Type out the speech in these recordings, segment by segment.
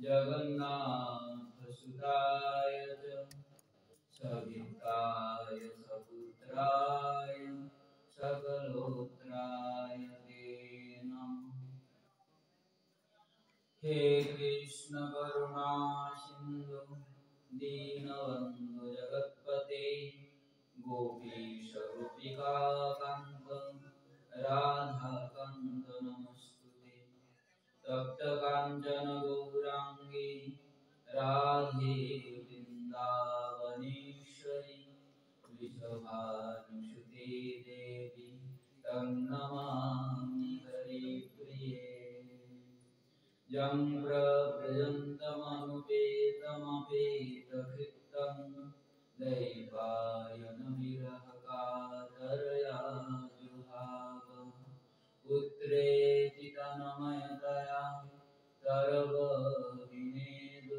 जगन्नाथसुताय च सविताय सपुत्राय सकलोत्राय ते नमः। हे कृष्ण करुणा सिंधु दीनबंधु जगत्पते गोपीश गोपिका कांत राधाकांत नमस्तुते। तप्त कांचन गौरांगी राधे वृंदावनेश्वरी वृषभानुसुते देवी तं नमामि हरिप्रिये। यं प्रव्रजन्तमनुपेतमपेतकृतं दैवायनविरहकातरया जुहाव पुत्रेति तन्मयतया सर्वविनेदु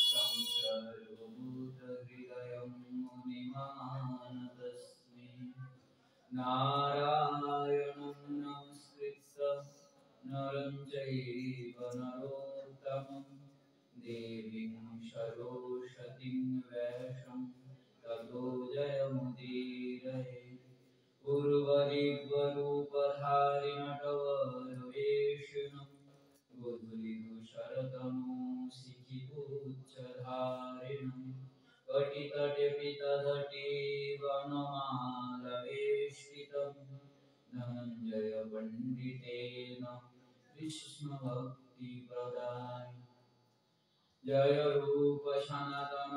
संसर्गभूतहृदयं मुनिमानतस्मै। नारायणं नमस्कृत्य नरं चैव नरोत्तमं देवीं सरस्वतीं व्यासं ततो जयमुदीरये। उर्वरिग्वरूपधारिणटवरवेषिणं गोधूलिधूसरतनूशिखिपुच्छधारिणं कटितटे वनमालवेष्टितं धनञ्जयपण्डितेन कृष्णभक्तिप्रदाय। जय रूप सनातन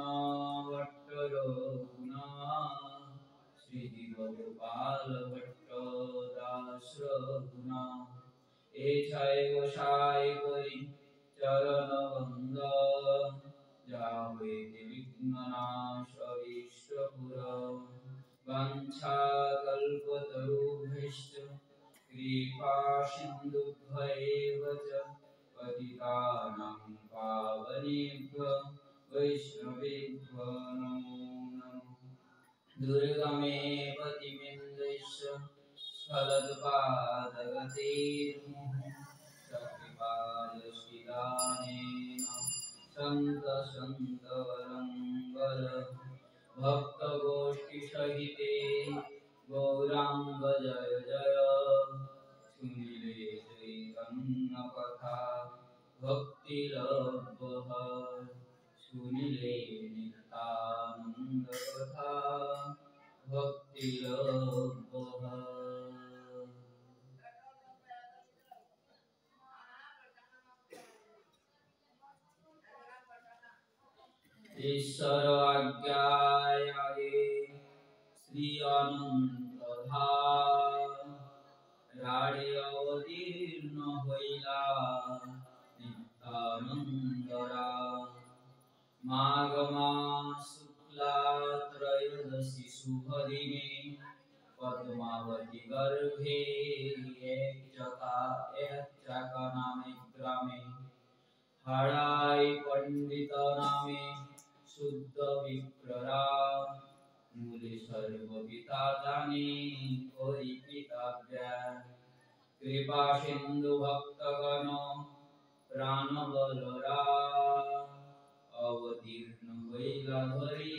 भट्ट रघुनाथ श्रीजीवगोपाल भट्ट दास रघुनाथ एछाय गोसाई करि चरण वंदन जावे विघ्ननाश इष्टपुर वाञ्छाकल्पतरुभ्यश्च कृपा सिन्धुभ्येव च पतितानां पावनेभ्यो वैष्णवेभ्यो नमो नमः। दुर्गमे पतिमेन्द्रस्य स्खलत्पादगतिर्मुहुः सकृपालश्रीदानेन सन्तसन्तवरङ्गर भक्तगोष्ठीसहिते गौराङ्ग जय जय सुनीले चैतन्यकथा भक्तिलभ्यः सुनीले नित्यानंद कथा भक्तिलभ्यः। ईश्वर आज्ञाये श्री अनंत राडे अवतीर्ण हईला नित्यानंदरा माघ मास शुक्ला त्रयोदशी शुभ दिने पद्मावती गर्भे एक नामे ग्रामे हड़ाई पंडित नामे शुद्ध विप्ररा मूले सर्वपिता जाने परिपिताव्या कृपा सिंधु भक्तगण प्राणबलरा अवतीर्ण हईला धरी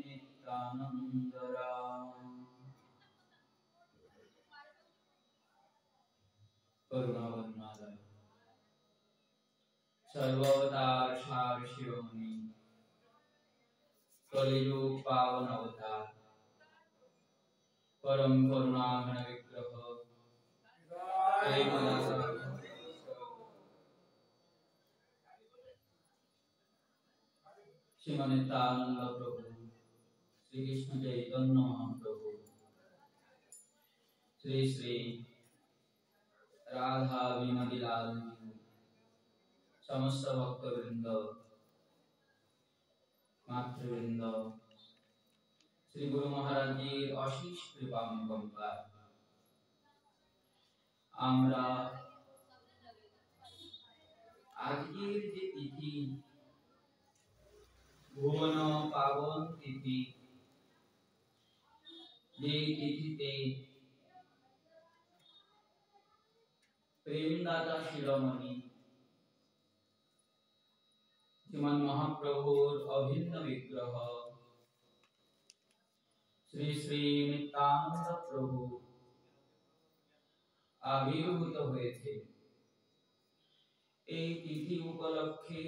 नित्यानंदरा। करुणावन्मालाय सर्वावतार सार शिरोमणि कलियुग पावन अवतार परम करुणा घन विग्रह श्रीमनित्यानंद प्रभु श्री कृष्ण चैतन्य महाप्रभु श्री श्री राधा विनोदी लाल समस्त भक्तवृंद मातृवृंद श्री गुरु महाराज जी अशीष कृपा अनुकंपा आमरा आजकेर जे तिथि भुवन पावन तिथि जे तिथिते प्रेमदाता शिरोमणि শ্রীমান মহাপ্রভুর অভিন্ন বিগ্রহ শ্রী শ্রী নিত্যানন্দ প্রভু আবির্ভূত হয়েছে। এই তিথি উপলক্ষে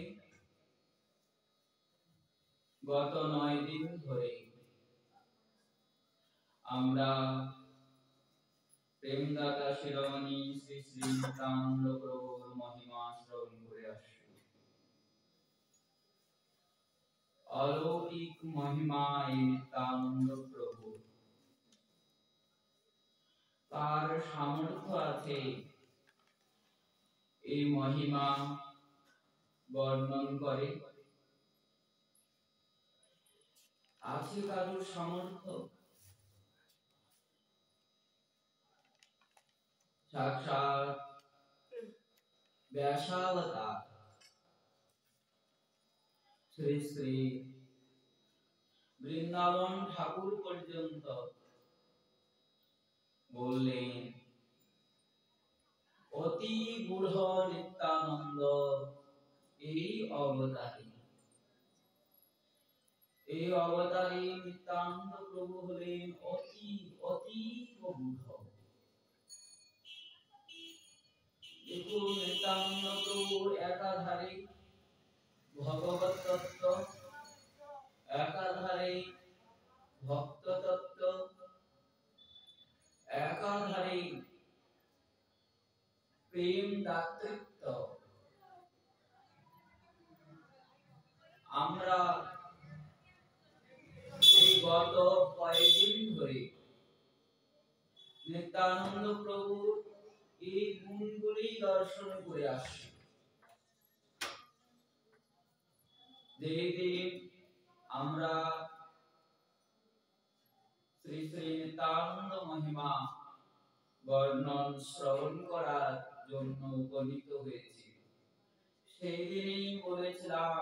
গত 9 দিন ধরে আমরা প্রেমদাতা শিরোমণি শ্রী শ্রী নিত্যানন্দ প্রভুর মহিমা শ্রবণ করে আসছি। অলৌকিক মহিমা এই নিত্যানন্দ প্রভু, তার সামর্থ্য আছে এই মহিমা বর্ণন করে। আছে কারোর সামর্থ্য? সাক্ষাৎ ব্যাসাবতার শ্রী শ্রী বৃন্দাবন ঠাকুর পর্যন্ত বললেন, অতি গূঢ় নিত্যানন্দ এই অবতারী। এই অবতারী নিত্যানন্দ প্রভু হলেন অতি অতীব গূঢ়। দেখুন, নিত্যানন্দ প্রভুর একাধারে ভগবত তত্ত্ব, একাধারে ভক্ত তত্ত্ব, একাধারে প্রেম দাতৃত্ব। আমরা এই গত কয়েকদিন ধরে নিত্যানন্দ প্রভুর এই গুণগুলি দর্শন করে আসছি। যেদিন আমরা শ্রী শ্রী নিত্যানন্দ মহিমা বর্ণন শ্রবণ করার জন্য উপনীত হয়েছি, সেই দিনই বলেছিলাম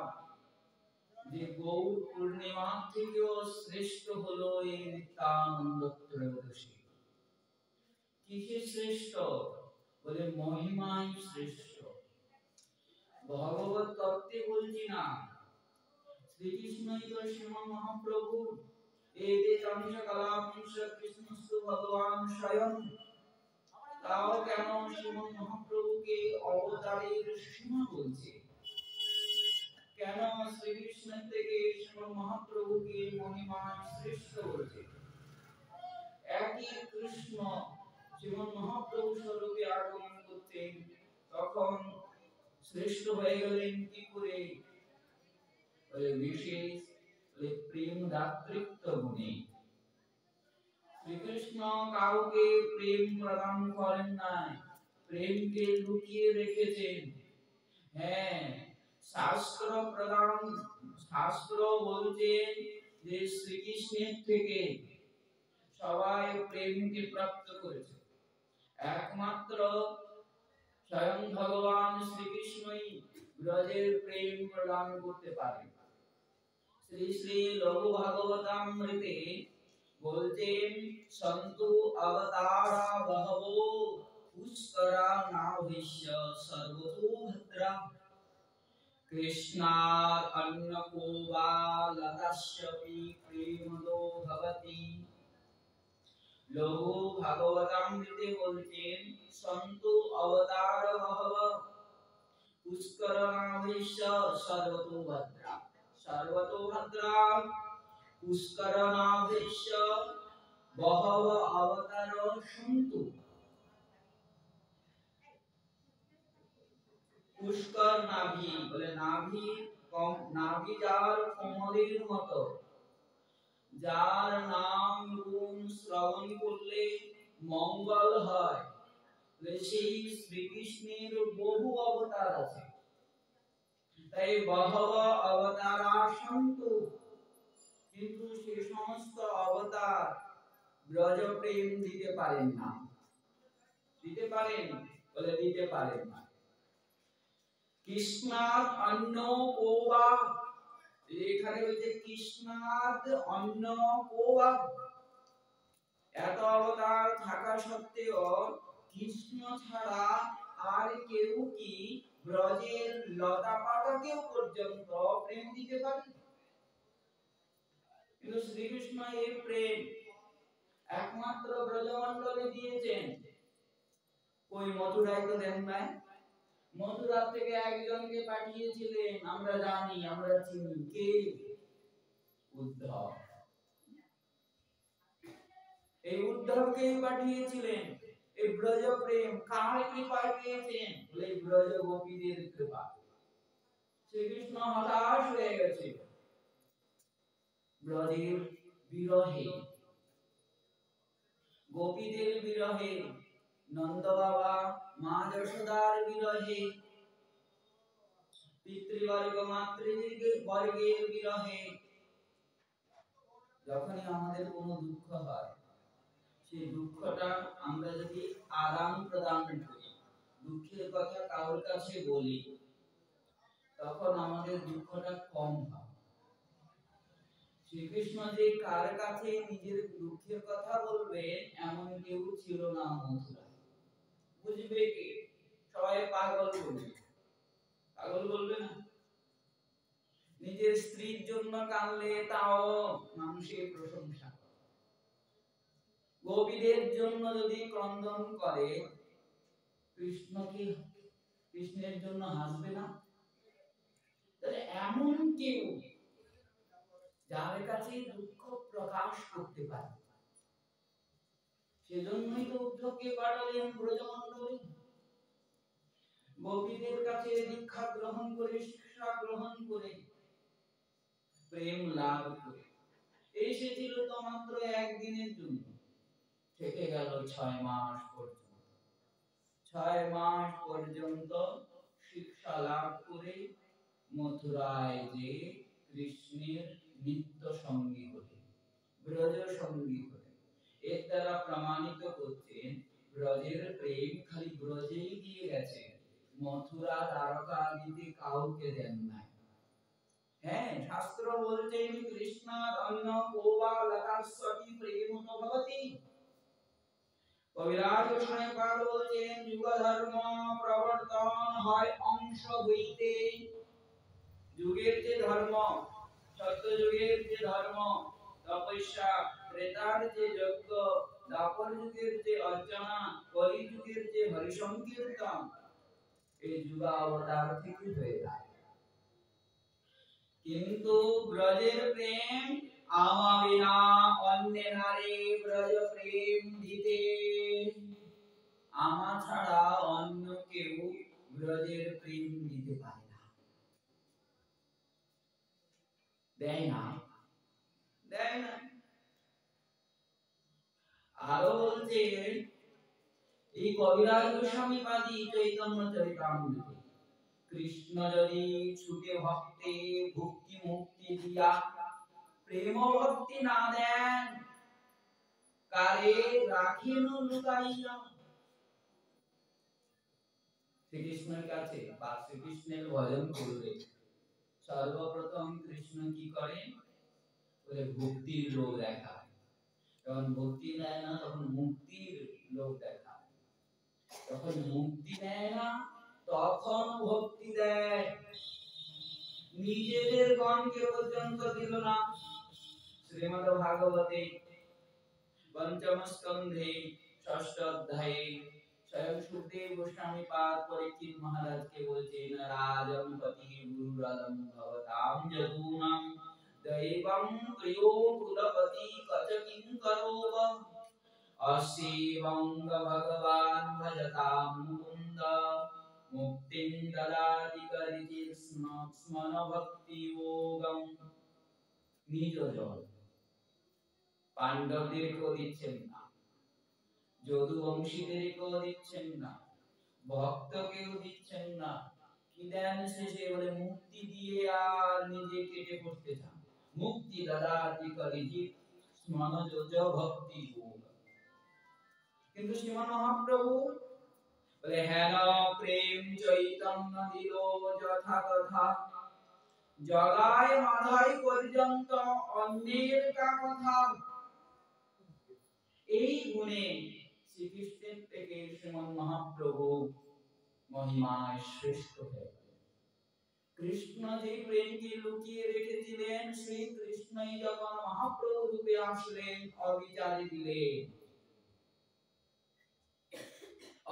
যে গৌর পূর্ণিমা থেকেও শ্রেষ্ঠ হলো এই নিত্যানন্দ ত্রয়োদশী। কিসে শ্রেষ্ঠ? বলে মহিমাই শ্রেষ্ঠ। ভগবত তত্ত্বে বলছি না, শ্রীকৃষ্ণই তো শ্রীমান মহাপ্রভু। এতে চাংশ কালাংশ কৃষ্ণস্তু ভগবান স্বয়ং। তাও কেন শ্রীমান মহাপ্রভুকে অবতারের সীমা বলছে? কেন শ্রীকৃষ্ণ থেকে শ্রীমান মহাপ্রভুকে মহিমা শ্রেষ্ঠ বলছে? একই কৃষ্ণ শ্রীমান মহাপ্রভু স্বরূপে আগমন করতেন, তখন শ্রেষ্ঠ হয়ে গেলেন কি করে? বিশেষ প্রেম দাতৃত্ব গুণে। শ্রীকৃষ্ণ কাউকে প্রেম প্রদান করেন নাই, প্রেমকে লুকিয়ে রেখেছেন। হ্যাঁ, শাস্ত্র প্রদান, শাস্ত্র বলছেন যে শ্রীকৃষ্ণের থেকে সবাই প্রেমকে প্রাপ্ত করেছে, একমাত্র স্বয়ং ভগবান শ্রীকৃষ্ণই ব্রজের প্রেম প্রদান করতে পারেন। শ্রী শ্রী লঘু ভাগবতামৃতে বলছেন, সন্তু অবতারা বহবো পুষ্করা নাভিশ্য সর্বতো ভদ্রা কৃষ্ণার অন্নকো বা লতাস্যপি প্রেমদো ভবতি। লঘু ভাগবতামৃতে বলছেন, সন্তু অবতার বহব পুষ্কর নাভিশ্য সর্বতো ভদ্রা। সর্বতো ভদ্রা পুষ্কর নাভিশ্য বহব অবতার সন্তু। পুষ্কর নাভি বলে নাভি, নাভি যার কমলের মতো, যার নাম গুণ শ্রবণ করলে মঙ্গল হয়, সেই শ্রীকৃষ্ণের বহু অবতার আছে। তাই বহব অবতারা সন্তু, কিন্তু সে সমস্ত অবতার ব্রজ প্রেম দিতে পারেন না। দিতে পারেন? বলে দিতে পারেন না। কৃষ্ণাদ অন্ন কোবা, এখানে বলছে কৃষ্ণাদ অন্ন কোবা। এত অবতার থাকা সত্ত্বেও কৃষ্ণ ছাড়া আর কেউ কি ব্রজের লতা পাতাকেও পর্যন্ত প্রেম দিতে পারে। কিন্তু শ্রীকৃষ্ণ এই প্রেম একমাত্র ব্রজমণ্ডলে দিয়েছেন, ওই মথুরায় তো দেন নাই। মথুরা থেকে একজনকে পাঠিয়েছিলেন, আমরা জানি, আমরা চিনি, কে? উদ্ধব। এই উদ্ধবকে পাঠিয়েছিলেন। এই ব্রজ প্রেম কার কৃপায় পেয়েছেন? বলে ব্রজ গোপীদের কৃপা। শ্রীকৃষ্ণ হতাশ হয়ে গেছে ব্রজের বিরহে, গোপীদের বিরহে, নন্দ বাবা মা যশোদার বিরহে, পিতৃবর্গ মাতৃবর্গের বিরহে। যখনই আমাদের কোনো দুঃখ হয়, সেই দুঃখটা আমরা যদি আদান প্রদান করি, দুঃখের কথা কারোর কাছে বলি, তখন আমাদের দুঃখটা কম হয়। শ্রীকৃষ্ণ যে কার কাছে নিজের দুঃখের কথা বলবে এমন কেউ ছিল না মথুরায়। বুঝবে কে? সবাই পাগল বলবে। পাগল বলবে না? নিজের স্ত্রীর জন্য কাঁদলে তাও মানুষের প্রশংসা। গোপীদের জন্য যদি ক্রন্দন করে, কৃষ্ণের জন্য হাসবে না? তাহলে এমন কেউ যার কাছে দুঃখ প্রকাশ করতে পারে, সেজন্যই তো উদ্ধবকে পাঠালেন ব্রজমণ্ডলে। গোপীদের কাছে দীক্ষা গ্রহণ করে, শিক্ষা গ্রহণ করে, প্রেম লাভ করে এসেছিল তো মাত্র একদিনের জন্য, থেকে গেল 6 মাস পর্যন্ত। 6 মাস পর্যন্ত শিক্ষা লাভ করে মথুরায় যে কৃষ্ণের নিত্য সঙ্গী হলেন, ব্রজ সঙ্গী হলেন। এর দ্বারা প্রমাণিত করছেন ব্রজের প্রেম খালি ব্রজেই দিয়ে গেছে, মথুরা দ্বারকা আদিতে কাউকে দেন নাই। হ্যাঁ, শাস্ত্র বলছেন কৃষ্ণার অন্য কোবা লতাস্বতি প্রেমত ভবতি। কবিরাজ গোসাই পাদ বলছেন যুগ ধর্ম প্রবর্তন হয় অংশ হইতে। যুগের যে ধর্ম, সত্য যুগের যে ধর্ম, তপস্যা, ত্রেতার যে যজ্ঞ, দ্বাপর যুগের যে অর্চনা, কলি যুগের যে হরি সংকীর্তন, এই যুগাবতার থেকে হয়ে যায়। কিন্তু ব্রজের প্রেম আমাবিনা অন্যে নারে ব্রজ প্রেম দিতে। আমা ছাড়া অন্য কেউ ব্রজের প্রেম দিতে পারে না, দেয় না, দেয় না। আরো বলছেন এই কবিরাজ গোস্বামী পাদি চৈতন্য চরিতামৃতে, কৃষ্ণ যদি ছুটে ভক্তে ভক্তি মুক্তি দিয়া প্রেম ভক্তি না দেন, কারে রাখেন লুকাইয়া। শ্রীকৃষ্ণের কাছে বা শ্রীকৃষ্ণের ভজন করবে, সর্বপ্রথম কৃষ্ণ কি করেন? বলে ভক্তির লোক দেখায়। যখন ভক্তি দেয় না তখন মুক্তির লোক দেখায়, যখন মুক্তি দেয় না তখন ভক্তি দেয়। নিজেদের গণকে পর্যন্ত দিল না। শ্রীমদ্ ভাগবতে পঞ্চম স্কন্ধে ষষ্ঠ অধ্যায়ে স্বয়ং সুখদেব গোস্বামী পাদ পরীক্ষিত মহারাজকে বলছেন, রাজং পতি গুরুরাদং ভবতাম যদুনাং দৈবং প্রিয় কুলপতি কচ কিঙ্করোব অসীবং ভগবান ভজতাম মুকুন্দ মুক্তিং দদাতি করিচিৎ স্মন ভক্তি যোগং। নিজ জল পাণ্ডবদেরকেও দিচ্ছেন না, যদুবংশীদেরকেও দিচ্ছেন না, ভক্তকেও দিচ্ছেন না। কি দেন শেষে? বলে মুক্তি দিয়ে আর নিজে কেটে পড়তে চান। মুক্তি দদাতি করিচিৎ স্মন ভক্তি যোগ। কিন্তু শ্রীমান মহাপ্রভু বলে হেন প্রেম চৈতন্য দিল যথা তথা, জগায় মাধাই পর্যন্ত অন্যের কথা। এই গুণে শ্রীকৃষ্ণের থেকে শ্রীমান মহাপ্রভু মহিমায় শ্রেষ্ঠ হয়ে গেলেন। কৃষ্ণ যে প্রেমকে লুকিয়ে রেখেছিলেন, সেই কৃষ্ণই যখন মহাপ্রভু রূপে আসলেন, অবিচারে দিলেন,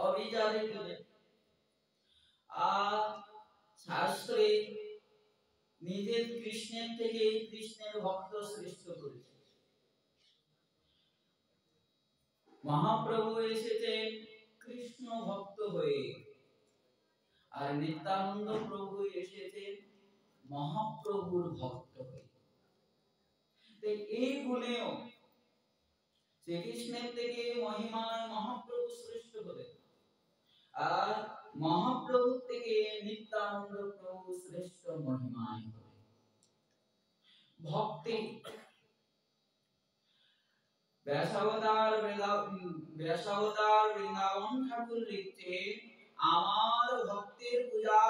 অবিচারে দিলেন। আর শাস্ত্রে নিজের কৃষ্ণের থেকে কৃষ্ণের ভক্ত শ্রেষ্ঠ করেছে। মহাপ্রভু এসেছেন কৃষ্ণ ভক্ত হয়ে, আর নিত্যানন্দ প্রভু এসেছেন মহাপ্রভুর ভক্ত হয়ে। এই গুণেও শ্রীকৃষ্ণের থেকে মহিমায় মহাপ্রভু শ্রেষ্ঠ হলেন, আর মহাপ্রভু থেকে নিত্যানন্দ প্রভু শ্রেষ্ঠ মহিমায় হলেন। ভক্তি ব্যাসাবতার বৃন্দাবন ঠাকুর লিখছেন, আমার ভক্তের পূজা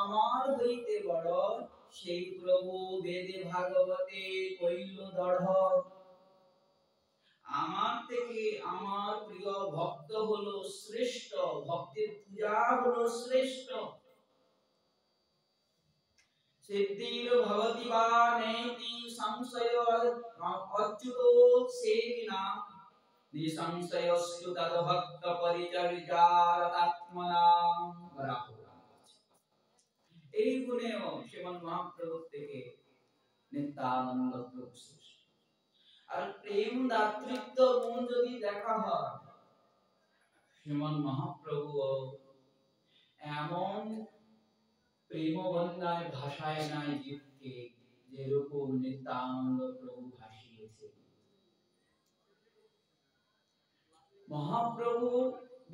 আমার হইতে বড়, সেই প্রভু বেদে ভাগবতে কইল দঢ়। আমার থেকে আমার প্রিয় ভক্ত হলো শ্রেষ্ঠ, ভক্তের পূজা হলো শ্রেষ্ঠ। সিদ্ধির ভবতি বা নেতি সংশয় অচ্যুতো সেবিনা, নিসংশয়স্তু তদ ভক্ত পরিচর্যারতাত্মনাম। এই গুণেও শ্রীমন মহাপ্রভু থেকে নিত্যানন্দ প্রভু শ্রেষ্ঠ। আর প্রেম দাতৃত্ব গুণ যদি দেখা হয়, শ্রীমন মহাপ্রভু এমন প্রেম বন্যায় ভাষায় নাই জীবকে, যেরকম নিত্যানন্দ প্রভু ভাসিয়েছে। মহাপ্রভু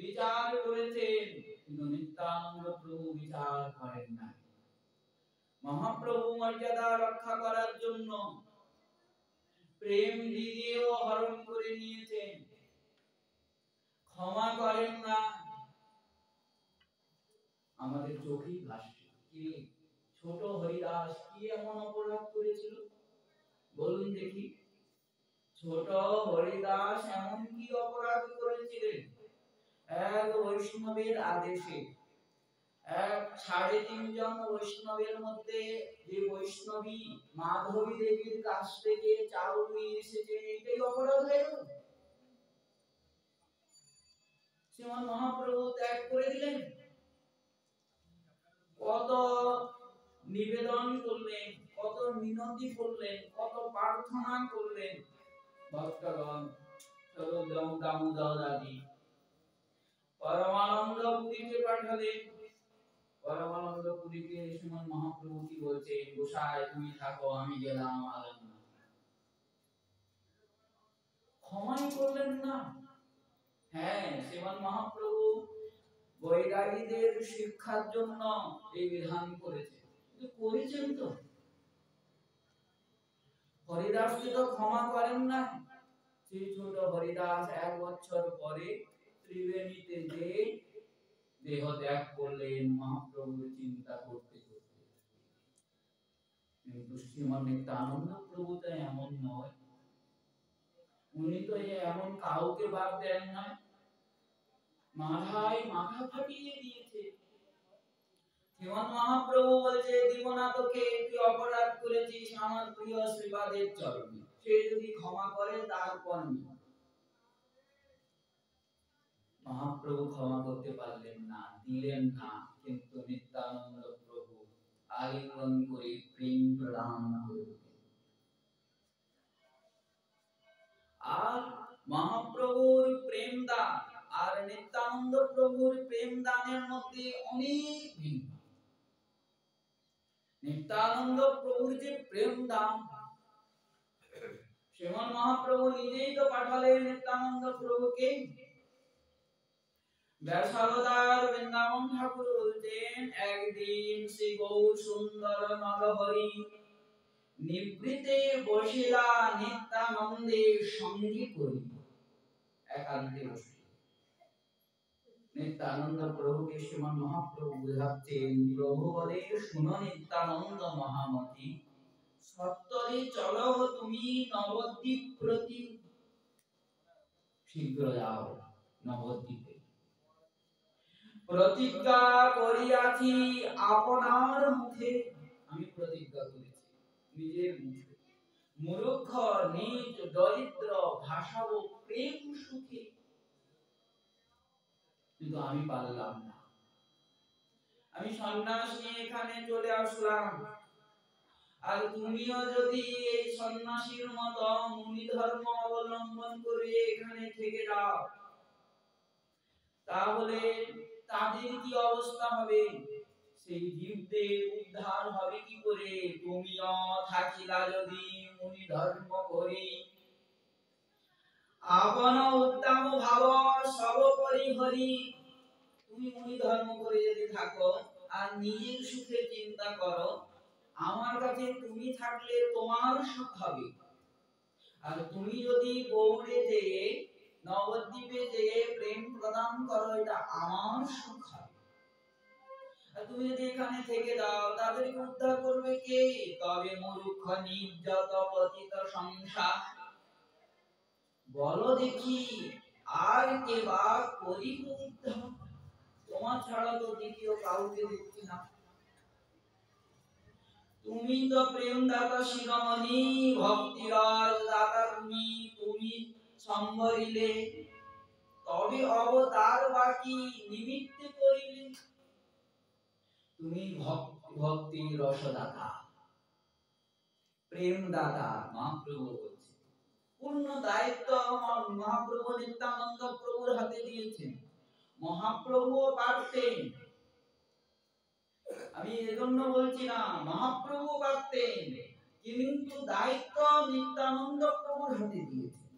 বিচার করেছেন, কিন্তু নিত্যানন্দ প্রভু বিচার করেন না। মহাপ্রভু মর্যাদা রক্ষা করার জন্য প্রেম দিয়েও হরণ করে নিয়েছেন, ক্ষমা করেন না। আমাদের চোখেই ভাসছে, কি ছোট হরিদাস কি এমন অপরাধ করেছিল বলুন দেখি। ছোট হরিদাস এমন কি অপরাধ করেছিলেন? এক বৈষ্ণবের আদেশে, এক ৩.৫ জন বৈষ্ণবের মধ্যে যে বৈষ্ণবী মাধবী দেবীর কাছ থেকে চাউল নিয়ে এসেছেন, এটাই অপরাধ হয়ে গেল। শ্রীমন মহাপ্রভু ত্যাগ করে দিলেন। কত নিবেদন করলেন, কত মিনতি করলেন, কত প্রার্থনা করলেন ভক্তগণ। দামোদরাদি পরমানন্দ পুরীতে পাঠালেন। পরমানন্দ পুরীতে শ্রীমন মহাপ্রভু কি বলছেন, গোসাই তুমি থাকো, আমি গেলাম আলাদা। ক্ষমাই করলেন না। হ্যাঁ, শ্রীমন মহাপ্রভু বৈরাগীদের শিক্ষার জন্য এই বিধান করেছেন, কিন্তু করেছেন তো হরিদাসকে তো ক্ষমা করেন না। সেই ছোট হরিদাস ১ বছর পরে ত্রিবেণীতে যে দেহ ত্যাগ করলেন মহাপ্রভুর চিন্তা করতে করতে। কিন্তু শ্রীমন নিত্যানন্দ প্রভু তো এমন নয়, উনি তো এমন কাউকে বাদ দেন না, মাথায় মাথা ফাটিয়ে দিয়েছে। শ্রীমন মহাপ্রভু বলছে, দিব না তোকে, তুই অপরাধ করেছিস আমার প্রিয় শ্রীবাদের চরণে, সে যদি ক্ষমা করে তারপর। মহাপ্রভু ক্ষমা করতে পারলেন না, দিলেন না, কিন্তু নিত্যানন্দ প্রভু আলিঙ্গন করে প্রেম প্রদান করলেন। আর মহাপ্রভুর প্রেম দান আর নিত্যানন্দ প্রভুর প্রেম দানের মধ্যে অনেক ভিন্ন। নিত্যানন্দ প্রভুর যে প্রেম দান, শ্রীমন মহাপ্রভু নিজেই তো পাঠালেন নিত্যানন্দ প্রভুকে। ব্যাসাবতার বৃন্দাবন ঠাকুর বলছেন, একদিন শ্রী গৌর সুন্দর নরহরি নিভৃতে বসিলা নিত্যানন্দের সঙ্গে করি। একান্তে বসে নিত্যানন্দ প্রভুকে শ্রীমন মহাপ্রভু বুঝাচ্ছেন, প্রভু বলে, শুনো নিত্যানন্দ মহামতি, সত্তরে চলো তুমি নবদ্বীপ প্রতি, শীঘ্র যাও নবদ্বীপে। প্রতিজ্ঞা করিয়াছি আপনার মুখে, আমি প্রতিজ্ঞা করেছি নিজের মুখে, মূর্খ নিজ দরিদ্র ভাসাবো প্রেম সুখে, কিন্তু আমি পারলাম না। আমি সন্ন্যাস নিয়ে এখানে চলে আসলাম, আর তুমিও যদি এই সন্ন্যাসীর মতো মুনি ধর্ম অবলম্বন করে এখানে থেকে যাও, তাহলে তাদের কি অবস্থা হবে? সেই জীবদের উদ্ধার হবে কি করে? তুমিও থাকিলা যদি মুনি ধর্ম করি, আপন উত্তম ভাব সব পরিহরি। তুমি মুনি ধর্ম করে যদি থাকো আর নিজের সুখের চিন্তা করো, আমার কাছে তুমি থাকলে তোমার সুখ হবে। আর তুমি যদি গৌড়ে যেয়ে নবদ্বীপে যেয়ে প্রেম প্রদান করো, এটা আমার সুখ হবে। আর তুমি যদি এখানে থেকে দাও, তাদেরকে উদ্ধার করবে কে? তবে মূর্খ নির্যত পতিত সংসার, বলো দেখি আর কে বা করিব উদ্ধার? তোমার ছাড়া তো দ্বিতীয় কাউকে দেখছি না। তুমি তো প্রেম দাতা শিরোমণি, ভক্তির দাতা তুমি, তুমি সম্বরিলে তবে অবতার বাকি নিমিত্তে করিলে। তুমি ভক্তি রসদাতা, প্রেম দাতা। মহাপ্রভু বলছে পূর্ণ দায়িত্ব আমার মহাপ্রভু নিত্যানন্দ প্রভুর হাতে দিয়েছেন। মহাপ্রভুও পারতেন, আমি এজন্য বলছি না, মহাপ্রভু পারতেন, কিন্তু দায়িত্ব নিত্যানন্দ প্রভুর হাতে দিয়েছেন।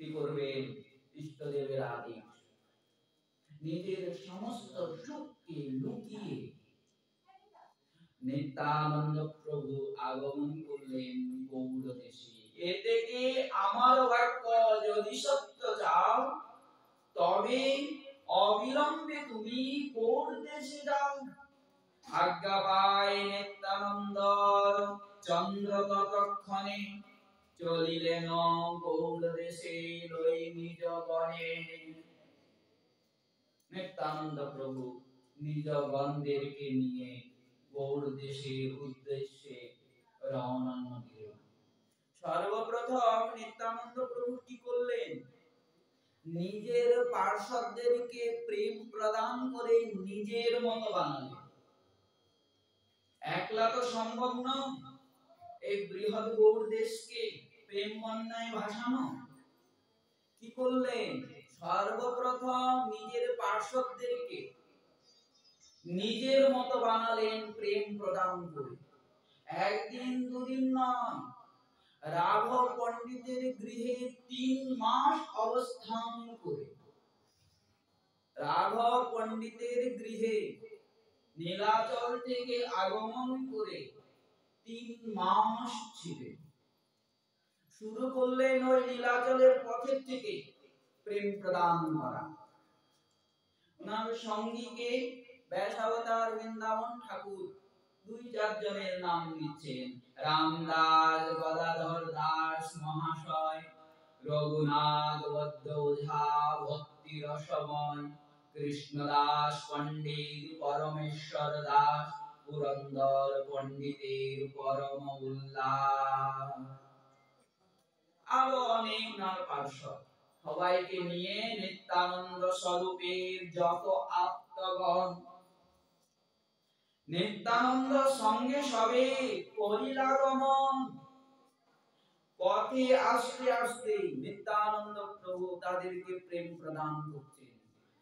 কি করবেন? ইষ্টদেবের আদেশ, নিজের সমস্ত সুখকে লুকিয়ে নিত্যানন্দ প্রভু আগমন করলেন গৌড় দেশে। এ থেকে আমার বাক্য যদি সত্য চাও, তবে অবিলম্বে তুমি গৌড় দেশে যাও। আজ্ঞা পায় নিত্যানন্দ চন্দ্র ততক্ষণে, চলিলেন গৌড় দেশে লই নিজ গণে। নিত্যানন্দ প্রভু নিজ গণদেরকে নিয়ে গৌড় দেশের উদ্দেশ্যে রওনা দিলেন। সর্বপ্রথম নিত্যানন্দ প্রভু কি করলেন? নিজের পার্শ্বদেরকে প্রেম প্রদান করে নিজের মতো বানালেন। একলা তো সম্ভব নয় এই বৃহৎ গৌড় দেশকে প্রেম বন্যায় ভাসানো। কি করলেন? সর্বপ্রথম নিজের পার্শ্বদেরকে নিজের মতো বানালেন প্রেম প্রদান করে। একদিন দুদিন নয়, রাঘব পণ্ডিতের গৃহে 3 মাস অবস্থান করে, রাঘব পণ্ডিতের গৃহে নীলাচল থেকে আগমন করে 3 মাস ছিলেন। শুরু করলেন ওই নীলাচলের পথের থেকে প্রেম প্রদান করা। ওনার সঙ্গীকে ব্যাসাবতার বৃন্দাবন ঠাকুর 2-4 জনের নাম দিচ্ছেন। রামদাস, গদাধর দাস মহাশয়, রঘুনাথ বদ্ধ ওঝা, ভক্তি রসময়, কৃষ্ণদাস পণ্ডিত, পরমেশ্বর দাস, পুরন্দর পণ্ডিতের পরম উল্লাস, আরো অনেক নাম পার্শ্বদ। সবাইকে নিয়ে নিত্যানন্দ স্বরূপের যত আত্মগণ নিত্যানন্দ সঙ্গে সবে করিলাগমন। পথে আসতে আসতে নিত্যানন্দ প্রভু তাদেরকে প্রেম প্রদান করছেন,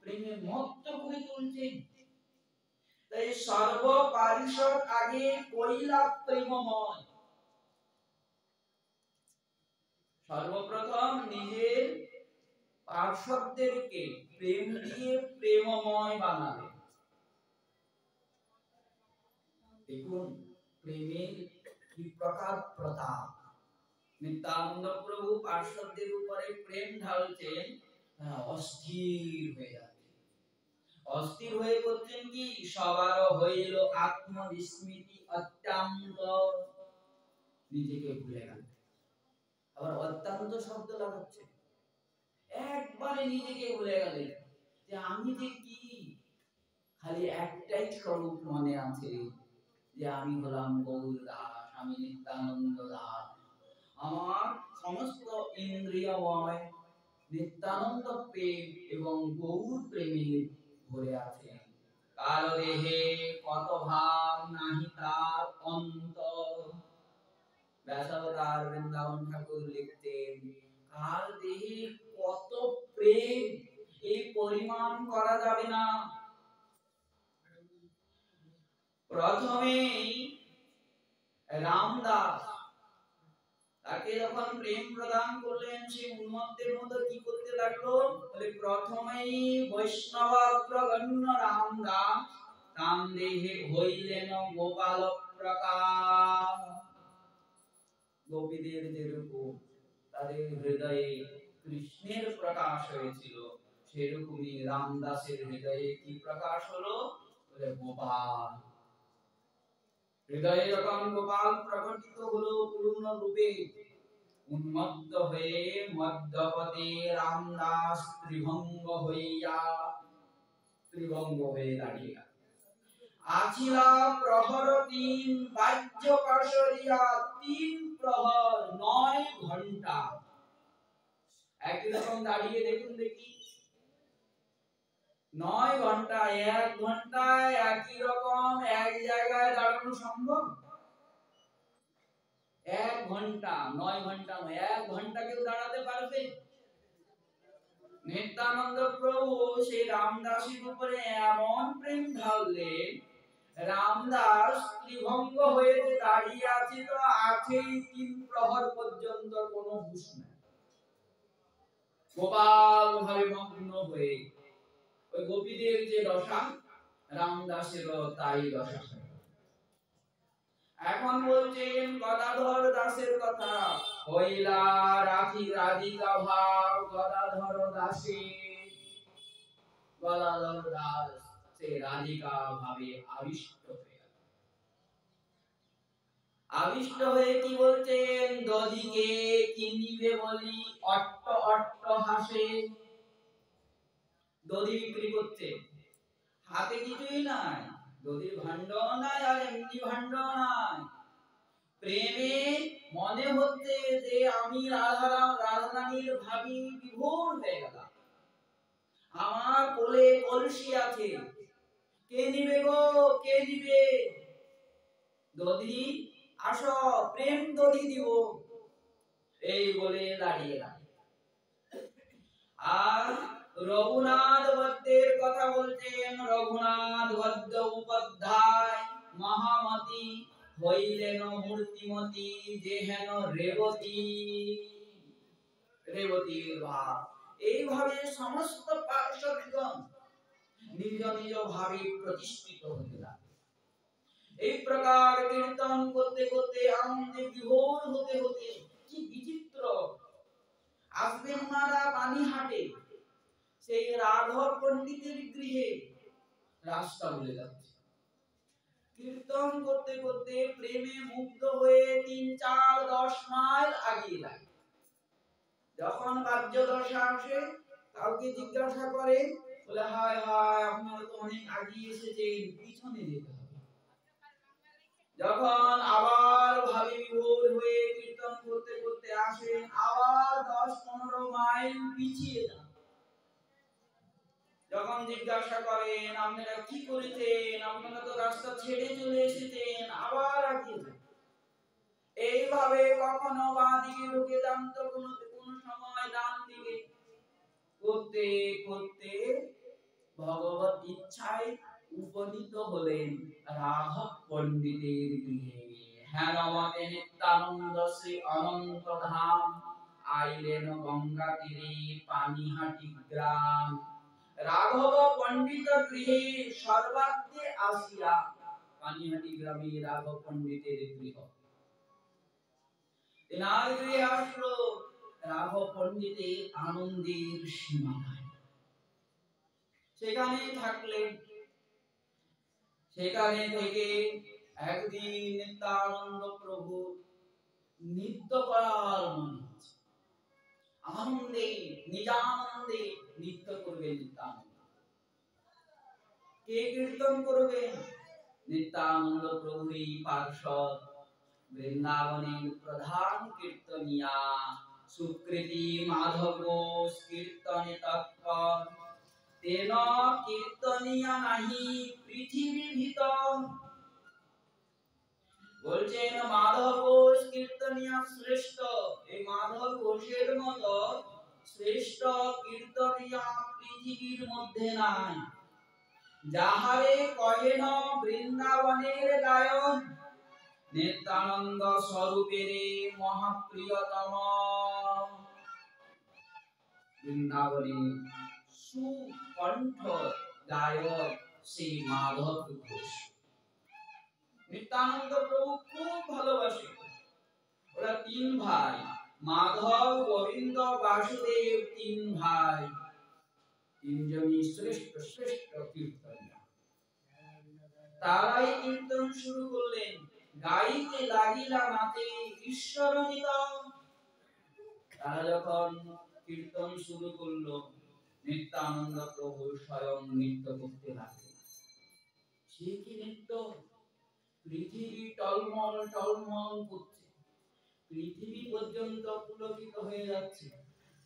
প্রেমে মত্ত করে তুলছেন। তাই সর্ব পারিষদ আগে কইলা প্রেমময়। সর্বপ্রথম নিজের পার্শ্বদেরকে প্রেম দিয়ে প্রেমময় বানালেন। দেখুন প্রেমের কি প্রকার প্রতাপ। নিত্যানন্দ প্রভু পার্শ্বদের উপরে প্রেম ঢালছেন, অস্থির হয়ে যাচ্ছে। অস্থির হয়ে করছেন কি? সবার হইল আত্মবিস্মৃতি অত্যন্ত, নিজেকে ভুলে গেল। আবার অত্যন্ত শব্দ লাগাচ্ছে, একবারে নিজেকে ভুলে গেলেন যে আমি যে কি, খালি একটাই স্বরূপ মনে আছে যে আমি হলাম গৌর দাস, আমি নিত্যানন্দ দাস। আমার সমস্ত ইন্দ্রিয়ময় নিত্যানন্দ প্রেম এবং গৌর প্রেমে ভরে আছে। কাল দেহে কত ভাব নাহি তার অন্ত। ব্যাসাবতার বৃন্দাবন ঠাকুর লিখতেন, কাল দেহে কত প্রেম, এই পরিমাণ করা যাবে না। প্রথমেই রামদাস তাকে যখন প্রেম প্রদান করলেন, সে উন্মত্তের মতো কি করতে লাগলো, বলে প্রথমেই বৈষ্ণব অগ্রগণ্য রামদাস তাম দেহে হইলেন গোপাল প্রকাশ। গোপীদের যেরকম তাদের হৃদয়ে কৃষ্ণের প্রকাশ হয়েছিল, সেরকমই রামদাসের হৃদয়ে কি প্রকাশ হলো, বলে গোপাল। হৃদয়ে যখন গোপাল প্রকটিত হলো পূর্ণ রূপে, উন্মত্ত হয়ে মধ্যপদে রামদাস ত্রিভঙ্গ হয়ে দাঁড়িয়ে আছিলা প্রহর 3 বাহ্য কাশরিয়া 3 প্রহর 9 ঘন্টা। একই রকম দাঁড়িয়ে দেখুন দেখি, 9 ঘন্টা, 1 ঘন্টায় একই রকম এক জায়গায় দাঁড়ানো সম্ভব? 1 ঘন্টা, 9 ঘন্টা, 1 ঘন্টা কেউ দাঁড়াতে পারবে? নিত্যানন্দ প্রভু সেই রামদাসের উপরে এমন প্রেম ঢাললেন, রামদাস ত্রিভঙ্গ হয়ে যে দাঁড়িয়ে আছে, তো আছেই 3 প্রহর পর্যন্ত কোনো হুঁশ নাই। গোপাল ভাবে মগ্ন হয়ে, ওই গোপীদের যে দশা, রামদাসেরও তাই দশা। এখন বলছেন গদাধর দাসের কথা, হইলা রাখি রাধিকা ভাব গদাধর দাসে। গদাধর দাস সে রাধিকা ভাবে আবিষ্ট হয়ে কি বলছেন, দধিকে কিনিবে বলি অট্ট অট্ট হাসে। দধি বিক্রি করছে, হাতে কিছুই নাই, দধির ভাণ্ড নাই, আর এমনি ভাণ্ড নাই। প্রেমে মনে হচ্ছে যে আমি রাধারানীর ভাবি বিভোর হয়ে গেলাম, আমার কোলে কলসি আছে, কে নিবে গো, কে নিবে? দধি আসো, প্রেম দধি দিব, এই বলে দাঁড়িয়ে। আর রঘুনাথ বদ্যের কথা বলছেন, রঘুনাথ বদ্য উপাধ্যায় মহামতি হইলেন মূর্তিমতি, যেহেন রেবতীর ভাব। এইভাবে সমস্ত পার্শ্বদগণ নিজ নিজ ভাবে প্রতিষ্ঠিত হতে লাগে। এই প্রকার কীর্তন করতে করতে আনন্দে বিভোর হতে হতে কি বিচিত্র, আসবেন ওনারা পানিহাটে, সেই রাঘব পণ্ডিতের গৃহে রাস্তা বলে যাচ্ছে। কীর্তন করতে করতে প্রেমে মুগ্ধ হয়ে 3, 4, 10 মাইল আগিয়ে যায়। যখন বাহ্য দশা আসে, কাউকে জিজ্ঞাসা করে, বলে হায় হায় আপনারা তো অনেক আগিয়ে এসেছেন, পিছনে যেতে হবে। যখন আবার ভাবে বিভোর হয়ে কীর্তন করতে করতে আসেন, আবার 10-15 মাইল পিছিয়ে যান। যখন জিজ্ঞাসা করেন আপনারা কি করেছেন, আপনারা তো রাস্তা ছেড়ে চলে এসেছেন, আবার আগিয়ে যান। এইভাবে কখনো বাঁ দিকে ঢুকে যান, তো কোনো সময় ডান দিকে, করতে করতে ভগবত ইচ্ছায় উপনীত হলেন রাঘব পণ্ডিতের গৃহে। হেনমতে নিত্যানন্দ শ্রী অনন্ত ধাম আইলেন গঙ্গা তীরে পানিহাটি গ্রাম। রাঘব পণ্ডিত গৃহে সর্বাগ্রে আসিয়া, পানিহাটি গ্রামে রাঘব পণ্ডিতের গৃহ। এনার গৃহে আসলো, রাঘব পণ্ডিতের আনন্দের সীমা নাই। সেখানে থাকলেন। সেখানে থেকে একদিন নিত্যানন্দ প্রভু নৃত্য করার মনে হচ্ছে, আনন্দে নিজানন্দে নৃত্য করবে নিত্যানন্দ। কে কীর্তন করবেন? নিত্যানন্দ প্রভুরই পার্ষদ, বৃন্দাবনের প্রধান কীর্তনিয়া সুকৃতি মাধব ঘোষ কীর্তনে তৎপর। তেন কীর্তনিয়া নাহি পৃথিবী ভিতর। বলছেন মাধব ঘোষ কীর্তনিয়া শ্রেষ্ঠ, এই মাধব ঘোষের মতো শ্রেষ্ঠ কীর্তনিয়া পৃথিবীর মধ্যে নাই। যাহারে কহেন বৃন্দাবনের গায়ন, নিত্যানন্দ স্বরূপের মহাপ্রিয়তম। বৃন্দাবনের সুকণ্ঠ গায়ক সেই মাধব ঘোষ। নিত্যানন্দ প্রভু খুব ভালোবাসে। ওরা তিন ভাই, মাধব, গোবিন্দ, বাসুদেব, তিন ভাই। তিনজনই শ্রেষ্ঠ শ্রেষ্ঠ কীর্তনিয়া। তারাই কীর্তন শুরু করলেন। গাইতে লাগিলা নাতে ঈশ্বর নিতম। তারা যখন কীর্তন শুরু করলো, নিত্যানন্দ প্রভু স্বয়ং নৃত্য করতে লাগলেন। সে কি নৃত্য! পৃথিবী টলমল টলমল করছে, পৃথিবী পর্যন্ত পুলকিত হয়ে যাচ্ছে,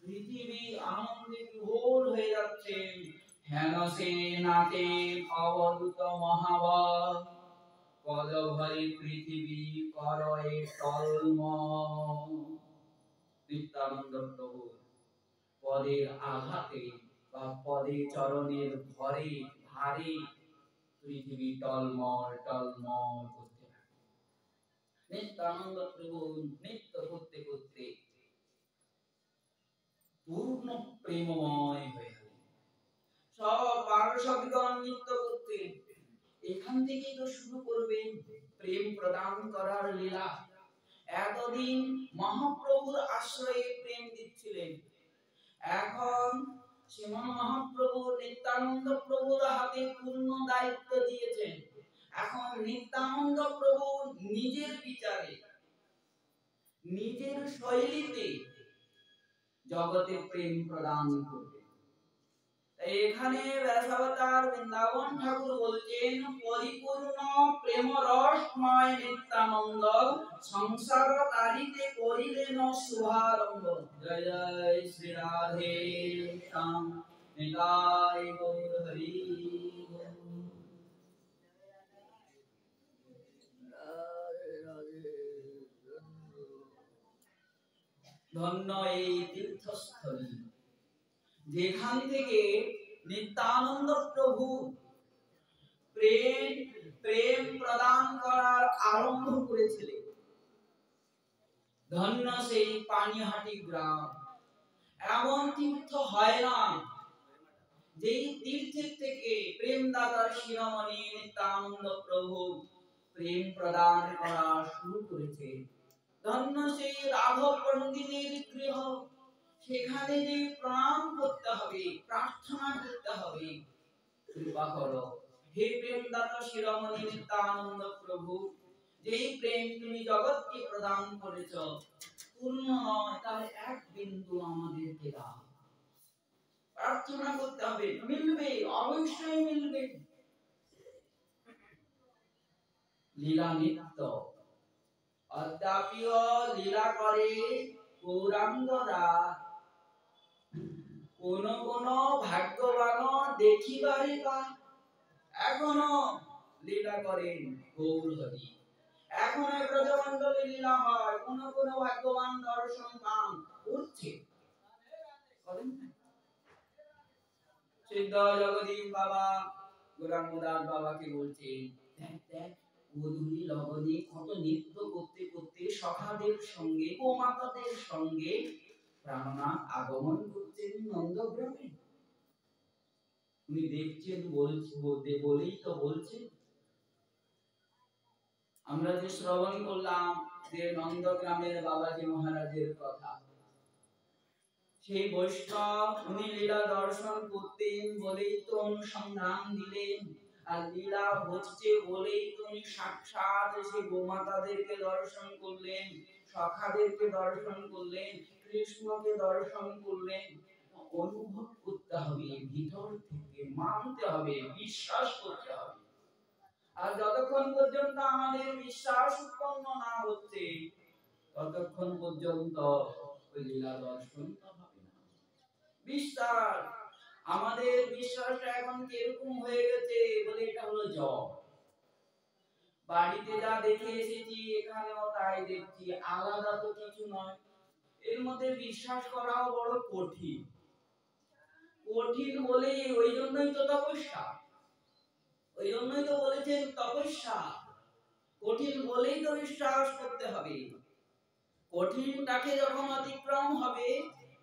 পৃথিবী আনন্দে বিভোর হয়ে যাচ্ছে। হেন সে নাচে অবধূত মহাবল, পদ ভরে পৃথিবী করয়ে টলমল। নিত্যানন্দ প্রভু পদের আঘাতে বা পদে চরণের ভরে ভারে পৃথিবী টলমল টলমল করতে থাকে। নিত্যানন্দ প্রভু নৃত্য করতে করতে পূর্ণ প্রেমময় হয়ে গেলেন। সব পার্শ্বদগণ নৃত্য করতে। এখান থেকেই তো শুরু করবেন প্রেম প্রদান করার লীলা। এতদিন মহাপ্রভুর আশ্রয়ে প্রেম দিচ্ছিলেন, এখন শ্রীমন মহাপ্রভু নিত্যানন্দ প্রভুর হাতে পূর্ণ দায়িত্ব দিয়েছেন। এখন নিত্যানন্দ প্রভু নিজের বিচারে, নিজের শৈলীতে জগতে প্রেম প্রদান করবে। এখানে ব্যাসাবতার বৃন্দাবন ঠাকুর বলছেন, পরিপূর্ণ প্রেম রসময় নিত্যানন্দ সংসার তারিতে করিলেন শুভারম্ভ। জয় জয় শ্রী রাধে শ্যাম নিতাই গৌর হরি। ধন্য এই তীর্থস্থলী, যেখান থেকে নিত্যানন্দ প্রভু প্রেম প্রদান করার আরম্ভ করেছিলেন। ধন্য সেই পানিহাটি গ্রাম। এমন তীর্থ হয় না যেই তীর্থের থেকে প্রেমদাতা শিরোমণি নিত্যানন্দ প্রভু প্রেম প্রদান করা শুরু করেছে। ধন্য সেই রাঘব পণ্ডিতের গৃহ, সেখানে যে প্রণাম করতে হবে, প্রার্থনা করতে হবে, কৃপা করো হে প্রেমদাতা শিরোমণি নিত্যানন্দ প্রভু, যেই প্রেম তুমি জগৎকে প্রদান করেছ পূর্ণ নয়, তার এক বিন্দু আমাদেরকে দাও। প্রার্থনা করতে হবে, মিলবে, অবশ্যই মিলবে। লীলা নিত্য অদ্যাপিও লীলা করে গৌরাঙ্গরা। কোন কোন ভাগ্যবান দেখিবারে পায়, এখনো লীলা করেন গৌর হরি। এখনো ব্রজমণ্ডলে লীলা হয়, কোন কোন ভাগ্যবান দর্শন পান করছে। সিদ্ধ জগদীশ বাবা গৌরাঙ্গদাস বাবাকে বলছেন, দেখ দেখ মধুরী লগনে কত নৃত্য করতে করতে সখাদের সঙ্গে, গোমাতাদের সঙ্গে প্রাণনাথ আগমন করছেন নন্দগ্রামে। উনি দেখছেন বলেই তো বলছেন। আমরা যে শ্রবণ করলাম যে নন্দগ্রামের বাবাজি মহারাজের কথা, সেই বৈষ্ণব উনি লীলা দর্শন করতেন বলেই তো অনুসন্ধান দিলেন। আর লীলা হচ্ছে বলেই তো উনি সাক্ষাৎ এসে গোমাতাদেরকে দর্শন করলেন, সখাদেরকে দর্শন করলেন, কৃষ্ণকে দর্শন করলেন। অনুভব করতে হবে, ভিতর থেকে মানতে হবে, বিশ্বাস করতে হবে। আর যতক্ষণ পর্যন্ত আমাদের বিশ্বাস উৎপন্ন না হচ্ছে ততক্ষণ পর্যন্ত ওই লীলা দর্শন হবে না। বিশ্বাস, আমাদের বিশ্বাসটা এখন কিরকম হয়ে গেছে বলে এটা হলো জব। বাড়িতে যা দেখে এসেছি এখানেও তাই দেখছি, আলাদা তো কিছু নয়। এর মধ্যে বিশ্বাস করাও বড় কঠিন। কঠিন বলে ওই জন্যই তো তপস্যা, ওই জন্যই তো বলেছেন তপস্যা। কঠিন বলেই তো বিশ্বাস করতে হবে। কঠিনটাকে যখন অতিক্রম হবে,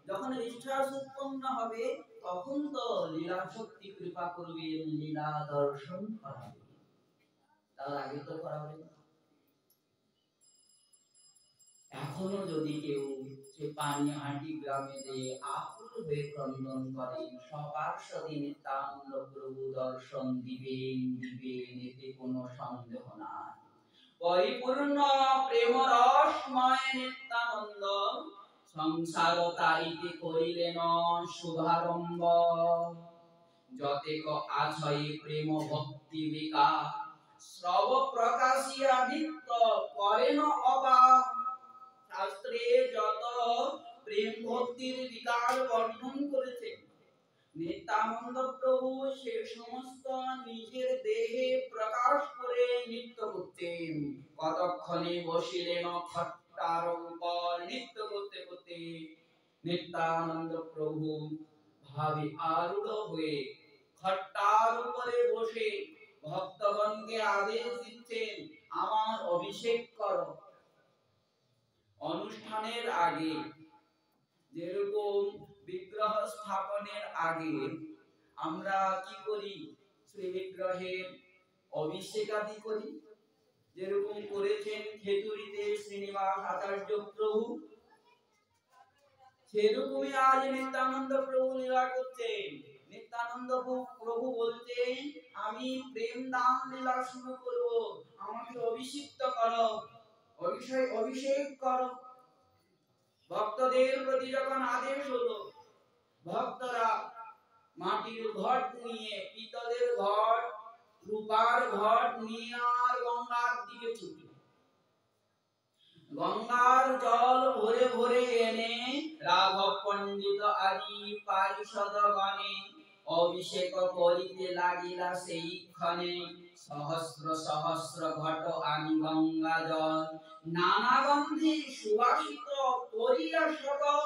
যখন বিশ্বাস উৎপন্ন হবে, তখন তো লীলা শক্তি কৃপা করবেন, লীলা দর্শন করাবে। তার আগে তো করাবে না। এখনো যদি কেউ সে পানিহাটি গ্রামে যে আকুল হয়ে ক্রন্দন করে, সপার্শ্বদে নিত্যানন্দ প্রভু দর্শন দিবেন দিবেন, এতে কোনো সন্দেহ নাই। পরিপূর্ণ প্রেম রসময় নিত্যানন্দ সংসার তারিতে করিলেন শুভারম্ভ। যতেক আছয়ে প্রেম ভক্তি বিকাশ, শ্রব প্রকাশিয়া নিত্য করেন অবাক। শাস্ত্রে যত প্রেম ভক্তির বিকার বর্ণন করেছেন, নিত্যানন্দ প্রভু সে সমস্ত নিজের দেহে প্রকাশ করে নৃত্য করতেন। কতক্ষণে বসিলেন খট্টার উপর, নৃত্য করতে করতে নিত্যানন্দ প্রভু ভাবে আরূঢ় হয়ে খট্টার উপরে বসে ভক্তগণকে আদেশ দিচ্ছেন, আমার অভিষেক করো। অনুষ্ঠানের আগে যেরকম বিগ্রহ স্থাপনের আগে আমরা কি করি, শ্রী বিগ্রহের অভিষেক আদি করি, যেরকম করেছেন খেতুরিতে শ্রীনিবাস আচার্য প্রভু, সেরকমই আজ নিত্যানন্দ প্রভু লীলা করছেন। নিত্যানন্দ প্রভু বলছেন, আমি প্রেম দান লীলা শুরু করব, আমাকে অভিষিক্ত করো, অভিষেক করো। ভক্তদের প্রতি যখন আদেশ হলো, ভক্তরা মাটির ঘট নিয়ে, পিতলের ঘট, রূপার ঘট নিয়ে আর গঙ্গার দিকে ছুটল। গঙ্গার জল ভরে ভরে এনে রাঘব পণ্ডিত আদি পারিষদগণে অভিষেক করিতে লাগিলা। সেই ক্ষণে সহস্র সহস্র ঘট আনি গঙ্গা জল নানা গন্ধে সুবাসিত করিয়া সকল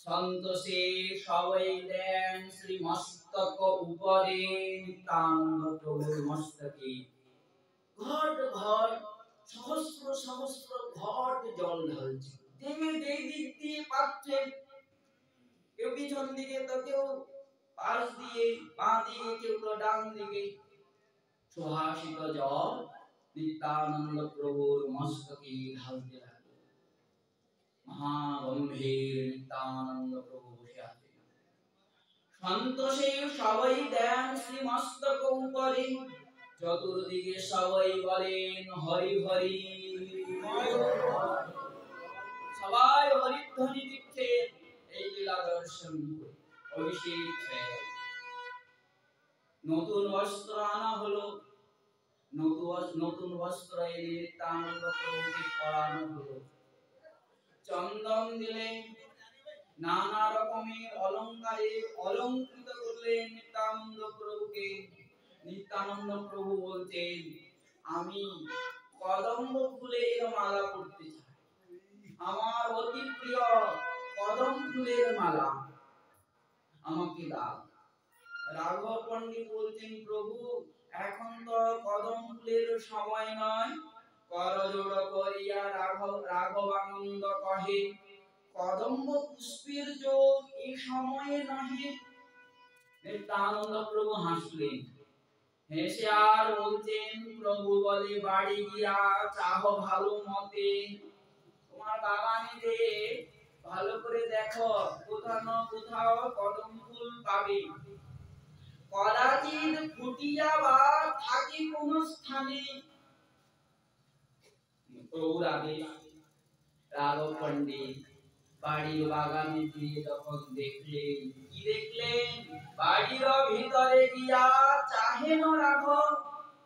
সন্তোষে সবাই দেন শ্রী মস্তক উপরে। নিত্যানন্দ প্রভুর মস্তকে ঘট ঘট সহস্র সহস্র ঘট জল ঢালছে। যে দিক দিয়ে পাচ্ছে, কেউ পিছন দিকে, তো কেউ পাশ দিয়ে, বাঁ দিকে, কেউ তো ডান দিকে, সুহাসিত জল নিত্যানন্দ প্রভুর মস্তকে ঢালতে লাগলো। মহাগম্ভীর নিত্যানন্দ প্রভু বসে আছেন, সন্তোষে সবাই দেন শ্রী মস্তক উপরে। চতুর্দিকে সবাই বলেন হরি হরি, সবাই হরিধ্বনি দিচ্ছে। এই লীলা দর্শন অভিষেক হয়ে গেল। নতুন বস্ত্র আনা হলো, নতুন বস্ত্র এনে নিত্যানন্দ প্রভুকে পরানো হলো। চন্দন দিলেন, নানা রকমের অলঙ্কারে অলঙ্কৃত করলেন নিত্যানন্দ প্রভুকে। নিত্যানন্দ প্রভু বলতেন, আমি কদম্ব ফুলের মালা পরতে চাই, আমার অতি প্রিয় কদম ফুলের মালা আমাকে দাও। রাঘব পণ্ডিত বলতেন, প্রভু এখন তো কদম ফুলের সময় নয়। করজোড় করিয়া রাঘবানন্দ কহে, কদম্ব পুষ্পের যোগ এই সময়ে নহে। নিত্যানন্দ প্রভু হাসলেন, হেসে আর বলছেন, প্রভু বলে বাড়ি গিয়া চাহ ভালো মতে, তোমার বাগানে যে ভালো করে দেখো, কোথাও না কোথাও কদম ফুল পাবে। কদাচিৎ ফুটিয়া বা থাকে কোন স্থানে। প্রভুর আদেশ, রাঘব পণ্ডিত বাড়ির বাগানে গিয়ে যখন দেখলেন, কি দেখলেন? বাড়ির ভিতরে গিয়া চাহেন রাঘব,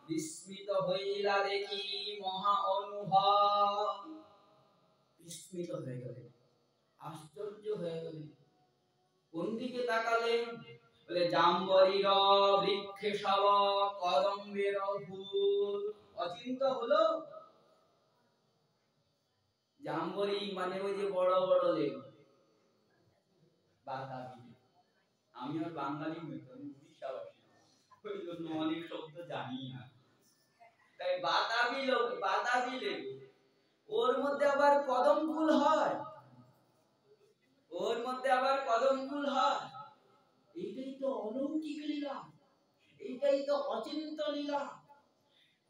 বিস্মিত হইলা দেখি মহা অনুভব। বিস্মিত হয়ে গেলেন, আশ্চর্য হয়ে গেলেন। কোন দিকে তাকালেন? বলে জাম্বরীর বৃক্ষে সব কদম্বের ফুল। অচিন্ত হলো। জাম্বরী মানে ওই যে বড় বড় লেবু, বাতাবি। আমি আর বাঙালি হইতো, আমি উড়িষ্যাবাসী, ওই জন্য অনেক শব্দ জানি না। তাই বাতাবি লেবু, ওর মধ্যে আবার কদম ফুল হয়, ওর মধ্যে আবার কদম ফুল হয়। এইটাই তো অলৌকিক লীলা, এইটাই তো অচিন্ত লীলা।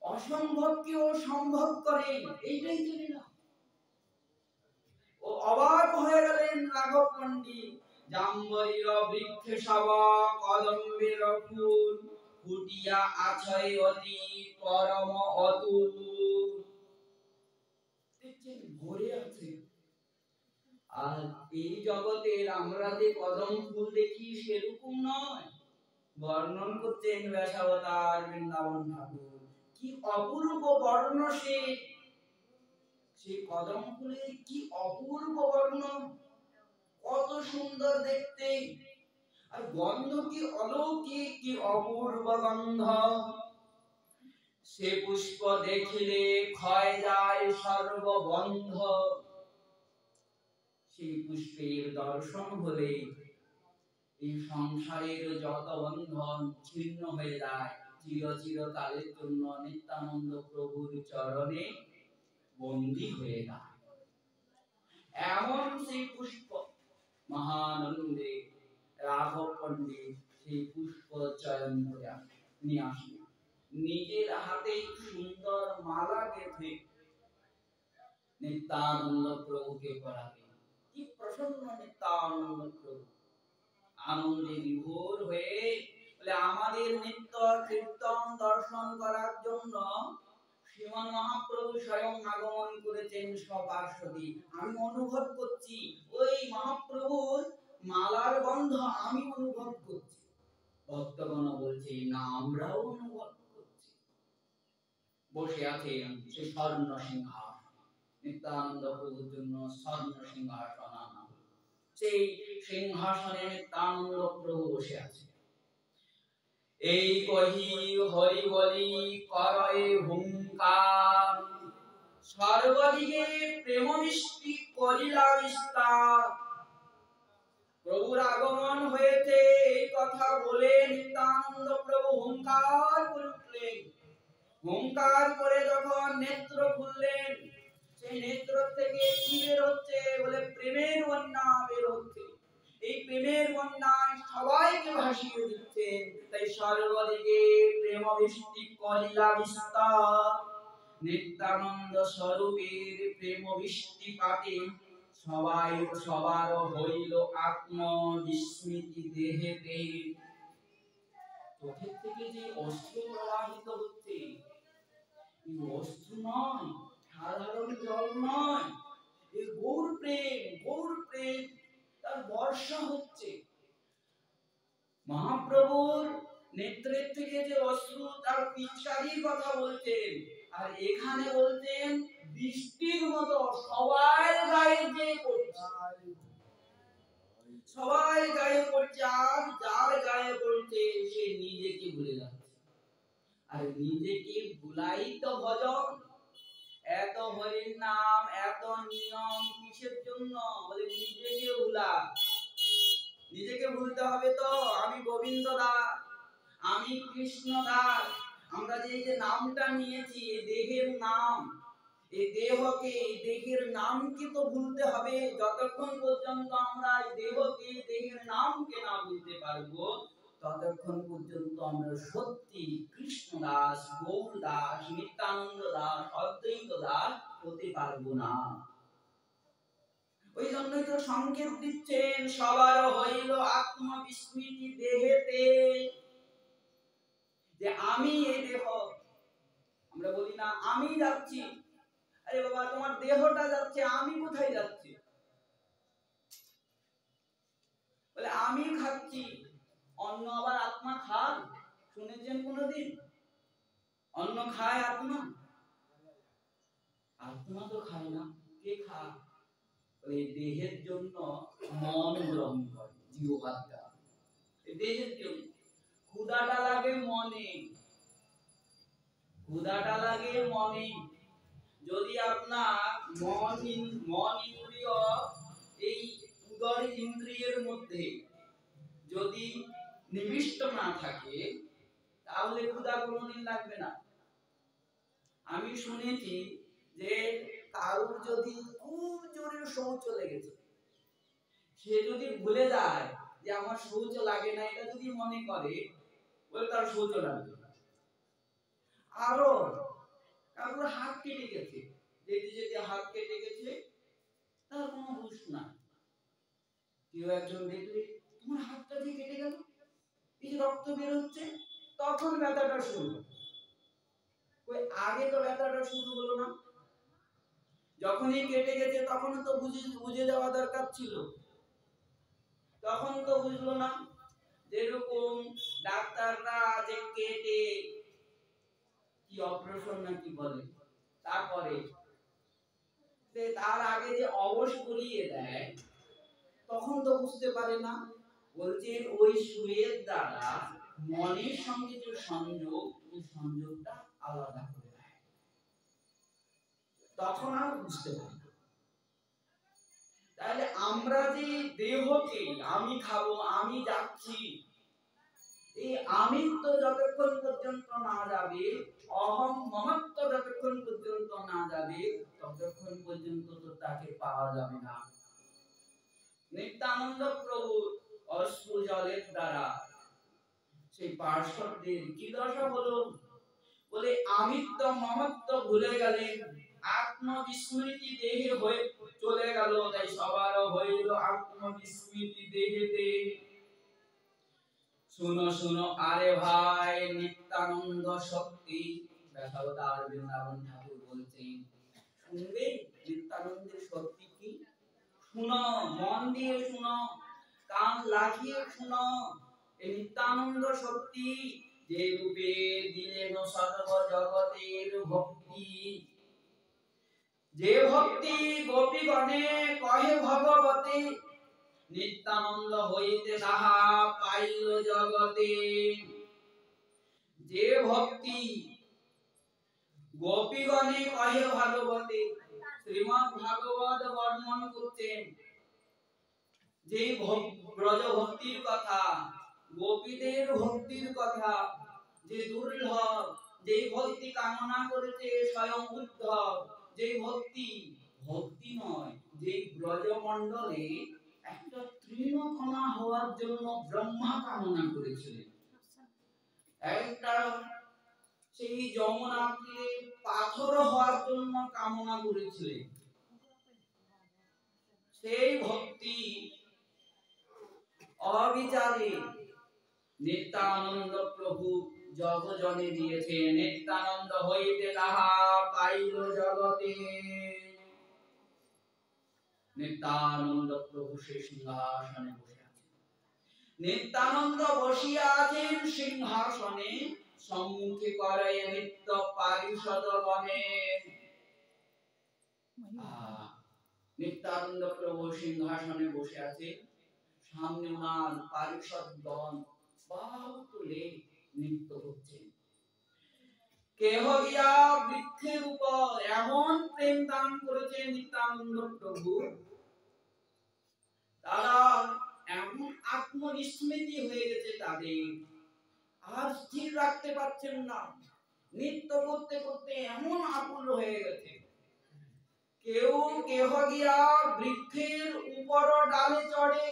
অসম্ভবকে ও সম্ভব করে, এইটাই তো লীলা। ও অবাক হয়ে গেলেন রাঘব পণ্ডিত। জাম্বরীর বৃক্ষে সব কদম্বের ফুল, ফুটিয়া আছয় অতি পরম অতুল। দেখছেন, ভরে আছে। আর এই জগতের আমরা যে কদম ফুল দেখি সেরকম নয়। বর্ণন করছেন ব্যাসাবতার বৃন্দাবন ঠাকুর, কি অপূর্ব বর্ণ সেই কদম ফুলের, কি অপূর্ব বর্ণ, কত সুন্দর দেখতে, আর গন্ধ কি অলৌকিক, কি অপূর্ব গন্ধ। সে পুষ্প দেখিলে ক্ষয় যায় সর্ববন্ধ। সেই পুষ্পের দর্শন হলে এই সংসারের যত বন্ধন ছিন্ন হয়ে যায়, চিরকালের জন্য নিত্যানন্দ প্রভুর চরণে বন্দী হয়ে যায়। এমন সেই পুষ্প মহানন্দে রাঘব পণ্ডিত সেই পুষ্প চয়ন করে নিয়ে আসেন, নিজের হাতে সুন্দর মালা গেঁথে নিত্যানন্দ প্রভুকে পরাবেন। কি প্রসন্ন নিত্যানন্দ প্রভু, আনন্দে বিভোর হয়ে বলে আমাদের নিত্য কীর্তন দর্শন করার জন্য শ্রীমান মহাপ্রভু স্বয়ং আগমন করেছেন সপার্শ্বদে। আমি অনুভব করছি ওই মহাপ্রভুর মালার গন্ধ আমি অনুভব করছি। ভক্তগণ বলছে না, আমরাও অনুভব করছি। বসে আছেন সে স্বর্ণ সিংহাসন, নিত্যানন্দ প্রভুর জন্য স্বর্ণ সিংহাসন আনা, সেই সিংহাসনে নিত্যানন্দ প্রভু বসে আছে। এই কহি হরি বলি করয়ে হুঙ্কার, সর্বদিকে প্রেম মিষ্টি করিলা বিস্তার। প্রভুর আগমন হয়েছে এই কথা বলে নিত্যানন্দ প্রভু হুঙ্কার করে উঠলেন। হুঙ্কার করে যখন নেত্র খুললেন, সেই নেত্র থেকে কি বের হচ্ছে? বলে প্রেমের বন্যা বের হচ্ছে। এই প্রেমের বন্যায় সবাইকে ভাসিয়ে দিচ্ছেন। তাই সর্বদিকে প্রেম বৃষ্টি করিলা বিস্তার। নিত্যানন্দ স্বরূপের প্রেম বৃষ্টি পাতে সবাই সবার হইল আত্ম বিস্মৃতি দেহেতে। চোখের থেকে যে অশ্রু প্রবাহিত হচ্ছে, এই অশ্রু নয়, সাধারণ জল নয়, এই গৌর প্রেম তার বর্ষা হচ্ছে। মহাপ্রভুর নেত্রের থেকে যে অশ্রু, তার পিছারির কথা বলতেন, আর এখানে বলতেন বৃষ্টির মতো সবাই গায়ে যে পড়ছে, সবাই গায়ে পড়ছে। আর যার গায়ে পড়ছে সে নিজেকে ভুলে যাচ্ছে। আর নিজেকে ভুলাই তো ভজন। এত হরির নাম, এত নিয়ম কিসের জন্য? বলে নিজেকে ভুলা। নিজেকে ভুলতে হবে তো, আমি গোবিন্দ দাস, আমি কৃষ্ণ দাস। আমরা যে নামটা নিয়েছি, এই দেহের নাম, এই দেহকে, এই দেহের নামকে তো ভুলতে হবে। যতক্ষণ পর্যন্ত আমরা এই দেহকে, দেহের নামকে না ভুলতে পারবো, ততক্ষণ পর্যন্ত আমরা সত্যি কৃষ্ণ দাস, গৌর দাস, নিত্যানন্দ দাস, অদ্বৈত দাস হতে পারবো না। ওই জন্যই তো সংকেত দিচ্ছেন সবার হইল আত্মবিস্মৃতি দেহেতে, যে আমি এই দেহ। আমরা বলি না আমি যাচ্ছি, আরে বাবা তোমার দেহটা যাচ্ছে, আমি কোথায় যাচ্ছি? বলে আমি খাচ্ছি, অন্ন আবার আত্মা খায়? শুনেছেন কোনদিন অন্ন খায় আত্মা? আত্মা তো খায় না। কে খায়? ওই দেহের জন্য মন গ্রহণ করে, জিহ্বাটা। দেহের জন্য ক্ষুধাটা লাগে মনে, ক্ষুধাটা লাগে মনে। যদি আপনার মন ইন্দ্রিয়, এই উদর ইন্দ্রিয়ের মধ্যে যদি নিবিষ্ট না থাকে, তাহলে ক্ষুধা কোনোদিন লাগবে না। আমি শুনেছি যে কারুর যদি খুব জোরে শৌচ লেগেছে, সে যদি ভুলে যায় যে আমার শৌচ লাগে না, এটা যদি মনে করে, বলে তার শৌচ লাগবে না। আরো কারুর হাত কেটে গেছে, যেতে যেতে হাত কেটে গেছে, তার কোনো হুঁশ নাই। কেউ একজন দেখলে, তোমার হাতটা যে কেটে গেল, এই যে রক্ত বের হচ্ছে, তখন ব্যথাটা শুরু। ওই আগে তো ব্যথাটা শুরু হলো না। যখনই কেটে গেছে তখন তো বুঝে যাওয়া দরকার ছিল, তখন তো বুঝলো না। যেরকম ডাক্তাররা যে কেটে কি অপারেশন নাকি বলে, তারপরে তার আগে যে অবশ করিয়ে দেয়, তখন তো বুঝতে পারে না। বলছে ওই সুয়ের দ্বারা মনের সঙ্গে যে সংযোগ, ওই সংযোগটা আলাদা করে দেয়, তখন আর বুঝতে পারে না। তাহলে আমরা যে দেহকে আমি খাবো, আমি যাচ্ছি, এই আমিত্ব যতক্ষণ পর্যন্ত না যাবে, অহং মমত্ব যতক্ষণ পর্যন্ত না যাবে, ততক্ষণ পর্যন্ত তো তাকে পাওয়া যাবে না। নিত্যানন্দ প্রভু অশ্রু জলের দ্বারা সেই পার্শ্বদের কি দশা হলো? বলে আমিত্ব মমত্ব ভুলে গেলেন, আত্মবিস্মৃতি দেহে হয়ে চলে গেল। তাই সবার হইল আত্মবিস্মৃতি দেহেতে। শুনো শুনো আরে ভাই, নিত্যানন্দ শক্তি। ব্যাসাবতার বৃন্দাবন ঠাকুর বলছেন, শুনবে নিত্যানন্দের শক্তি কি? শুনো, মন দিয়ে শুনো, কান লাগিয়ে শুনো। এই নিত্যানন্দ শক্তি যে রূপে দিলেন সর্ব জগতের ভক্তি, যে ভক্তি গোপীগণে কহে ভগবতী, নিত্যানন্দ হইতে তাহা পাইল জগতে। যে ভক্তি গোপীগণে কহে ভাগবতে, শ্রীমদ্ ভাগবত বর্ণন করছেন যে ব্রজ ভক্তির কথা, গোপীদের ভক্তির কথা, যে দুর্লভ, যে ভক্তি কামনা করেছে স্বয়ং উদ্ধব, যে ভক্তি ভক্তি নয়, যে ব্রজমণ্ডলে একটা তৃণকণা হওয়ার জন্য ব্রহ্মা কামনা করেছিলেন, একটা সেই যমুনা তীরে পাথর হওয়ার জন্য কামনা করেছিলেন, সেই ভক্তি অবিচারে নিত্যানন্দ প্রভু জগজনে দিয়েছে। নিত্যানন্দ হইতে তাহা পাইল জগতে। নিত্যানন্দ প্রভু সেই সিংহাসনে বসে আছেন। নিত্যানন্দ বসিয়া আছেন সিংহাসনে, সম্মুখে করে নিত্য পারিষদ গণে। নিত্যানন্দ প্রভু সিংহাসনে বসে আছে, সামনে ওনার পারিষদ গণ বাহু তুলে নৃত্য করছেন। কেহ গিয়া বৃক্ষের উপর এমন প্রেম দান করেছেন নিত্যানন্দ প্রভু, তারা এমন আত্মবিস্মৃতি হয়ে গেছে তাদের, আর স্থির রাখতে পারছেন না। নৃত্য করতে করতে এমন আকুল হয়ে গেছে। কেহ গিয়া বৃক্ষের উপর ডালে চড়ে,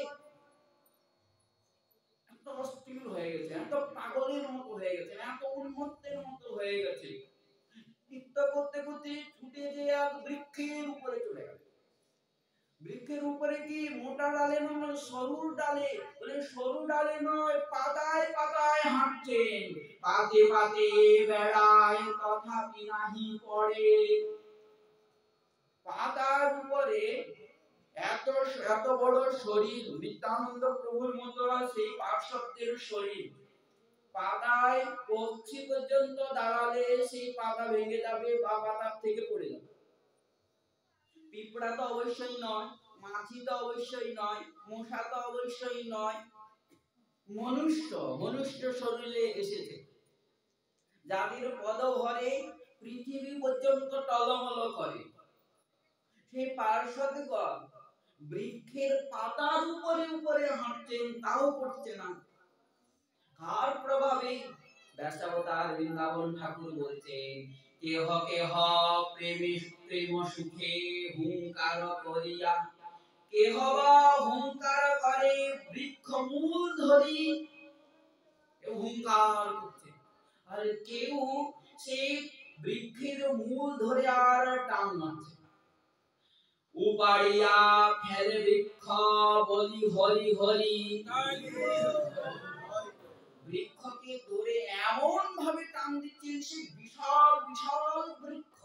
এত অস্থির হয়ে গেছে, এত পাগলের মতো হয়ে গেছে, এত উন্মত্তের মতো হয়ে গেছে। নৃত্য করতে করতে ছুটে যেয়ে বৃক্ষের উপরে চলে গেল। বৃক্ষের উপরে কি মোটা ডালে নয়, সরু ডালে। বলে সরু ডালে নয়, পাতায় পাতায় হাঁটছেন, পাতে পাতে বেড়ায়, তথাপি নাহি পড়ে। পাতার উপরে এত এত বড় শরীর নিত্যানন্দ প্রভুর মতো সেই পার্শ্বদের শরীর, পাতায় পক্ষী পর্যন্ত দাঁড়ালে সেই পাতা ভেঙে যাবে বা পাতার থেকে পড়ে যাবে। পিঁপড়া তো অবশ্যই নয়, মাছি তো অবশ্যই নয়, মশা তো অবশ্যই নয়, মনুষ্য শরীরে এসেছে, যাদের পদভরে পৃথিবী পর্যন্ত টলমল করে। সেই পার্শ্বদগণ বৃক্ষের পাতার উপরে উপরে হাঁটছেন, তাও পড়ছে না। কার প্রভাবে? ব্যাসাবতার বৃন্দাবন ঠাকুর বলছেন, কেহ কেহ প্রেম সুখে হুঙ্কার করিয়া, কেহ বা হুঙ্কার করে বৃক্ষ মূল ধরি, হুঙ্কার করছে। আর কেউ সেই বৃক্ষের মূল ধরে আর টান মারছে। উপাড়িয়া ফেলে বৃক্ষ বলি হরি হরি, বৃক্ষকে ধরে এমন ভাবে টান দিচ্ছেন, সে বিশাল বিশাল বৃক্ষ।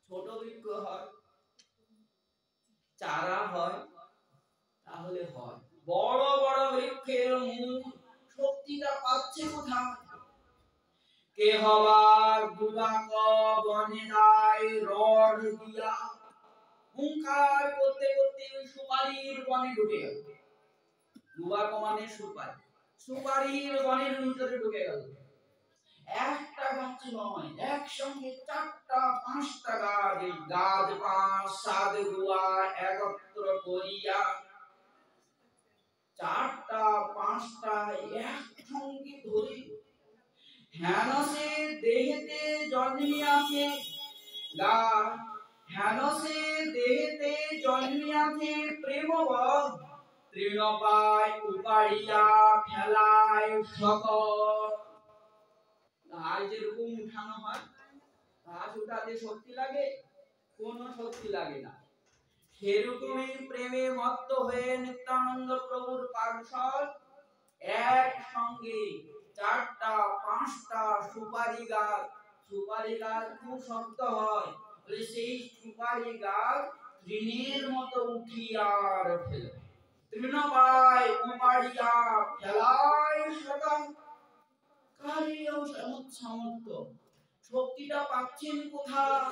ছোট বৃক্ষ হয়, চারা হয়, তাহলে হয়। বড় বড় বৃক্ষের মূল শক্তিটা পাচ্ছে কোথায়? কেহ বা গুড়াক বনে যায় রড দিয়া, হুঙ্কার করতে করতে সুপারির বনে ঢুকে গেল। গুড়াক মানে সুপারি, সুপারির বনের ভিতরে ঢুকে গেল। একটা গাছ নয়, একসঙ্গে 4টা 5টা গাছ, গাছ 5-7 গুয়া একত্র করিয়া 4টা 5টা একসঙ্গে ধরে হেনসে দেহেতে জন্মিয়াছে গাছ, হেনসে দেহেতে জন্মিয়াছে প্রেমবল, তৃণপায় উপাড়িয়া ফেলায় সকল। গাছ যেরকম উঠানো হয়, গাছ উঠাতে শক্তি লাগে? কোনো শক্তি লাগে না। সেরকমই প্রেমে মত্ত হয়ে নিত্যানন্দ প্রভুর পার্শ্বদ একসঙ্গে 4টা 5টা সুপারি গাছ, সুপারি গাছ খুব শক্ত হয়, সেই সুপারি গাছ তৃণের মতো উঠিয়া ফেলে, তৃণপায় উপাড়িয়া ফেলায় সকল। সামর্থ্য, শক্তিটা পাচ্ছেন কোথায়?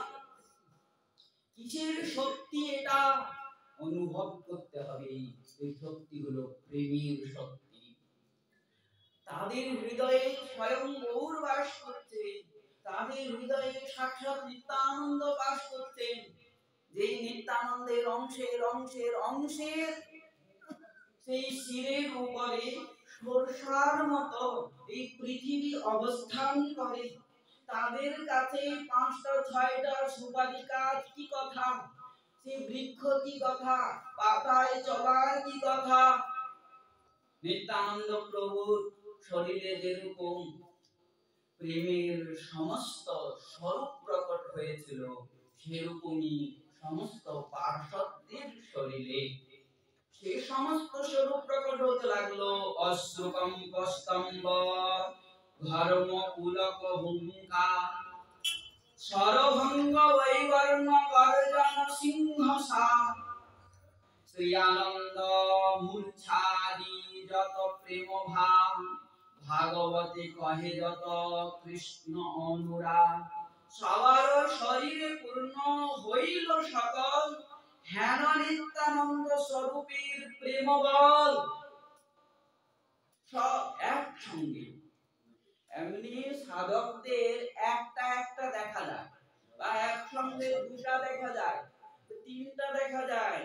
কিসের শক্তি? এটা অনুভব করতে হবে। এই শক্তি হলো প্রেমের শক্তি। তাদের হৃদয়ে স্বয়ং গৌর বাস করছে, তাদের হৃদয়ে সাক্ষাৎ নিত্যানন্দ বাস করছেন। যে নিত্যানন্দের অংশের অংশের অংশের সেই শিরের উপরে সরষার মতো এই পৃথিবী অবস্থান করে। তাদের কাছে 5টা 6টা সুপারি গাছ কি কথা, সেই বৃক্ষ কি কথা, পাতায় চলার কি কথা। নিত্যানন্দ প্রভুর শরীরে যেরকম প্রেমের সমস্ত স্বরূপ প্রকট হয়েছিল, সেরকমই সমস্ত পার্শ্বদের শরীরে সেই সমস্ত স্বরূপ প্রকট হতে লাগলো। অশ্রুকম্প স্তম্ভ ধর্ম পুলক হুঙ্কার, সরভঙ্গ বৈবর্ণ গর্জন সিংহসার, শ্রী আনন্দ মূর্ছাদি যত প্রেম ভাব, ভাগবতী কহে যত কৃষ্ণ অনুরাগ, সবার শরীরে পূর্ণ হইল সকল, হেন নিত্যানন্দ স্বরূপের প্রেম বল। সব একসঙ্গে। এমনি সাধকদের একটা একটা দেখা যায়, বা একসঙ্গে 2টা দেখা যায়, 3টা দেখা যায়,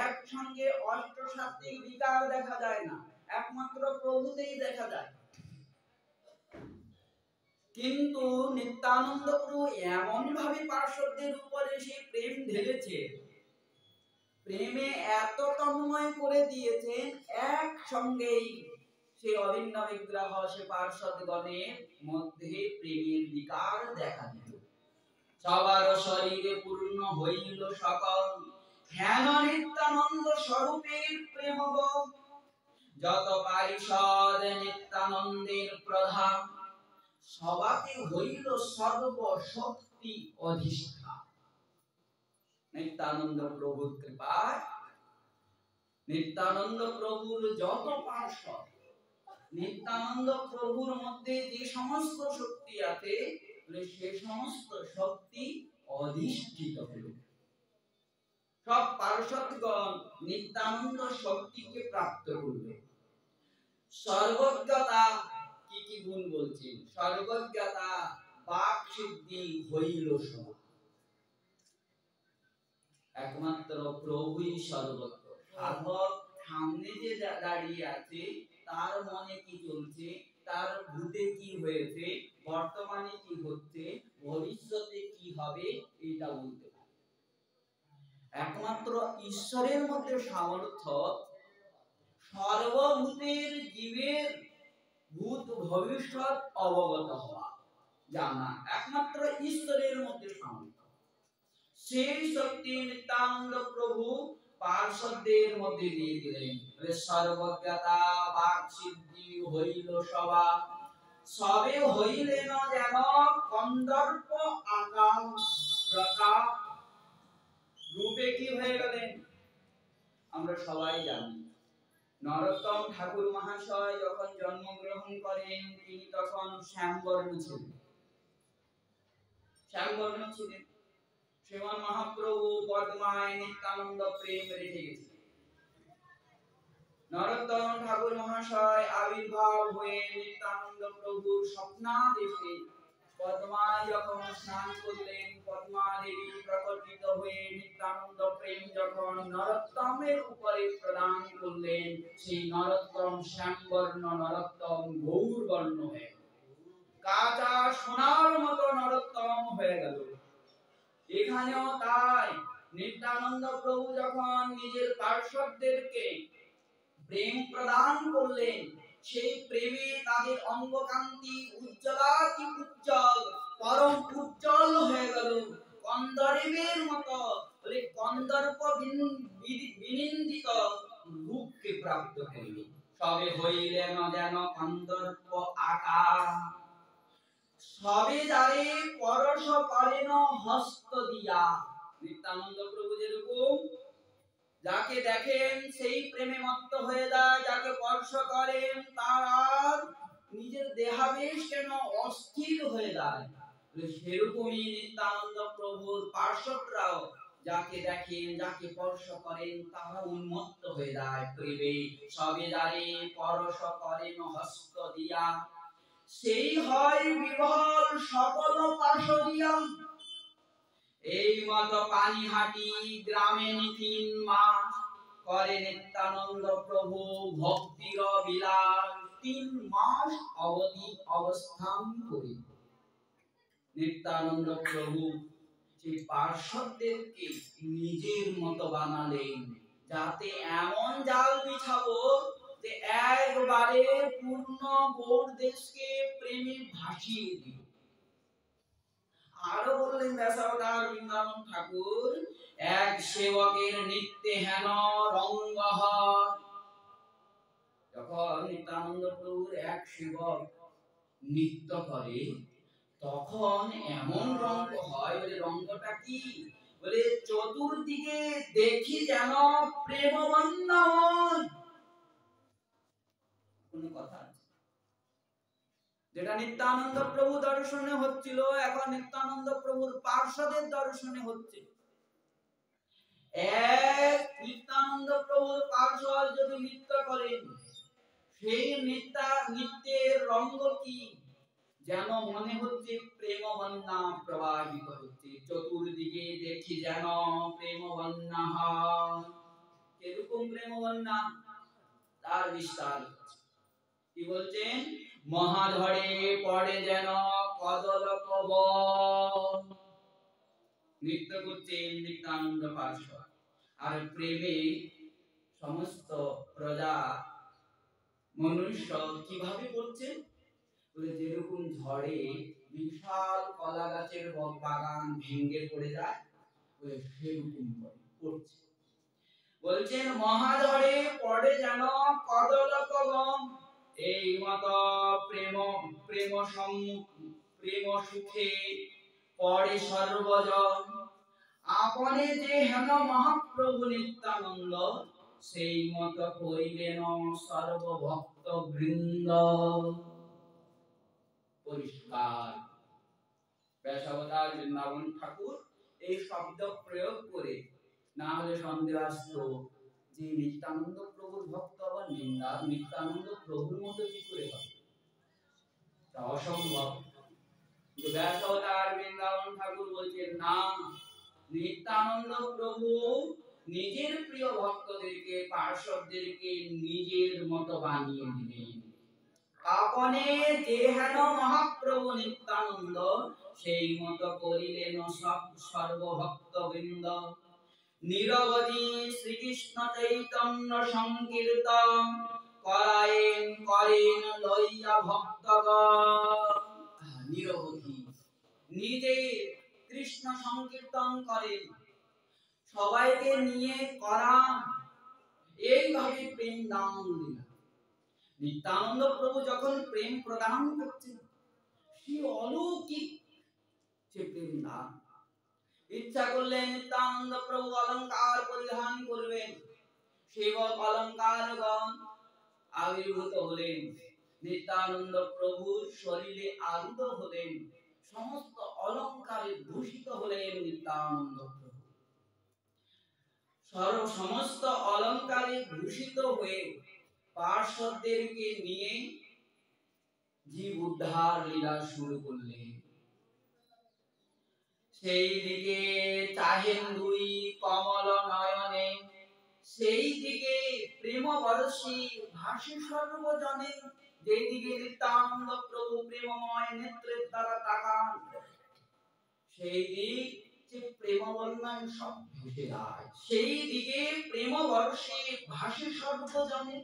একসঙ্গে অষ্টসাত্ত্বিক বিকার দেখা যায় না, একমাত্র প্রভুতেই দেখা যায়। কিন্তু নিত্যানন্দ প্রভু এমন ভাবে পার্শ্বদের উপরে সেই প্রেম ঢেলেছে, প্রেমে এত তন্ময় করে দিয়েছেন, একসঙ্গেই সেই অভিন্ন বিগ্রহ সে পার্শ্বদগণের মধ্যে প্রেমের বিকার দেখা দিল। সবার শরীরে পূর্ণ হইল সকল, হেন নিত্যানন্দ স্বরূপের প্রেম বল, যত পারিষদ নিত্যানন্দের প্রধান, সবাতে হইল সর্বশক্তি অধিষ্ঠান। নিত্যানন্দ প্রভুর কৃপায় নিত্যানন্দ প্রভুর যত পার্শ্বদ, নিত্যানন্দ প্রভুর মধ্যে যে সমস্ত শক্তি আছে সে সমস্ত শক্তি অধিষ্ঠিত হল। সব পার্শ্বদগণ নিত্যানন্দ শক্তিকে প্রাপ্ত করবে। সর্বজ্ঞতা কি কি গুণ বলছেন? সর্বজ্ঞতা, বাক সিদ্ধি হইল সব। একমাত্র প্রভুই সর্বজ্ঞ। সাধক সামনে যে দাঁড়িয়ে আছে তার মনে কি চলছে, তার ভূতে কি হয়েছে, বর্তমানে কি হচ্ছে, ভবিষ্যতে কি হবে, এটা বলতে পারে। একমাত্র ঈশ্বরের মধ্যে সামর্থ্য সর্বভূতের জীবের ভূত ভবিষ্যৎ অবগত হওয়া, জানা। একমাত্র ঈশ্বরের মধ্যে সামর্থ্য। সেই শক্তি নিত্যানন্দ প্রভু পার্শ্বদের মধ্যে দিয়ে দিলেন। সর্বজ্ঞতা, বাক সিদ্ধি হইল সবা। সবে হইলেন যেন কন্দর্প আকাম প্রকাশ রূপে কি হয়ে গেলেন আমরা সবাই জানি। নরোত্তম ঠাকুর মহাশয় যখন জন্মগ্রহণ করেন তিনি তখন শ্যামবর্ণ ছিলেন। শ্যামবর্ণ ছিলেন। শ্রীমন মহাপ্রভু পদ্মায় নিত্যানন্দ প্রেম রেখে গেছেন। নরোত্তম ঠাকুর মহাশয় আবির্ভাব হয়ে নিত্যানন্দ প্রভুর স্বপ্নাদেশে পদ্মায় যখন স্নান করলেন, পদ্মা দেবী প্রকটিত হয়ে নিত্যানন্দ প্রেম যখন নরোত্তমের উপরে প্রদান করলেন, সেই নরোত্তম শ্যামবর্ণ নরোত্তম গৌরবর্ণ হয়ে গেল। কাঁচা সোনার মতো নরোত্তম হয়ে গেল। এখানেও তাই নিত্যানন্দ প্রভু যখন নিজের পার্শ্বদেরকে প্রেম প্রদান করলেন, সেই প্রেমে তাদের অঙ্গকান্তি উজ্জ্বলাতি উজ্জ্বল, পরম উজ্জ্বল হয়ে গেল। কন্দর্পের মতো কন্দর্প বিনিন্দিত রূপকে প্রাপ্ত হইল। সবে হইলেন যেন কন্দর্প আকার। সবে যারে পরশ করেন হস্ত দিয়া। নিত্যানন্দ প্রভু যেরকম যাকে দেখেন সেই প্রেমে মত্ত হয়ে যায়, যাকে স্পর্শ করেন তার আর নিজের দেহাবেশ কেন অস্থির হয়ে যায়, সেরকমই নিত্যানন্দ প্রভুর পার্শ্বদরাও যাকে দেখেন, যাকে স্পর্শ করেন তারা উন্মত্ত হয়ে যায় প্রেমে। সবে যারে পরশ করেন হস্ত দিয়া, সেই হয় বিভল সকল পার্শ্বদিয়া। এই মত পানিহাটি গ্রামে ৩ মাস করে নিত্যানন্দ প্রভু ভক্তির বিলাস। ৩ মাস অবধি অবস্থান করে নিত্যানন্দ প্রভু সেই পার্শ্বদেরকে নিজের মতো বানালেন, যাতে এমন জাল বিছাবো যে একবারে পূর্ণ গৌড় দেশকে প্রেমে ভাসিয়ে দিল। আরো বললেন ব্যাসাবতার বৃন্দাবন ঠাকুর, এক সেবকের নিত্যে হেন রঙ্গ। যখন নিত্যানন্দ প্রভুর এক সেবক নৃত্য করে তখন এমন রঙ্গ হয়। বলে রঙ্গটা কি? বলে চতুর্দিকে দেখি যেন প্রেমবন্যময়। কোন কথা যেটা নিত্যানন্দ প্রভু দর্শনে হচ্ছিল, এখন নিত্যানন্দ প্রভুর পার্শ্বদের দর্শনে হচ্ছে। এক নিত্যানন্দ প্রভুর পার্শ্বদ যদি নৃত্য করেন, সেই নৃত্যের রঙ্গ কি? যেন মনে হচ্ছে প্রেম বন্যা প্রবাহিত হচ্ছে। চতুর্দিকে দেখি যেন প্রেম বন্যা। কিরকম প্রেম বন্যা? তার বিস্তার কি বলছেন? মহাধরে পড়ে যেন কদল কবল। নৃত্য করছেন নিত্যানন্দ পার্শ্বদ, আর প্রেমে সমস্ত প্রজা মনুষ্য কিভাবে করছে? বলে যেরকম ঝড়ে বিশাল কলা গাছের বাগান ভেঙে পড়ে যায়, সেরকম করছে। বলছেন মহাধরে পড়ে যেন কদল কবল। এই মত প্রেম প্রেম সুখে পড়ে সর্বজন। আপনে যে হেন মহাপ্রভু নিত্যানন্দ সেই মত করিলেন সর্বভক্ত বৃন্দ। পরিষ্কার ব্যাসাবতার বৃন্দাবন ঠাকুর এই শব্দ প্রয়োগ করে, না হলে সন্দেহ আসতো যে নিত্যানন্দ প্রভুর ভক্ত আবার নিত্যানন্দ প্রভুর মতো কি করে হবে, তা অসম্ভব। ব্যাসাবতার বৃন্দাবন ঠাকুর বলছেন না, নিত্যানন্দ প্রভু নিজের প্রিয় ভক্তদেরকে পার্শ্বদেরকে নিজের মতো বানিয়ে দিলেন। আপনে যে হেন মহাপ্রভু নিত্যানন্দ সেই মতো করিলেন সব সর্বভক্ত বৃন্দ। নিরবধি শ্রীকৃষ্ণ চৈতন্য সংকীর্তন করেন লইয়া ভক্তগণ। নিরবধি নিজে কৃষ্ণ সংকীর্তন করেন, সবাইকে নিয়ে করান, এইভাবে প্রেম দান দিলেন। নিত্যানন্দ প্রভু যখন প্রেম প্রদান করছেন, সে অলৌকিক সে প্রেম দান। ইচ্ছা করলে নিত্যানন্দ প্রভু অলংকার পরিধান করবেন, সেবক অলংকারগণ আবির্ভূত হলেন, নিত্যানন্দ প্রভুর শরীরে আরূঢ় হলেন, সমস্ত অলংকারে ভূষিত হলেন নিত্যানন্দ প্রভু। সমস্ত অলংকারে ভূষিত হয়ে পার্শ্বদেরকে নিয়ে জীব উদ্ধার লীলা শুরু করলেন। সেই দিকে চাহেন দুই কমল নয়নে, সেই দিকে প্রেম বরষী ভাসে সর্বজনে। যেদিকে নিত্যানন্দ প্রভু প্রেমময় নেত্রের দ্বারা তাকান, সেই দিক যে প্রেম বন্যায় সব ভেসে যায়, সেই দিকে প্রেম বর্ষে ভাসে সর্বজনে।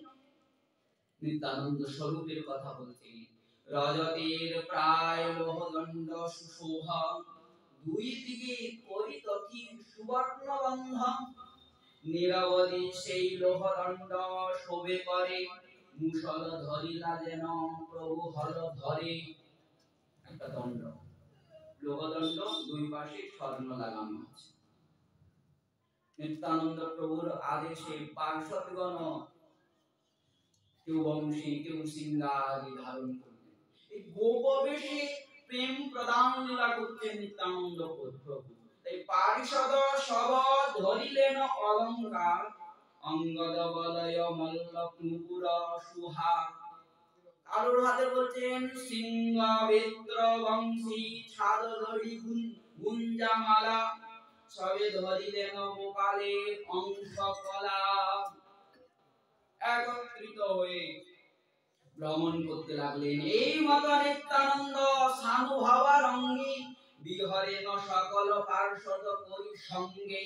নিত্যানন্দ স্বরূপের কথা বলছি। রজতের প্রায় লোহদণ্ড সুশোভা, দুই দিকে করিত কি সুবর্ণ বন্ধন। নিরবধি সেই লোহদণ্ড শোভে করে, মুষল ধরিলা যেন প্রভু হল ধরে। একটা দণ্ড, লোহদণ্ড, দুই পাশে স্বর্ণ লাগানো আছে। নিত্যানন্দ প্রভুর আদেশে পার্শ্বদগণ কেউ বংশী কেউ সিংহাদি ধারণ করলেন, এই গোপবেশে প্রেম প্রদান লীলা করতেন নিত্যানন্দ প্রভু। এই পার্শ্বদ সব ধরিলেন অলংকার, অঙ্গদ বলয় মল্লক নুপুর সুহা। কারোর হাতে বলছেন সিংহ বেত্র বংশী ছাদ ধরি গুঞ্জামালা, সবে ধরিলেন গোপালের অংশ কলা। একত্রিত হয়ে ভ্রমণ করতে লাগলেন। এই মত নিত্যানন্দ সানুভাবা রঙ্গে বিহরেন সকল পার্শ্বদ করি সঙ্গে।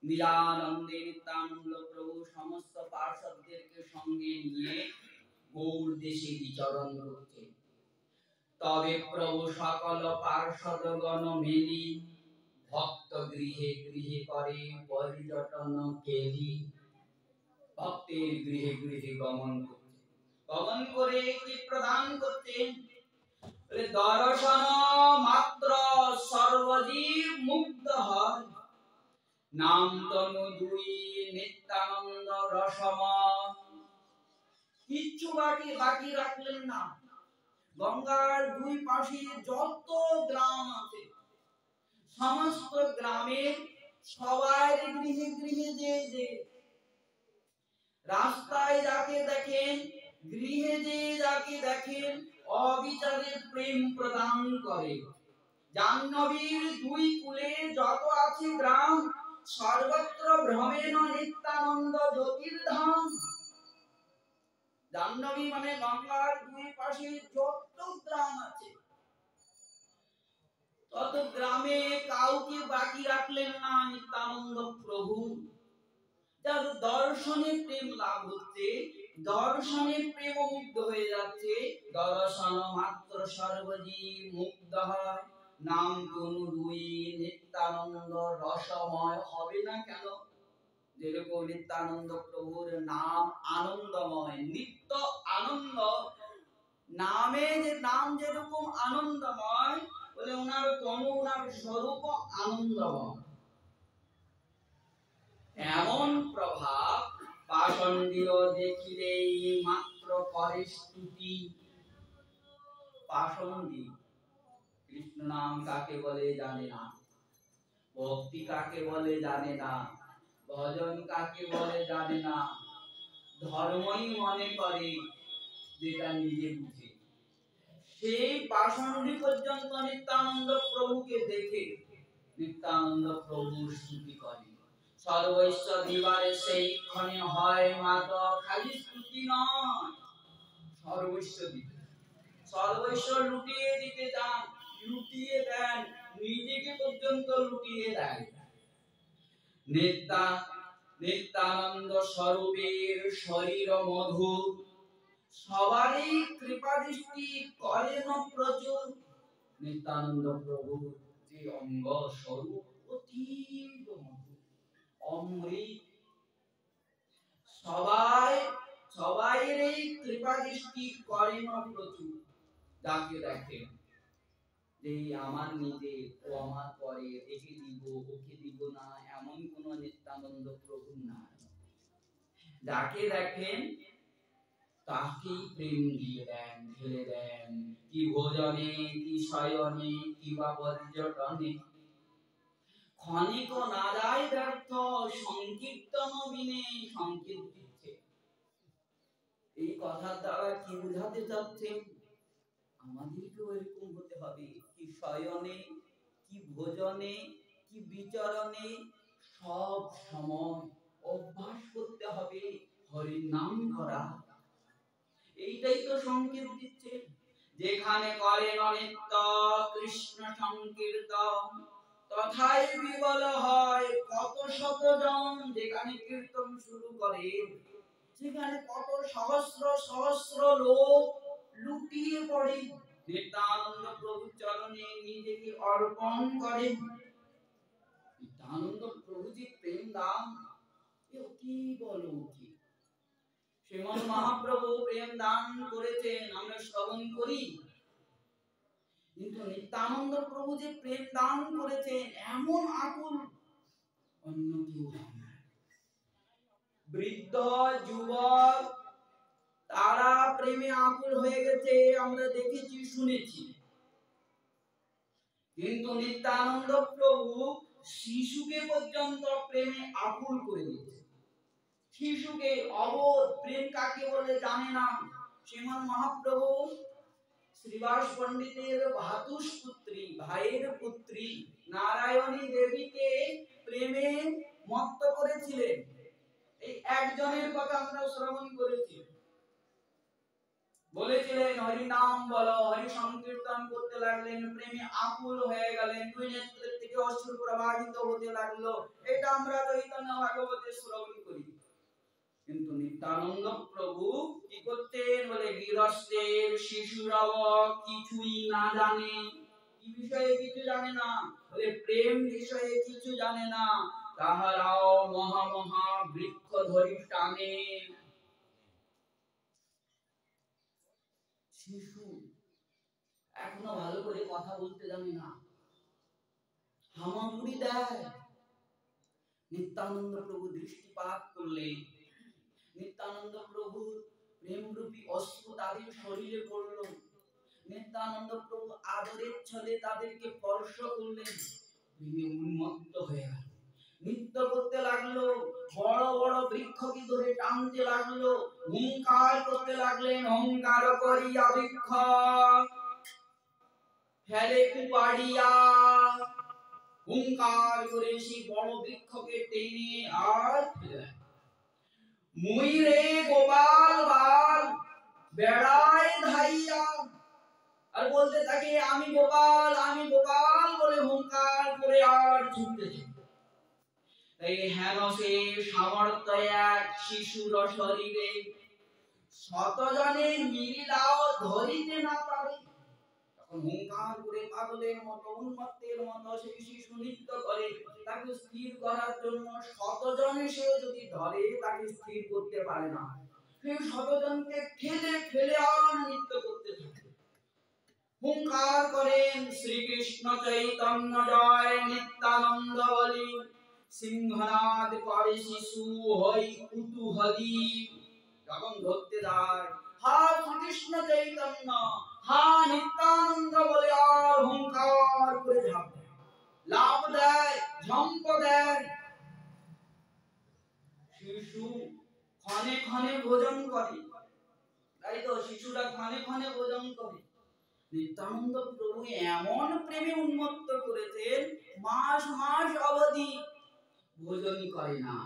নিরানন্দে নিত্যানন্দ প্রভু সমস্ত পার্শ্বদদেরকে সঙ্গে নিয়ে গৌর দেশে বিচরণ করতেন। তবে প্রভু সকল পার্শ্বদগণ মিলি ভক্ত গৃহে গৃহে করে পর্যটন কেলি। ভক্তের গৃহে গৃহে গমন করে কি প্রদান করতেন? দর্শন মাত্র সর্বজীব মুগ্ধ হয়, নাম তনু দুই নিত্যানন্দ রসময়। কিচ্ছু বাকি রাখলেন না। গঙ্গার দুই পাশে যত গ্রাম আছে, সমস্ত গ্রামে সবার গৃহে গৃহে যে রাস্তায় যাকে দেখেন, গৃহে যে যাকে দেখেন, অবিচারে প্রেম প্রদান করে। জাহ্নবীর দুই কূলে যত আছে গ্রাম, সর্বত্র ভ্রমেণ নিত্যানন্দ জ্যোতির্ধাম। জাহ্নবী মানে গঙ্গার দুই পাশে যত গ্রাম আছে, তত গ্রামে কাউকে বাকি রাখলেন না নিত্যানন্দ প্রভু। যার দর্শনে প্রেম লাভ হচ্ছে, দর্শনে প্রেম মুগ্ধ হয়ে যাচ্ছে, দর্শন মাত্র সর্বজীব মুগ্ধ হয়। নাম তনু দুই নিত্যানন্দ রসময় হবে না কেন? যেরকম নিত্যানন্দ প্রভুর নাম আনন্দময়, নিত্য আনন্দ। নামে যে নাম যেরকম আনন্দময়, বলে ওনার তনু ওনার স্বরূপ আনন্দময়। এমন প্রভাব পাষণ্ডীয় দেখিলেই মাত্র করে স্তুতি। পাষণ্ডী কৃষ্ণ নাম কাকে বলে জানে না, ভক্তি কাকে বলে জানে না, ভজন কাকে বলে জানে না, ধর্মই মনে করে যেটা নিজে বুঝে। সেই পাষণ্ডী পর্যন্ত নিত্যানন্দ প্রভুকে দেখে নিত্যানন্দ প্রভুর স্তুতি করে। সর্বৈশ্ব দিবারে সেই ক্ষণে হয় মাত্র খালি স্তুতি নয়, সর্বৈশ্ব দিতে, সর্বৈশ্ব লুটিয়ে দিতে চান, লুটিয়ে দেন, নিজেকে পর্যন্ত লুটিয়ে দেন। নিত্যানন্দ স্বরূপের শরীর মধুর, সবারই কৃপা দৃষ্টি করেন প্রচুর। নিত্যানন্দ প্রভুর যে অঙ্গ স্বরূপ অতীব মধুর, অমৃত। সবাইয়ের এই কৃপা দৃষ্টি করেন প্রচুর। যাকে দেখেন যে আমার নিজে ও আমার পরে, একে দিব ওকে দিব না, এমন কোন নিত্যানন্দ প্রভু নাই। যাকে দেখেন তাকেই প্রেম দিয়ে দেন, ঢেলে দেন। কি ভোজনে, কি শয়নে, কি বা পর্যটনে, ক্ষণিক না যায় ব্যর্থ, সংকীর্তন বিনে সংকেত দিচ্ছে। এই কথার দ্বারা কি বোঝাতে চাচ্ছেন? আমাদেরকেও এরকম হতে হবে। কি শয়নে, কি ভোজনে, কি বিচরণে, সব সময় অভ্যাস করতে হবে হরির নাম করা। এইটাই তো সংকেত দিচ্ছে। যেখানে করেন নিত্য কৃষ্ণ সংকীর্তন, তথায় বিবল হয় কত শত জন। যেখানে কীর্তন শুরু করে সেখানে কত সহস্র সহস্র লোক লুটিয়ে পড়ে, নিত্যানন্দ প্রভু চরণে নিজেকে অর্পণ করে। নিত্যানন্দ প্রভু যে প্রেম দান, কি বলো কি শ্রীমন মহাপ্রভু প্রেম দান করেছেন, আমরা শ্রবণ করি। কিন্তু নিত্যানন্দ প্রভু যে প্রেম দান করেছেন এমন আকুল অন্য কেউ না। বৃদ্ধ যুবক তারা প্রেমে আকুল হয়ে গেছে, আমরা দেখেছি শুনেছি। কিন্তু নিত্যানন্দ প্রভু শিশুকে পর্যন্ত প্রেমে আকুল করে দিয়েছে। শিশুকে অবোধ, প্রেম কাকে বলে জানে না। শ্রীমন মহাপ্রভু শ্রীবাস পণ্ডিতের ভাতুষপুত্রী, ভাইয়ের পুত্রী নারায়ণী দেবীকে প্রেমে মত্ত করেছিলেন। এই একজনের কথা আমরা শ্রবণ করেছি। বলেছিলেন হরি নাম বলো, হরি সংকীর্তন করতে লাগলেন, প্রেমে আকুল হয়ে গেলেন, দুই নেত্রের থেকে অশ্রু প্রবাহিত হতে লাগলো। এটা আমরা চৈতন্য ভাগবতে শ্রবণ করি। কিন্তু নিত্যানন্দ প্রভু কি করতেন বলে, গৃহস্থের শিশুরাও কিছুই না জানে। কি বিষয়ে কিছু জানে না বলে, প্রেম বিষয়ে কিছু জানে না। তাহারাও মহা মহা বৃক্ষ ধরি টানে। শিশু এখনো ভালো করে কথা বলতে জানে না, হামাগুড়ি দেয়। নিত্যানন্দ প্রভু দৃষ্টিপাত করলেন, নিত্যানন্দ প্রভুর প্রেমরূপী অস্ত্র তাদের শরীরে পড়ল। নিত্যানন্দ প্রভু আদরের ছলে তাদেরকে স্পর্শ করলেন, প্রেমে উন্মত্ত হয়ে গেল, নৃত্য করতে লাগলো, বড় বড় বৃক্ষকে ধরে টানতে লাগলো, হুঙ্কার করতে লাগলেন। হুঙ্কার করিয়া বৃক্ষ ফেলে কুপাড়িয়া, হুঙ্কার করে সেই বড় বৃক্ষকে টেনে আর ফেলে। মুই রে গোপাল বাল বেড়ায় ধাইয়া, আর বলতে থাকে আমি গোপাল বলে হুঙ্কার করে আর ছুটতে থাকে। এই হেন সে সামর্থ্য এক শিশুর শরীরে, শতজনে মিলিলাও ধরিতে না পারে। তখন হুঙ্কার করে পাগলের মতো, উন্মত্তের মতো সেই শিশু নৃত্য করে। তাকে স্থির করার জন্য শতজনে সে যদি ধরে, তাকে স্থির করতে পারে না। সেই শতজনকে ঠেলে ফেলে আর নৃত্য করতে থাকে। হুঙ্কার করেন শ্রীকৃষ্ণ চৈতন্য জয় নিত্যানন্দ বলি সিংহনাদ করে শিশু হই কুতূহলী যখন ধরতে যায় হা শ্রীকৃষ্ণ চৈতন্য হা নিত্যানন্দ বলে আর হুঙ্কার করে ঝাঁপ দেয় লাভ দেয় ঝম্প দেয় শিশু ক্ষণে ক্ষণে ভোজন করে তাই তো শিশুরা ক্ষণে ক্ষণে ভোজন করে নিত্যানন্দ প্রভু এমন প্রেমে উন্মত্ত করেছেন মাস মাস অবধি ভোজনই করে না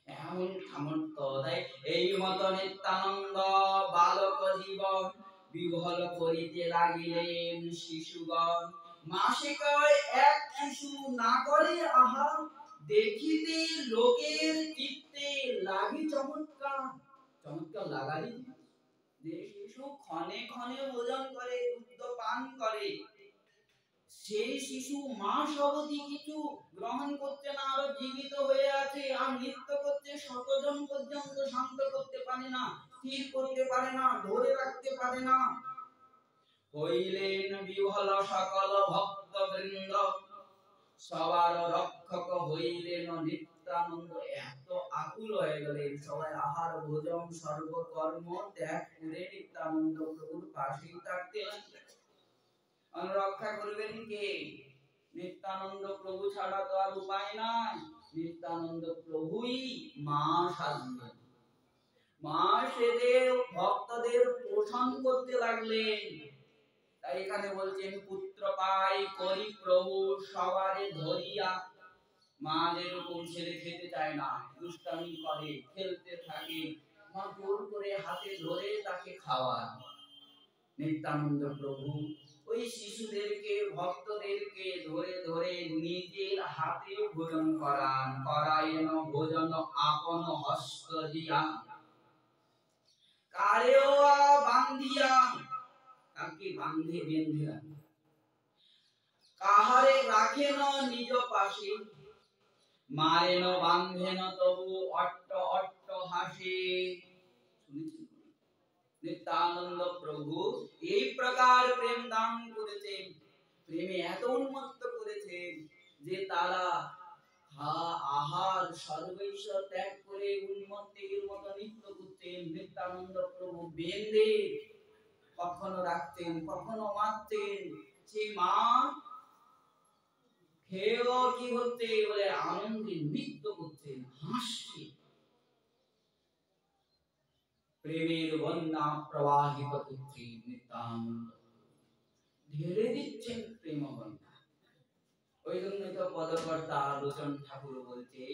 এমন সামর্থ্য তাই এই মত নিত্যানন্দ বালক জীবন বিহল করিতে লাগিলেন শিশুগণ মাসে কয় এক শিশু না করে আহা দেখিতে লোকের চিত্তে লাগি চমৎকার চমৎকার লাগাই যে শিশু ক্ষণে ক্ষণে ভোজন করে দুগ্ধ পান করে সেই শিশু মাস অবধি কিছু গ্রহণ করতে না আরো জীবিত হয়ে আছে আর নৃত্য করতে শতজন পর্যন্ত শান্ত করতে পারে না স্থির করতে পারে না ধরে রাখতে পারে না হইলেন বিহল সকল ভক্ত বৃন্দ সবার রক্ষক হইলেন নিত্যানন্দ এত আকুল হয়ে গেলেন সবাই আহার ভোজন সর্বকর্ম ত্যাগ করে নিত্যানন্দ প্রভুর পাশেই থাকতে রক্ষা করবেন কে নিত্যানন্দ প্রভু ছাড়া তো আর উপায় নাই নিত্যানন্দ প্রভুই মা সাজলেন মা সেজে ভক্তদের পোষণ করতে লাগলেন তাই এখানে বলছেন পুত্র পাই করি প্রভু সবারে ধরিয়া মা যেরকম ছেড়ে খেতে চায় না দুষ্টামি করে খেলতে থাকে মা জোর করে হাতে ধরে তাকে খাওয়ায় নিত্যানন্দ প্রভু ওই শিশুদেরকে ভক্তদেরকে ধরে ধরে নিজের হাতে ভোজন করান করায়েন ভোজন আপন হস্ত দিয়া কারেও বান্ধিয়া তাকে বান্ধে বেঁধে কাহারে রাখেন নিজ পাশে মারেন বান্ধেন তবু অট্ট অট্ট হাসে নিত্যানন্দ প্রভু এই প্রকার প্রেম দান করেছেন প্রেমে এত উন্মত্ত করেছেন যে তারা আহার সর্বৈশ্ব ত্যাগ করে উন্মত্তের মতো নৃত্য করতেন নিত্যানন্দ প্রভু বেঁধে কখনো রাখতেন কখনো মারতেন সেই মা খেয়েও কি হতে বলে আনন্দে নৃত্য করতেন হাসতেন প্রেমের বন্যা প্রবাহিত করছেন নিত্যানন্দ ঢেলে দিচ্ছেন প্রেম বন্যা ওই জন্য তো পদকর্তা লোচন ঠাকুর বলছে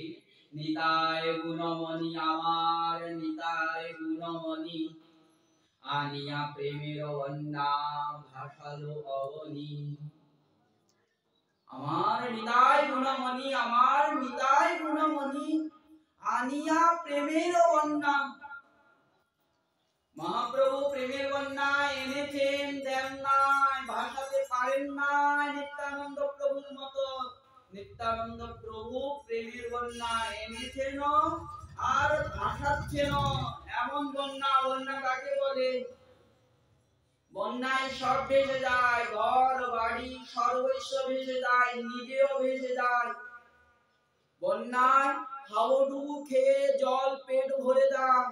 নিতায় গুণমণি আমার নিতায় গুণমণি আনিয়া প্রেমের বন্যা ভাসালো অবনী আমার নিতাই গুণমণি আনিয়া প্রেমের বন্যা মহাপ্রভু প্রেমের বন্যা এনেছেন দেন নাই ভাসাতে পারেন নাই নিত্যানন্দ প্রভুর মতো নিত্যানন্দ প্রভু প্রেমের বন্যা এনেছেন আর ভাসাচ্ছেন এমন বন্যা কাকে বলে বন্যায় সব ভেসে যায় ঘর বাড়ি সর্বস্ব ভেসে যায় নিজেও ভেসে যায় বন্যায় হাওড়ুবু খেয়ে জল পেট ভরে যায়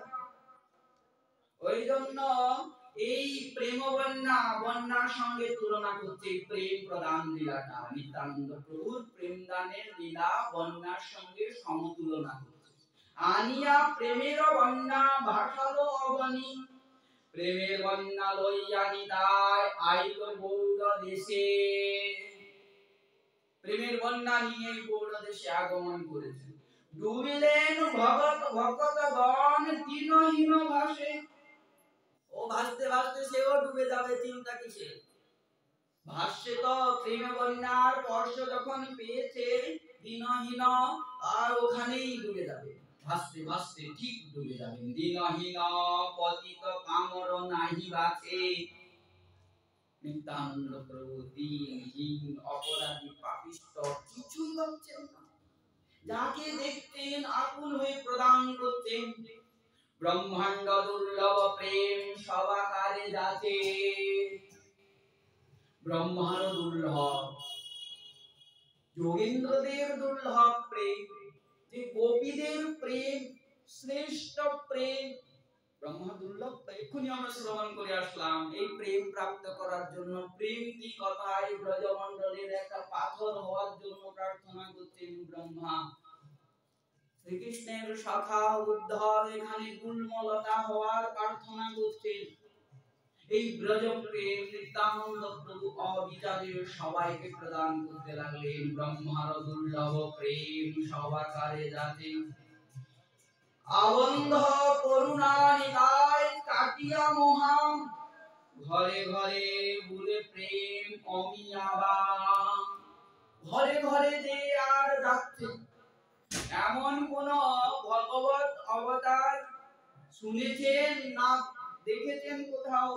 ওই জন্য এই প্রেম বন্যার সঙ্গে তুলনা করছে প্রেম প্রদান লীলাটা নিত্যানন্দ প্রভুর প্রেম দানের লীলা বন্যার সঙ্গে সমতুলনা করছে আনিয়া প্রেমের বন্যা ভাসালো অবনী প্রেমের বন্যা লইয়া নিতাই আইল গৌড় দেশে প্রেমের বন্যা নিয়ে গৌড় দেশে আগমন করেছে ডুবিলেন ভক্তগণ দীনহীন ভাসে ও ভাসতে ভাসতে সেও ডুবে যাবে চিন্তা কিসে ভাসছে তো প্রেম বন্যার স্পর্শ যখন পেয়েছে দীনহীন আর ওখানেই ডুবে যাবে ভাসতে ভাসতে ঠিক ডুবে যাবেন দীনহীন পতিত কামর নাহি বাঁচে নিত্যানন্দ প্রভু দীনহীন অপরাধী পাপিষ্ঠ কিছুই ভাবছেন না যাকে দেখতেন আকুল হয়ে প্রদান করতেন ব্রহ্মাণ্ড দুর্লভ প্রেম সবাকারে যাচে ব্রহ্মার দুর্লভ, যোগীন্দ্রদের দুর্লভ প্রেম, যে গোপীদের প্রেম, শ্রেষ্ঠ প্রেম, ব্রহ্মা দুর্লভ। এক্ষুনি আমরা শ্রবণ করে আসলাম, এই প্রেম প্রাপ্ত করার জন্য, প্রেম কি কথায় ব্রজমণ্ডলের একটা পাথর হওয়ার জন্য প্রার্থনা করতেন ব্রহ্মা। শ্রীকৃষ্ণের শাখা উদ্ধব এখানে গুল্মলতা হওয়ার প্রার্থনা করতেন। এই ব্রজ প্রেম নিত্যানন্দ প্রভু অবিচারে সবাইকে প্রদান করতে লাগলেন। ব্রহ্মার দুর্লভ প্রেম সবাকারে যাতে আবন্ধ করুণা নিদায় কাটিয়া মহা, ঘরে ঘরে বুলে প্রেম অমিয়াবা। ঘরে ঘরে যে আর যাচ্ছে, এমন কোন ভগবত অবতার শুনেছেন না দেখেছেন কোথাও?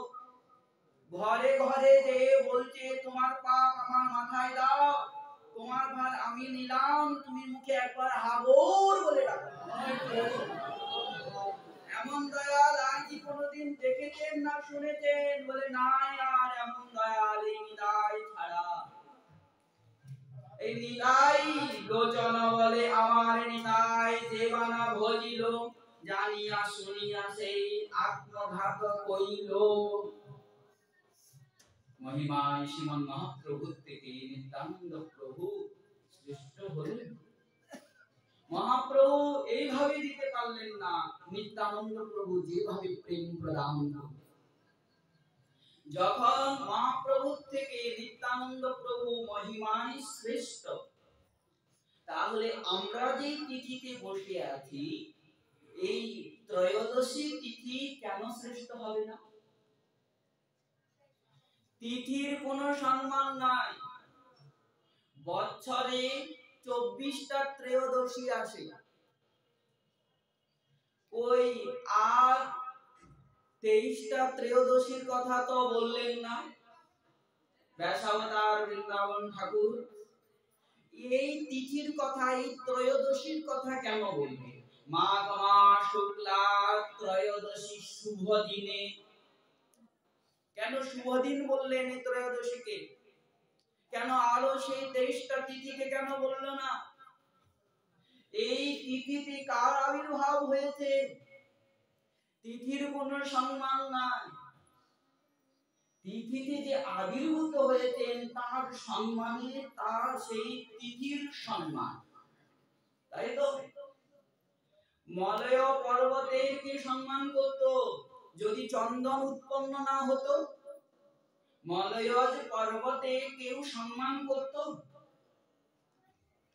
ঘরে ঘরে যে বলছে তোমার পাপ আমার মাথায় দাও, তোমার ভার আমি নিলাম, তুমি মুখে একবার হাবর বলে ডাকো। এমন দয়াল আর কি কোনোদিন দেখেছেন না শুনেছেন? বলে নাই, আর এমন দয়াল এই নিতাই ছাড়া। এই নিতাই লোচন বলে আমার নিতাই দেবানা ভজিল, জানিয়া শুনিয়া সেই আত্মঘাত কইল। মহিমায় শ্রীমন মহাপ্রভু থেকে নিত্যানন্দ প্রভু সৃষ্ট হলেন। মহাপ্রভু এইভাবে দিতে পারলেন না, নিত্যানন্দ প্রভু যেভাবে প্রেম প্রদান করলেন। যখন মহাপ্রভু থেকে নিত্যানন্দ প্রভু মহিমায় শ্রেষ্ঠ, তাহলে আমরা যে তিথিতে বসে আছি, এই ত্রয়োদশী তিথি কেন শ্রেষ্ঠ হবে না? তিথির কোনো সম্মান নাই। বছরে 24টা ত্রয়োদশী আসে, ওই আর 23টা ত্রয়োদশীর কথা তো বললেন না ব্যাসাবতার বৃন্দাবন ঠাকুর। এই তিথির কথা, এই ত্রয়োদশীর কথা কেন বললেন? মাঘ মাস শুক্লা ত্রয়োদশী শুভ দিনে। কেন শুভ দিন বললেন এই ত্রয়োদশীকে? কেন আরো সেই 23টা তিথিকে কেন বলল না? এই তিথিতে কার আবির্ভাব হয়েছে? তিথির কোনো সম্মান নাই। তিথিতে যে আবির্ভূত হয়েছেন তার সম্মানে, তার সেই তিথির সম্মান, তাই তো? মলয় পর্বতের কি সম্মান করত যদি চন্দন উৎপন্ন না হতো? মলয়জ পর্বতে কেউ সম্মান করত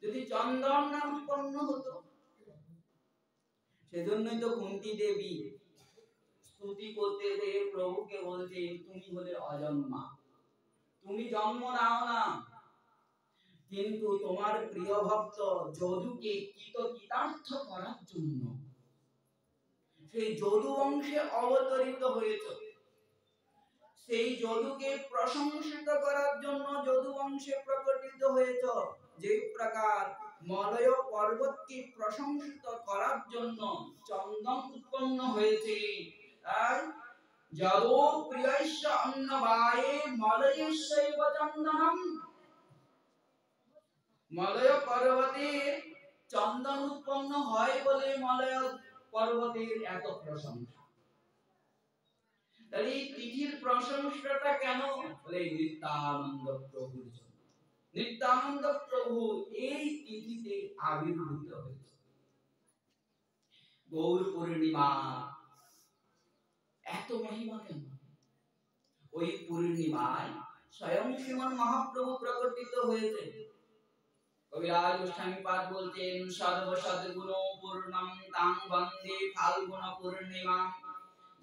যদি চন্দন না উৎপন্ন হতো? সেজন্যই তো কুন্তী দেবী স্তুতি করতে গিয়ে প্রভুকে বলছে, তুমি হলে অজন্মা, তুমি জন্ম নাও না, কিন্তু তোমার প্রিয় ভক্ত যদুকে কৃতার্থ করার জন্য সেই যদু বংশে অবতরিত হয়েছে। সেই যদুকে প্রশংসিত করার জন্য যদু বংশে প্রকটিত হয়েছে। যে প্রকার মলয় পর্বতকে প্রশংসিত করার জন্য চন্দন উৎপন্ন হয়েছে, আর যদো প্রিয়স্য অন্নবায়ে মলয়স্যৈব চন্দনম। মলয় পর্বতে চন্দন উৎপন্ন হয় বলে মলয় পর্বতের এত প্রশংসা। তাহলে এই তিথির প্রশংসাটা কেন? বলে নিত্যানন্দ প্রভুর জন্য। নিত্যানন্দ প্রভু এই তিথিতে আবির্ভূত হয়েছে। গৌর পূর্ণিমা এত মহিমা কেন? ওই পূর্ণিমায় স্বয়ং শ্রীমন মহাপ্রভু প্রকটিত হয়েছে। কবিরাজ গোস্বামী পাদ বলতেন, সর্বসদ্গুণ পূর্ণম তাং বন্দে ফাল্গুন পূর্ণিমা,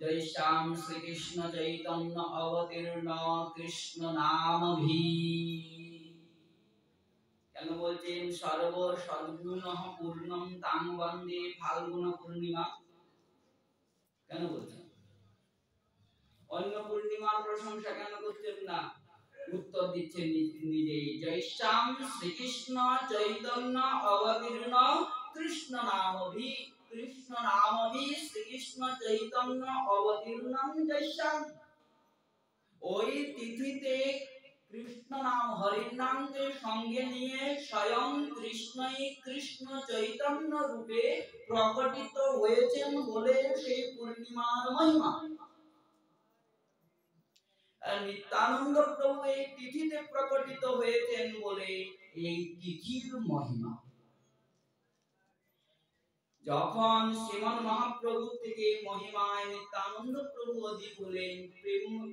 জয় শ্যাম শ্রীকৃষ্ণ চৈতন্য অবতীর্ণ কৃষ্ণ নামভি। কেন বলছেন সর্ব সদ্গুণ পূর্ণম তাং বন্দে ফাল্গুন পূর্ণিমা? কেন বলছেন? অন্য পূর্ণিমার প্রশংসা কেন করছেন না? উত্তর দিচ্ছেন নিজেই, জয় শ্যাম শ্রীকৃষ্ণ চৈতন্য অবতীর্ণ কৃষ্ণ নামভি। কৃষ্ণ নামভি শ্রীকৃষ্ণ চৈতন্য অবতীর্ণ জয় শ্যাম। ওই তিথিতে কৃষ্ণ নাম হরির নামকে সঙ্গে নিয়ে স্বয়ং কৃষ্ণই কৃষ্ণ চৈতন্য রূপে প্রকটিত হয়েছেন বলে সেই পূর্ণিমার মহিমা। নিত্যানন্দ প্রভু এই তিথিতে প্রকটিত হয়েছেন বলে এই তিথির মহিমা। যখন শ্রীমন মহাপ্রভু থেকে মহিমায় নিত্যানন্দ প্রভু অধিক হলেন,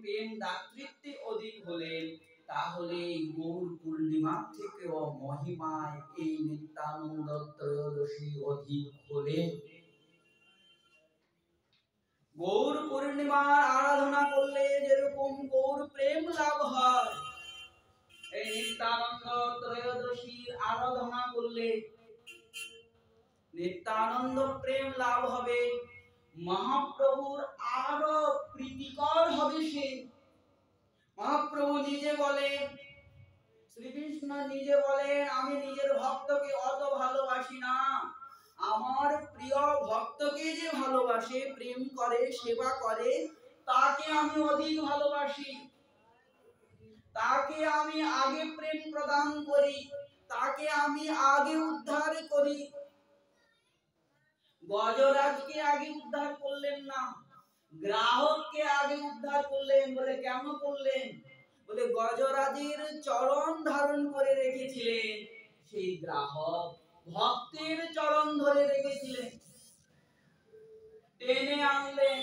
প্রেম দাতৃত্বে অধিক হলেন, তাহলে গৌর পূর্ণিমা থেকেও মহিমায় এই নিত্যানন্দ ত্রয়োদশী অধিক হলেন। গৌর পূর্ণিমার আরাধনা করলে যেরকম গৌর প্রেম লাভ হয়, এই নিত্যানন্দ ত্রয়োদশীর আরাধনা করলে নিত্যানন্দ প্রেম লাভ হবে, মহাপ্রভুর আরো প্রীতিকর হবে সে। মহাপ্রভু নিজে বলেন, শ্রীকৃষ্ণ নিজে বলেন, আমি নিজের ভক্তকে অত ভালোবাসি না, আমার প্রিয় ভক্তকে যে ভালোবাসে, প্রেম করে, সেবা করে, তাকে আমি অধিক ভালোবাসি, তাকে আমি আগে প্রেম প্রদান করি, তাকে আমি আগে উদ্ধার করি। গজরাজকে আগে উদ্ধার করলেন না, গ্রাহককে আগে উদ্ধার করলেন। বলে কেন করলেন? বলে গজরাজের চরণ ধারণ করে রেখেছিলেন, সেই গ্রাহক ভক্তের চরণ ধরে রেখেছিলেন, টেনে আনলেন,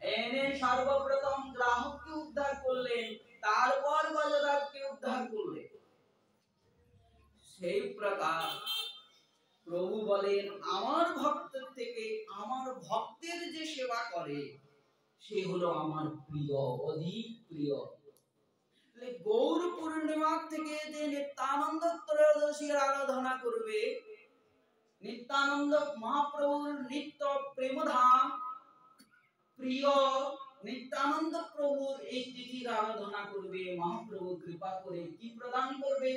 এনে সর্বপ্রথম গ্রাহককে উদ্ধার করলেন, তারপর গজরাজকে উদ্ধার করলেন। সেই প্রকার প্রভু বলেন, আমার ভক্তের থেকে আমার ভক্তের যে সেবা করে সে হলো আমার প্রিয়, অধিক প্রিয়। গৌর পূর্ণিমা থেকে যে নিত্যানন্দ ত্রয়োদশীর আরাধনা করবে, নিত্যানন্দ মহাপ্রভুর নিত্য প্রেমধাম প্রিয় নিত্যানন্দ প্রভুর এই তিথির আরাধনা করবে, মহাপ্রভু কৃপা করে কি প্রদান করবে?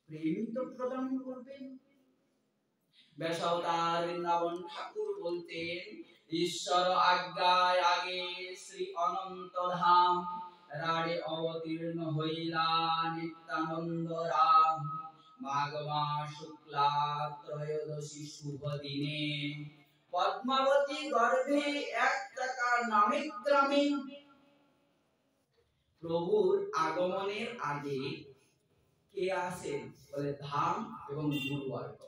প্রেম তো প্রদান করবেন। ব্যাসাবতার বৃন্দাবন ঠাকুর বলতেন, ঈশ্বর আজ্ঞায় আগে শ্রী অনন্ত ধাম রাড়ে অবতীর্ণ হইলা নিত্যানন্দ রাম। মাঘ মাস শুক্লা ত্রয়োদশী শুভ দিনে পদ্মাবতী গর্ভে এক টাকা নামে গ্রামে। প্রভুর আগমনের আগে কে আসেন? বলে ধাম এবং গুরুবর্গ।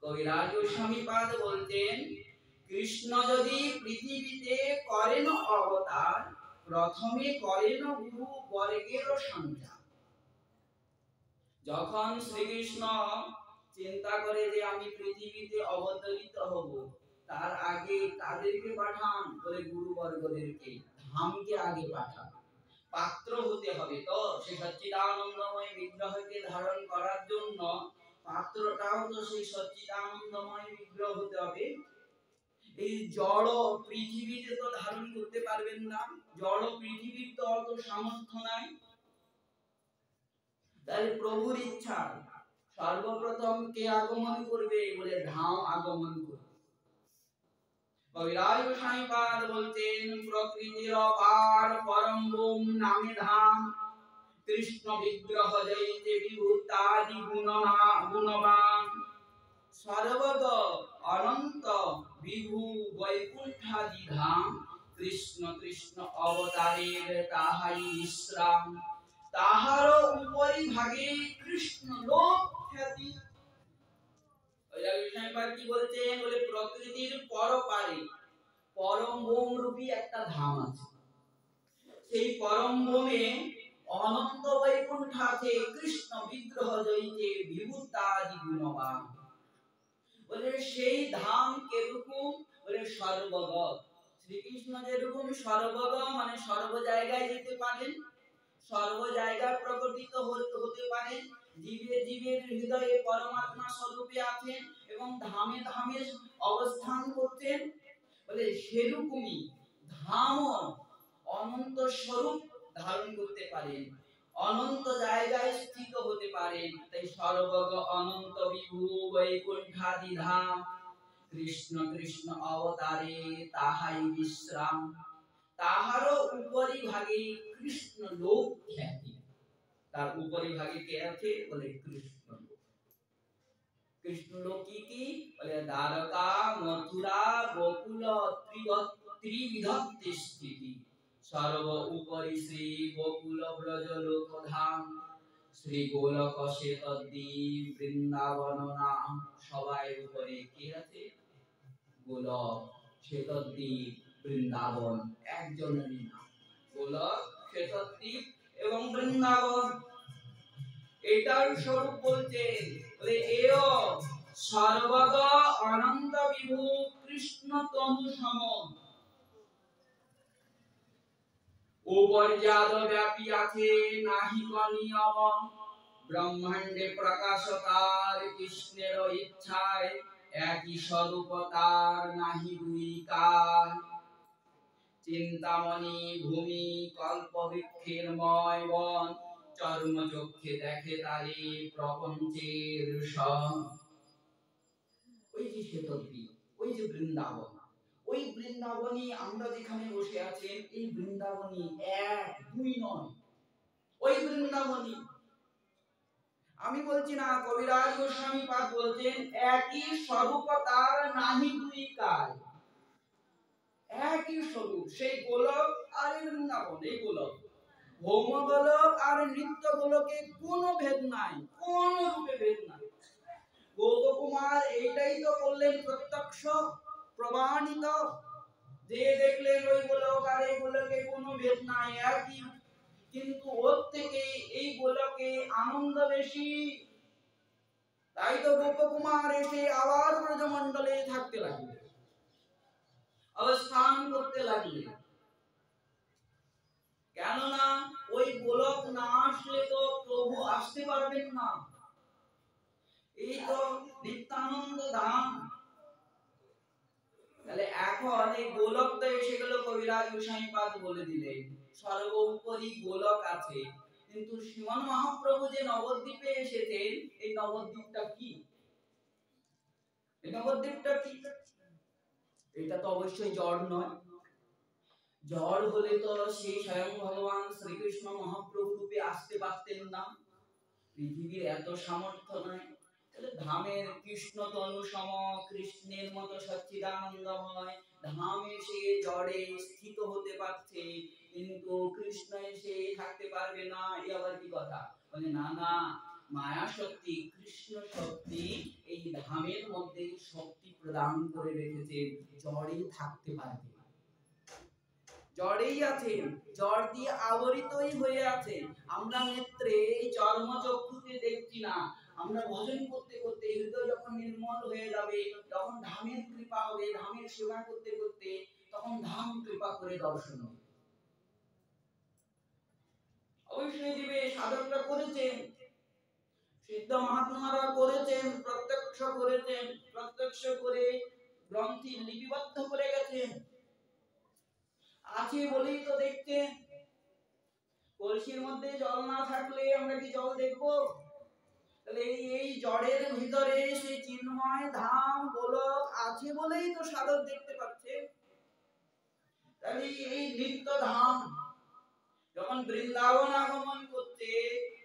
কবিরাজ গোস্বামী পাদ বলতেন, কৃষ্ণ যদি পৃথিবীতে করেন অবতার, প্রথমে করেন গুরু বর্গের সঞ্চার। যখন শ্রীকৃষ্ণ চিন্তা করে যে আমি পৃথিবীতে অবতরিত হব, তার আগে তাদেরকে পাঠান? বলে গুরুবর্গদেরকে, ধামকে আগে পাঠান। পাত্র হতে হবে তো, সে সচ্চিদানন্দময় বিগ্রহকে ধারণ করার জন্য পাত্রটাও তো সেই সচ্চিদানন্দময় বিগ্রহ হতে হবে। এই জড় পৃথিবীতে তো ধারণ করতে পারবেন না, জড় পৃথিবীর তো অত সামর্থ্য নাই। তাই প্রভুর ইচ্ছা সর্বপ্রথম কে আগমন করবে? বলে ধাম আগমন করবে। কবিরাজ গোস্বামী পাদ বলতেন, প্রকৃতির অপার পরম বোম নামে ধাম, কৃষ্ণ বিগ্রহ জয়িতে বিভূতাদি গুণবান, সর্বগ অনন্ত বিভু বৈকুণ্ঠাদি ধাম, কৃষ্ণ কৃষ্ণ অবতারের তাহাই বিশ্রাম, তাহার উপরি ভাগে কৃষ্ণ লোক খ্যাতি। কি বলছেন? বলে প্রকৃতির পরপারে পরম বোম রূপী একটা ধাম আছে, সেই পরম বোমে অনন্ত বৈকুণ্ঠ আছে, কৃষ্ণ বিগ্রহ জয়িতে বিভূতাদি গুণবান। বলে সেই ধাম কিরকম? বলে সর্বগ। শ্রীকৃষ্ণ যেরকম সর্বগ মানে সর্ব জায়গায় যেতে পারেন, সর্ব জায়গায় প্রকটিত হতে পারেন, জীবে জীবের হৃদয়ে পরমাত্মা স্বরূপে আছেন এবং ধামে ধামে অবস্থান করতেন। বলে সেরকমই ধাম অনন্ত স্বরূপ ধারণ করতে পারেন, অনন্ত জায়গায় স্থিত হতে পারেন। তাই সর্বগ অনন্ত বিভু বৈকুণ্ঠাদি ধাম, কৃষ্ণ কৃষ্ণ অবতারে তাহাই বিশ্রাম, তাহারও উপরি ভাগে কৃষ্ণ লোক খ্যাতি। তার উপরি ভাগে কে আছে বলে কৃষ্ণ লোক। কৃষ্ণ লোক কি কি বলে দ্বারকা মথুরা গোকুল ত্রিবিধত্তি স্থিতি সর্ব উপরি শ্রী গোকুল ব্রজ লোক ধাম শ্রী গোলক শ্বেতদ্বীপ বৃন্দাবন নাম। সবাই উপরে কে আছে গোলক শ্বেতদ্বীপ বৃন্দাবন একজনেরই নাম গোলক শ্বেতদ্বীপ এবং বৃন্দাবন। এটার স্বরূপ বলছেন বলে এও সর্বগ অনন্ত বিভু কৃষ্ণ তনু সম উপর্যাদ ব্যাপী আছে নাহি নিয়ম ব্রহ্মাণ্ডে প্রকাশকার কৃষ্ণের ইচ্ছায় একই স্বরূপ তার নাহি দুই কার। চিন্তামণি ভূমি কল্প বৃক্ষের ময় বন চর্ম চক্ষে দেখে তারে প্রপঞ্চের সন। ওই যে শ্বেতদ্বীপ ওই যে বৃন্দাবন ওই বৃন্দাবনী আমরা যেখানে বসে আছেন এই বৃন্দাবনী এক দুই নয় ওই বৃন্দাবনী। আমি বলছি না কবিরাজ গোস্বামী পাদ বলছেন একই স্বরূপ তার নাহি দুই কার। একই স্বরূপ সেই গোলক আর বৃন্দাবন এই গোলক ভৌম গোলক আর নিত্য গোলকে কোনো ভেদ নাই কোন রূপে ভেদ নাই। গোপকুমার এইটাই তো বললেন প্রত্যক্ষ প্রমাণিত যে দেখলেন ওই গোলক আর এই গোলকে কোনো ভেদ নাই একই, কিন্তু ওর থেকে এই গোলকে আনন্দ বেশি। তাই তো গোপকুমার এসে আবার ব্রজমণ্ডলে থাকতে লাগলেন অবস্থান করতে লাগলেন। কেননা ওই গোলক না আসলে তো প্রভু আসতে পারবেন না। এই তো নিত্যানন্দ ধাম। তাহলে এখন এই গোলক তো এসে গেল কবিরাজ গোস্বামী পাদ বলে দিলেন সর্বোপরি গোলক আছে, কিন্তু শ্রীমন মহাপ্রভু যে নবদ্বীপে এসেছেন এই নবদ্বীপটা কি? এই নবদ্বীপটা কি? এটা তো অবশ্যই জড় নয়। জড় হলে তো সেই স্বয়ং ভগবান শ্রীকৃষ্ণ মহাপ্রভু রূপে আসতে পারতেন না। পৃথিবীর এত সামর্থ্য নাই। তাহলে ধামের কৃষ্ণ তনু সম কৃষ্ণের মতো সচ্চিদানন্দময় ধাম এসে জড়ে স্থিত হতে পারছে, কিন্তু কৃষ্ণ এসে থাকতে পারবে না। এই আবার কি কথা? মানে না না, মায়া শক্তি কৃষ্ণ শক্তি এই ধামের মধ্যে শক্তি প্রদান করে রেখেছে, জড়ে থাকতে পারবে। জড়েই আছে, জড় দিয়ে আবৃতই হয়ে আছে। আমরা নেত্রে এই চর্ম চক্ষুতে দেখছি না। আমরা ভজন করতে করতে হৃদয় যখন নির্মল হয়ে যাবে, যখন ধামের কৃপা হবে, ধামের সেবা করতে করতে তখন ধাম কৃপা করে দর্শন হবে। অবশ্যই দিবে। সাধকরা করেছেন, সিদ্ধ মহাত্মারা করেছেন, প্রত্যক্ষ করেছেন, প্রত্যক্ষ করে গ্রন্থি লিপিবদ্ধ করে গেছেন। আছে বলেই তো দেখছেন। কলসির মধ্যে জল না থাকলে আমরা কি জল দেখবো? তাহলে এই জড়ের ভিতরে সেই চিন্ময় ধাম গোলক আছে বলেই তো সাধক দেখতে পাচ্ছে। তাহলে এই নিত্য ধাম যখন বৃন্দাবন আগমন করছে,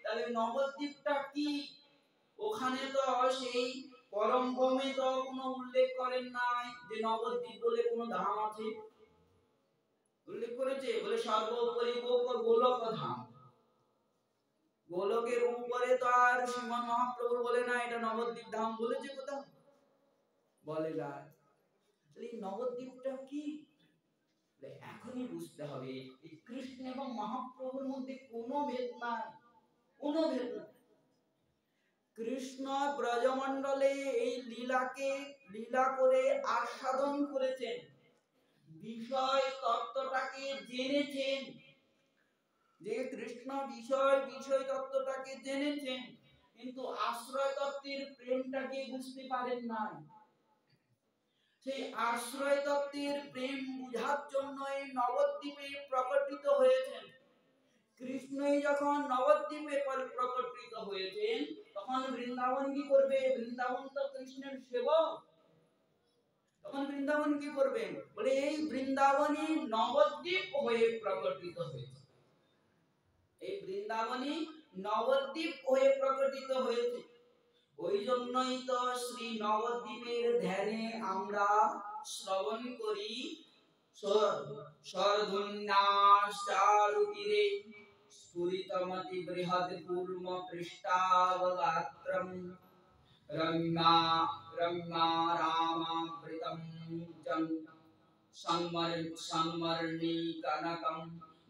তাহলে নবদ্বীপটা কি? ওখানে তো সেই পরম ভূমি তো কোনো উল্লেখ করেন নাই যে নবদ্বীপ বলে কোনো ধাম আছে। উল্লেখ করেছে বলে সর্বোপরি গোলক ধাম। গোলকের উপরে তো আর শ্রীমন মহাপ্রভু বলে না এটা নবদ্বীপ ধাম, বলেছে কোথাও? বলে না। এই নবদ্বীপটা কি? এখনই বুঝতে হবে এই কৃষ্ণ এবং মহাপ্রভুর মধ্যে কোনো ভেদ নাই, কোনো ভেদ নাই। কৃষ্ণ ব্রজমণ্ডলে এই লীলাকে লীলা করে আস্বাদন করেছেন, বিষয় তত্ত্বটাকে জেনেছেন। যে কৃষ্ণ বিষয় তত্ত্বটাকে জেনেছেন, কিন্তু আশ্রয় তত্ত্বের প্রেমটাকে বুঝতে পারেন না। সেই আশ্রয় তত্ত্বের প্রেম বুঝার জন্য এই নবদ্বীপে প্রকটিত হয়েছেন। কৃষ্ণই যখন নবদ্বীপে প্রকটিত হয়েছেন, তখন বৃন্দাবন কি করবে? বৃন্দাবন তো কৃষ্ণের সেবক। তখন বৃন্দাবন কি করবেন? বলে এই বৃন্দাবনই নবদ্বীপ হয়ে প্রকটিত হয়েছে। এই বৃন্দাবনই নবদ্বীপ হয়ে প্রকটিত হয়েছে। ওই জন্যই তো শ্রী নবদ্বীপের ধ্যানে আমরা শ্রবণ করি শরধুন্যাশ্চারুতীরে স্ফুরিতমতি বৃহৎ কূর্ম পৃষ্ঠাবগাত্রম রম্যা রম্যা রামাবৃতম জং সম্মর্ণি কনকম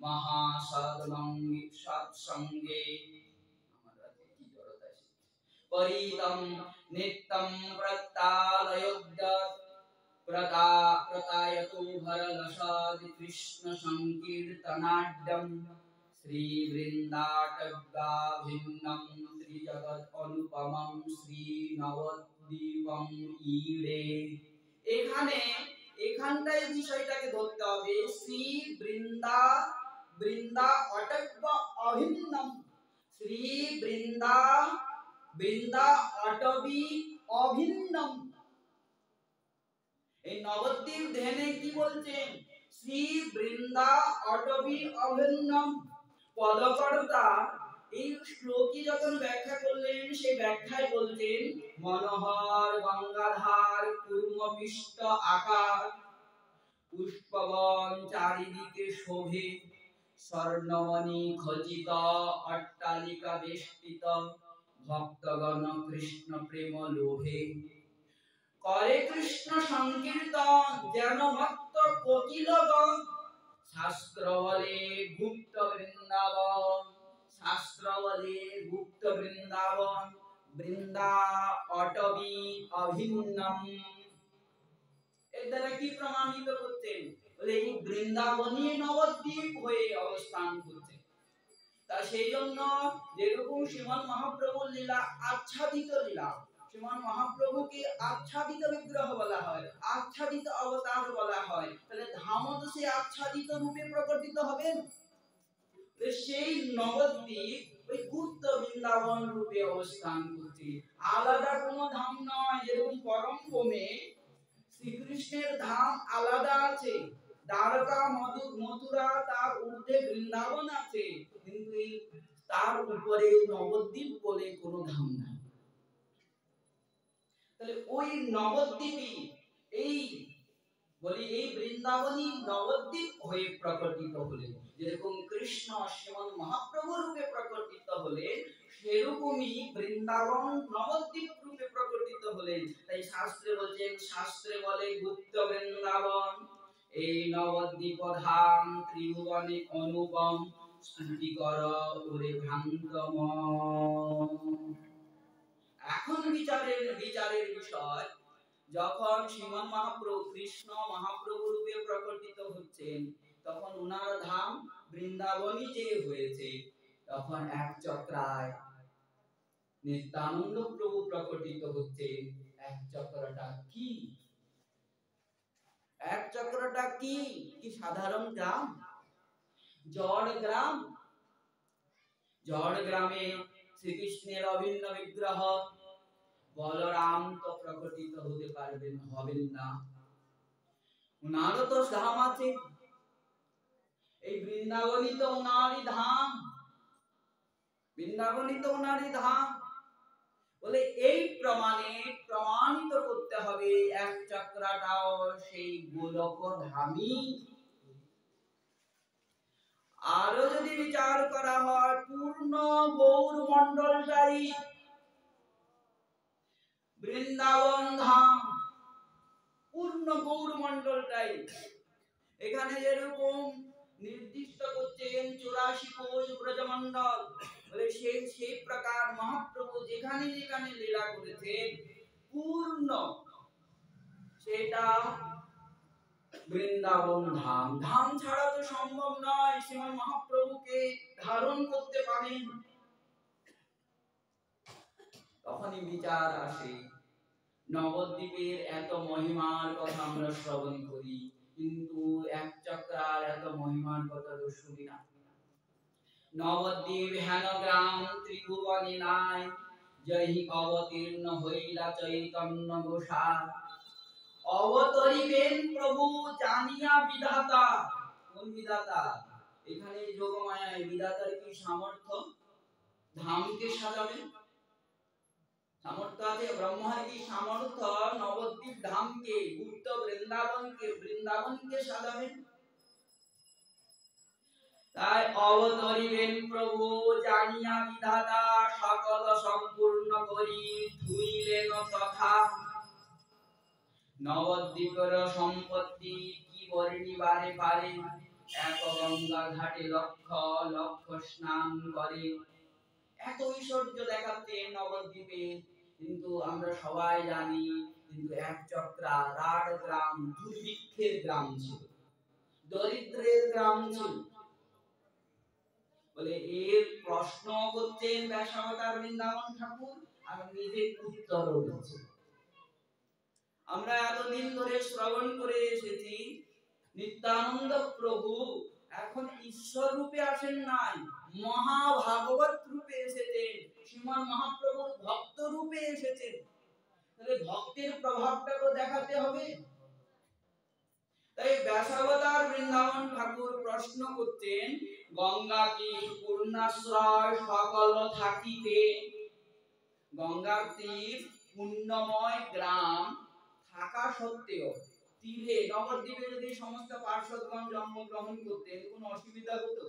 মহাসদমঙ্গি সৎসঙ্গে পরিতম নিত্যম প্রত্যালয়োদ্য প্রতায়তো ভরলসাদ কৃষ্ণ সংকীর্তনাঢ্যম শ্রী বৃন্দাটগাভিন্নম শ্রী জগৎ অনুপমম শ্রী নবদ্বীপম ঈড়ে। এখানটায় বিষয়টাকে ধরতে হবে। শ্রী বৃন্দা অটব্য অভিন্নম, শ্রী বৃন্দা অটবি অভিন্নম। এই নবদ্বীপ ধ্যানে কি বলছেন? শ্রী বৃন্দা অটবি অভিন্নম। পদকর্তা এই শ্লোকী যখন ব্যাখ্যা করলেন, সেই ব্যাখ্যায় বলছেন মনোহর গঙ্গাধার কূর্মপিষ্ট আকার পুষ্পবন চারিদিকে শোভে স্বর্ণমণি খচিত অট্টালিকা বেষ্টিত ভক্তগণ কৃষ্ণ প্রেম লোভে করে কৃষ্ণ সংকীর্তন যেন ভক্ত কোকিলগণ শাস্ত্র বলে গুপ্ত বৃন্দাবন, শাস্ত্র বলে গুপ্ত বৃন্দাবন বৃন্দা অটবি অভিন্নম। এর দ্বারা কি প্রমাণিত করতেন? বলে এই বৃন্দাবনই নবদ্বীপ হয়ে অবস্থান করছে। তা সেই জন্য যেরকম শ্রীমান মহাপ্রভুর লীলা আচ্ছাদিত লীলা, শ্রীমান মহাপ্রভুকে আচ্ছাদিত বিগ্রহ বলা হয়, আচ্ছাদিত অবতার বলা হয়, তাহলে ধামও তো সেই আচ্ছাদিত রূপে প্রকটিত হবেন। সেই নবদ্বীপ ওই গুপ্ত বৃন্দাবন রূপে অবস্থান করছে, আলাদা কোনো ধাম নয়। যেরকম পরম ভূমে শ্রীকৃষ্ণের ধাম আলাদা আছে, দ্বারকা মথুরা তার ঊর্ধ্বে বৃন্দাবন আছে, কিন্তু তার উপরে নবদ্বীপ বলে কোনো ধাম নাই। তাহলে ওই নবদ্বীপই এই বৃন্দাবনই নবদ্বীপ হয়ে প্রকটিত হলেন। যেরকম কৃষ্ণ শ্রীমন মহাপ্রভু রূপে প্রকটিত হলেন, সেরকমই বৃন্দাবন নবদ্বীপ রূপে প্রকটিত হলেন। তাই শাস্ত্রে বলে গুপ্ত বৃন্দাবন এই নবদ্বীপ ধাম ত্রিভুবনে অনুপম স্তুতি কর ওরে ভ্রান্তম। এখন বিচারের বিষয়, যখন শ্রীমন মহাপ্রভু কৃষ্ণ মহাপ্রভু রূপে প্রকটিত হচ্ছেন, তখন উনার ধাম বৃন্দাবনই যে হয়েছে, তখন এক চক্রায় নিত্যানন্দ প্রভু প্রকটিত হচ্ছে। এক চক্রটা কি? এক চক্রটা কি? কি সাধারণ গ্রাম? জড় গ্রাম। জড় গ্রামে শ্রীকৃষ্ণের অভিন্ন বিগ্রহ বলরাম তো প্রকটিত হতে হবেন না। উনারও তো ধাম আছে, এই বৃন্দাবনই তো উনারই ধাম, বৃন্দাবনই তো উনারই ধাম। বলে এই প্রমাণিত করতে হবে এক চক্রটাও সেই গোলক ধামই। আরো যদি বিচার করা হয়, পূর্ণ গৌর মন্ডলটাই বৃন্দাবন ধাম, পূর্ণ গৌর মন্ডলটাই। এখানে যেরকম নির্দিষ্ট করছেন 84 কোষ ব্রজমন্ডল, বলে সেই প্রকার মহাপ্রভু যেখানে যেখানে লীলা করেছেন পূর্ণ সেটা বৃন্দাবন ধাম। ধাম ছাড়া তো সম্ভব নয় শ্রীমান মহাপ্রভুকে ধারণ করতে পারেন। তখনই বিচার আসে। নবদ্বীপের এত মহিমার কথা আমরা শ্রবণ করি, কিন্তু এক চক্রার এত মহিমার কথা তো শুনি না। নবদ্বীপ হেন গ্রাম ত্রিভুবনে নাই, জহি অবতীর্ণ হইলা চৈতন্য গোসাই। অবতরিবেন প্রভু জানিয়া বিধাতা। কোন বিধাতা? এখানে যোগমায়ায় বিধাতার কি সামর্থ্য ধামকে সাজাবেন? সামর্থ্য আছে? ব্রহ্মার কি সামর্থ্য নবদ্বীপ ধামকে গুপ্ত বৃন্দাবনকে সাজাবেন? তাই অবতরিবেন প্রভু জানিয়া বিধাতা সকল সম্পূর্ণ করি ধুইলেন তথা। নবদ্বীপের সম্পত্তি কি বর্ণিবারে পারে, এক গঙ্গা ঘাটে লক্ষ লক্ষ স্নান করে। এত ঐশ্বর্য দেখাচ্ছেন নবদ্বীপে, কিন্তু আমরা সবাই জানি কিন্তু এক চক্রা রাড গ্রাম, দুর্ভিক্ষের গ্রাম ছিল, দরিদ্রের গ্রাম ছিল। বলে এর প্রশ্ন করছেন ব্যাসাবতার বৃন্দাবন ঠাকুর আর নিজে উত্তরও দিচ্ছেন। আমরা এতদিন ধরে শ্রবণ করে এসেছি নিত্যানন্দ প্রভু এখন ঈশ্বর রূপে আসেন নাই, মহাভাগবত রূপে এসেছেন, শ্রীমান মহাপ্রভুর ভক্ত রূপে এসেছেন। তাহলে ভক্তের প্রভাবটা তো দেখাতে হবে। তাই ব্যাসাবতার বৃন্দাবন ঠাকুর প্রশ্ন করতেন গঙ্গা কি পূর্ণাশ্রয় সকল থাকিতে। গঙ্গার তীর পুণ্যময় গ্রাম থাকা সত্ত্বেও তীরে নবদ্বীপে যদি সমস্ত পার্শ্বদগণ জন্মগ্রহণ করতেন কোনো অসুবিধা হতো?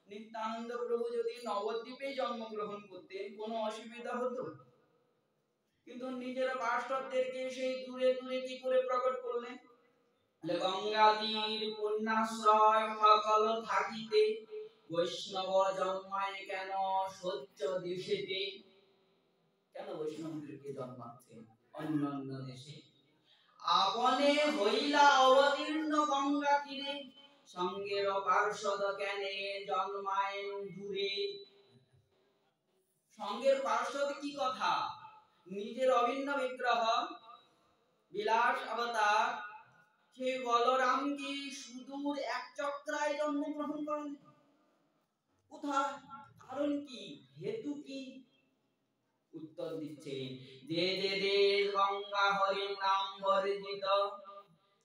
নিত্যানন্দ প্রভু যদি নবদ্বীপে জন্মগ্রহণ করতেন কোনো অসুবিধা হতো? কিন্তু নিজের পার্শ্বদেরকে সেই দূরে দূরে কি করে প্রকট করলেন? গঙ্গা তীর পুণ্যাশ্রয় সকল থাকিতে বৈষ্ণব জন্মায় কেন সহ্য দেশেতে। কেন বৈষ্ণবদেরকে জন্মাচ্ছেন অন্যান্য দেশে? আপনে হইলা অবতীর্ণ গঙ্গা তীরে, সঙ্গের পার্শ্বদ কেনে জন্মায় দূরে। সঙ্গের পার্শ্বদ কি কথা? নিজের অভিন্ন বিগ্রহ বিলাস অবতার সেই বলরাম কি সুদূর এক চক্রায় জন্মগ্রহণ করেন? কোথায়? কারণ কি? হেতু কি? উত্তর দিচ্ছে যে যে দেশ গঙ্গা হরির নাম বর্জিত,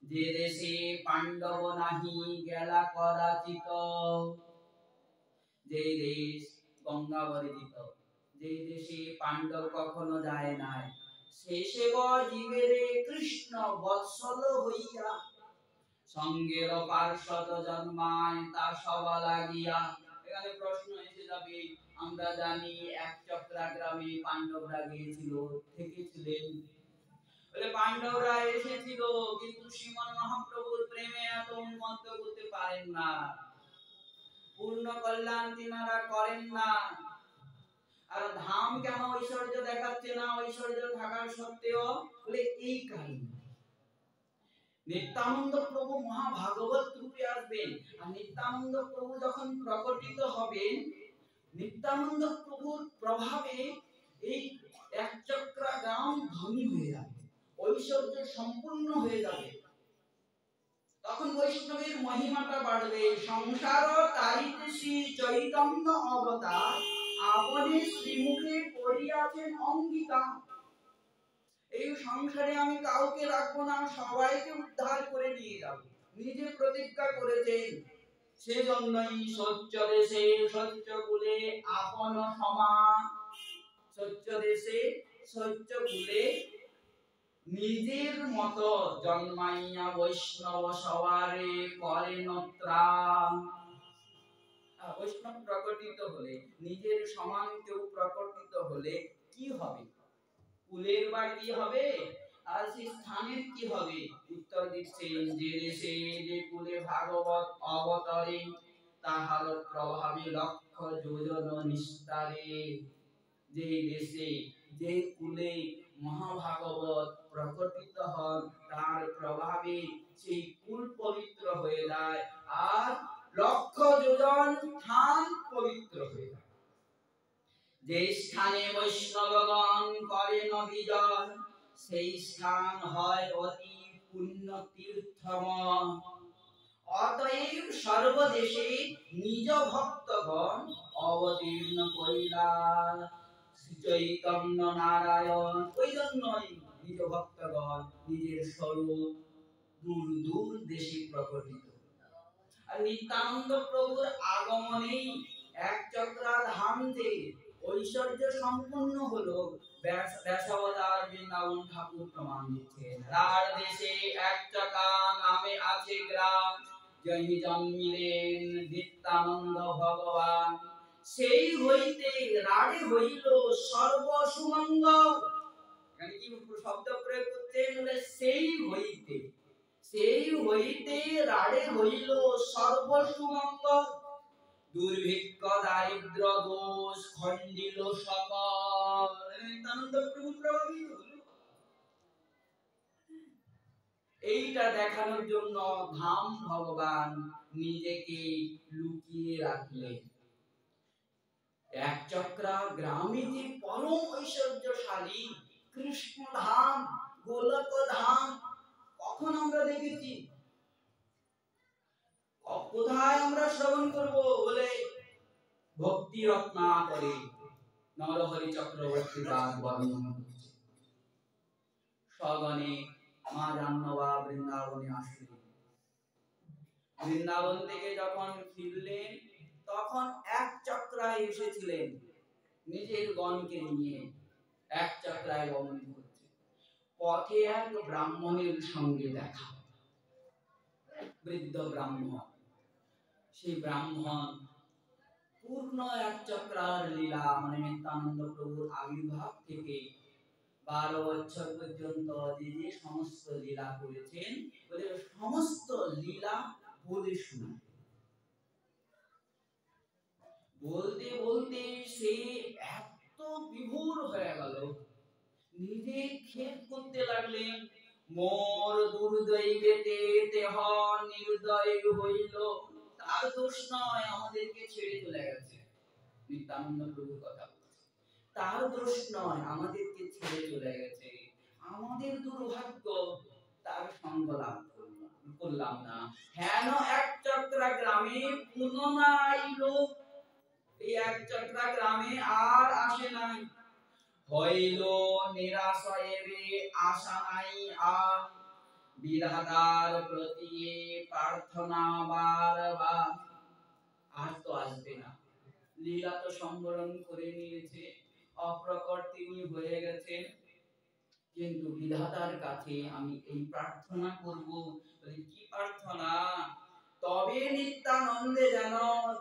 যে দেশে পাণ্ডব নাহি গেলা কদাচিত। যে দেশ গঙ্গা বর্জিত, যে দেশে পাণ্ডব কখনো যায় নাই, শেষে জীবেরে কৃষ্ণ বৎসল হইয়া সঙ্গের পার্শ্বদ জন্মায় তা সবা লাগিয়া। এখানে প্রশ্ন এসে যাবে, আমরা জানি এক চক্রা গ্রামে পাণ্ডবরা গিয়েছিল, থেকেছিলেন। বলে পাণ্ডবরা এসেছিল কিন্তু শ্রীমান মহাপ্রভুর প্রেমে এত উন্মত্ত করতে পারেন না, পূর্ণ কল্যাণ তিনারা করেন না। আর ধাম কেন ঐশ্বর্য দেখাচ্ছে না ঐশ্বর্য থাকার সত্ত্বেও? বলে এই কারণে নিত্যানন্দ প্রভু মহাভাগবত রূপে আসবেন। আর নিত্যানন্দ প্রভু যখন প্রকটিত হবেন, নিত্যানন্দ প্রভুর প্রভাবে এই এক চক্রা গ্রাম ধনী হয়ে যাবে, ঐশ্বর্য সম্পূর্ণ হয়ে যাবে। তখন বৈষ্ণবের মহিমাটা বাড়বে। সংসার তারিতে শ্রী চৈতন্য অবতার আপনি শ্রীমুখে করিয়াছেন অঙ্গীকার। এই সংসারে আমি কাউকে রাখবো না, সবাইকে উদ্ধার করে নিয়ে যাব, নিজে প্রতিজ্ঞা করেছেন। সেজন্যই সত্য দেশে সত্য কুলে আপন সমান। সত্য দেশে সত্য কুলে নিজের মতো জন্মাইয়া বৈষ্ণব সবারে করেন ত্রাণ। বৈষ্ণব প্রকটিত হলে, নিজের সমান কেউ প্রকটিত হলে কি হবে? কুলের বা কি হবে, আর সেই স্থানের কি হবে? উত্তর দিচ্ছেন যে দেশে যে কুলে ভাগবত অবতরে তাহার প্রভাবে লক্ষ যোজন নিস্তারে। যে দেশে যে কুলে মহাভাগবত প্রকটিত হন তার প্রভাবে সেই কুল পবিত্র হয়ে যায়, আর লক্ষ যোজন স্থান পবিত্র হয়ে যায়। যে স্থানে বৈষ্ণবগণ করেন বিজয়, সেই স্থান হয় অতি পুণ্য তীর্থময়। অতএব সর্বদেশে নিজ ভক্তগণ অবতীর্ণ করিলা চৈতন্য নারায়ণ। ওই জন্যই নিজ ভক্তগণ নিজের স্বরূপ দূর দূর দেশে প্রকটিত। আর নিত্যানন্দ প্রভুর আগমনেই এক চক্রা ধাম যে ঐশ্বর্য সম্পূর্ণ হলো ব্যাসাবতার বৃন্দাবন ঠাকুর প্রমাণ দিচ্ছেন। রার দেশে এক চকা নামে আছে গ্রাম, জহি জন্মিলেন নিত্যানন্দ ভগবান। সেই হইতে রাড়ে হইল সর্ব সুমঙ্গল। এখানে কি শব্দ প্রয়োগ করছেন? সেই হইতে রাড়ে হইল সর্ব সুমঙ্গল। দুর্ভিক্ষ দারিদ্র দোষ খণ্ডিল সকল। নিত্যানন্দ প্রভু প্রভাবিত হলো। এইটা দেখানোর জন্য ধাম ভগবান নিজেকে লুকিয়ে রাখলেন। এক চক্রা গ্রামে যে পরম ঐশ্বর্যশালী কৃষ্ণ ধাম, গোলক ধাম কখন আমরা দেখেছি? কোথায় আমরা শ্রবণ করব? বলে ভক্তি রত্নাকরে নরহরি চক্রবর্তী দাস বর্ণন করছে। সগণে মা জাহ্নবা বৃন্দাবনে আসলেন। বৃন্দাবন থেকে যখন ফিরলেন তখন এক চক্রায় এসেছিলেন, নিজের গণকে নিয়ে এক চক্রায় গমন করছে। পথে এক ব্রাহ্মণের সঙ্গে দেখা, বৃদ্ধ ব্রাহ্মণ। সেই ব্রাহ্মণ পূর্ণ এক চক্রার লীলা, মানে নিত্যানন্দ প্রভুর আবির্ভাব থেকে 12 বছর পর্যন্ত যে যে সমস্ত লীলা করেছেন, বলে সমস্ত লীলা বলে শোনায়। বলতে বলতে সে এত বিভোর হয়ে গেল, নিজে খেদ করতে লাগলেন, মোর দুর্দৈবেতে দেহ নির্দয় হইল। তার দোষ নয়, আমাদেরকে ছেড়ে চলে গেছে। নিত্যানন্দ প্রভুর কথা বলছে, তার দোষ নয়, আমাদেরকে ছেড়ে চলে গেছে। আমাদের দুর্ভাগ্য, তার সঙ্গ লাভ করলাম না। হেন এক চক্রা গ্রামে পুনরায় লোক, এই এক চক্রা গ্রামে আর আসে নাই। হইল নিরাশয়ে আশা নাই আর, বিধাতার প্রতি প্রার্থনা বারবার। আর তো আসবে না, লীলা তো সম্বরণ করে নিয়েছে, অপ্রকট তিনি হয়ে গেছেন, কিন্তু বিধাতার কাছে আমি এই প্রার্থনা করব। কি প্রার্থনা? তবে নিত্যানন্দে যেন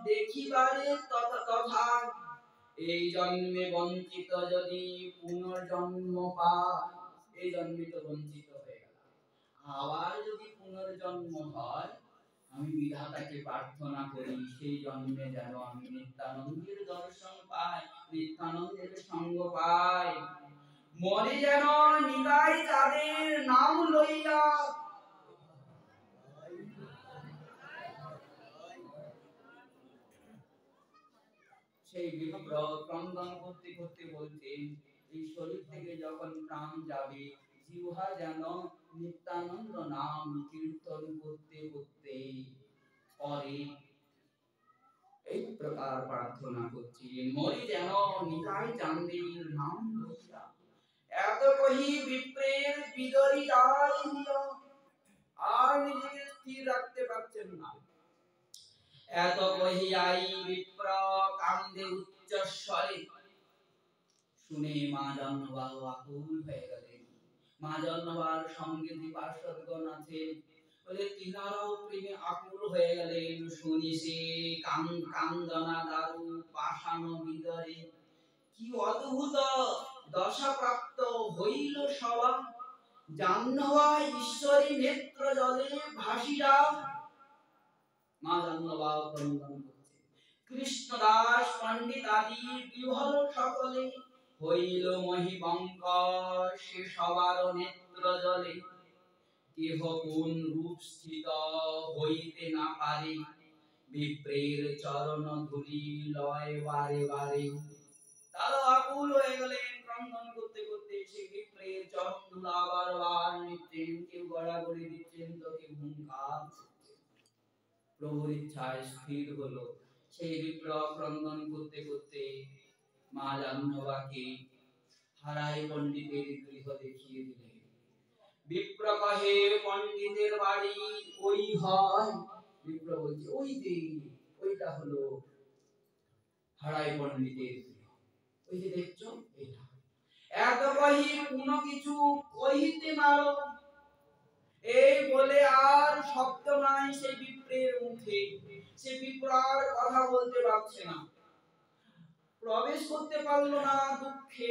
দেখিবারে তথা, এই জন্মে বঞ্চিত যদি পুনর্জন্ম পায়। এই জন্মে তো বঞ্চিত হয়ে গেল, আবার যদি পুনর্জন্ম হয়, আমি বিধাতাকে প্রার্থনা করি সেই জন্মে যেন আমি নিত্যানন্দের দর্শন পাই, নিত্যানন্দের সঙ্গ পাই। মরে যেন নিতাই তাদের নাম লইয়া। সেই বিপ্র ক্রন্দন করতে করতে বলছেন, এই শরীর থেকে যখন প্রাণ যাবে, জিহ্বা যেন নিত্যানন্দ নাম কীর্তন করতে করতে পরে এই প্রকার প্রার্থনা করছি, মরি যেন নিতাই চাঁদের নাম লইয়া। এত কহি বিপ্রের বিদরি যায়, আর নিজেকে স্থির রাখতে পারছেন না। এত কহিয়াই বিপ্র কান্দে উচ্চ স্বরে। শুনে মা জাহ্নবা আকুল হয়ে গেলেন। মা জাহ্নবার সঙ্গে যে পার্শ্বদগণ আছেন, বলে তিনারাও প্রেমে আকুল হয়ে গেলেন। শুনি সে কান্দনা দারু পাষাণ বিদরে, কি অদ্ভুত দশা প্রাপ্ত হইল সবা। জাহ্নবা ঈশ্বরী নেত্র জলে ভাসিয়া। মা জাহ্নবা ক্রন্দন করছে। কৃষ্ণদাস পণ্ডিত আদি বিহল সকলে, হইল মহিবঙ্কর সে সবার নেত্র জলে। কেহ কোন রূপ স্থিত হইতে না পারে, বিপ্রের চরণ ধুলি লয় বারে বারে। তারা আকুল হয়ে গেলেন, ক্রন্দন করতে করতে সেই বিপ্রের চরণ ধুলা বারবার নিচ্ছেন, কেউ গড়াগড়ি দিচ্ছেন, তো কেউ হুঙ্কার করছেন। প্রভুর ইচ্ছায় স্থির হলো, সেই বিপ্র ক্রন্দন করতে করতে মা জাহ্নবাকে হারাই পণ্ডিতের গৃহ দেখিয়ে দিলেন। বিপ্র কহে, পণ্ডিতের বাড়ি ওই হয়, বিপ্র বলছে ওই যে ওইটা হলো হারাই পণ্ডিতের, ওই যে দেখছো এটা। এত কহি কোনো কিছু কহিতে মারো, এই বলে আর শব্দ নাই সেই বিপ্রের মুখে। সে বিপ্র আর কথা বলতে পারছে না, প্রবেশ করতে পারলো না দুঃখে।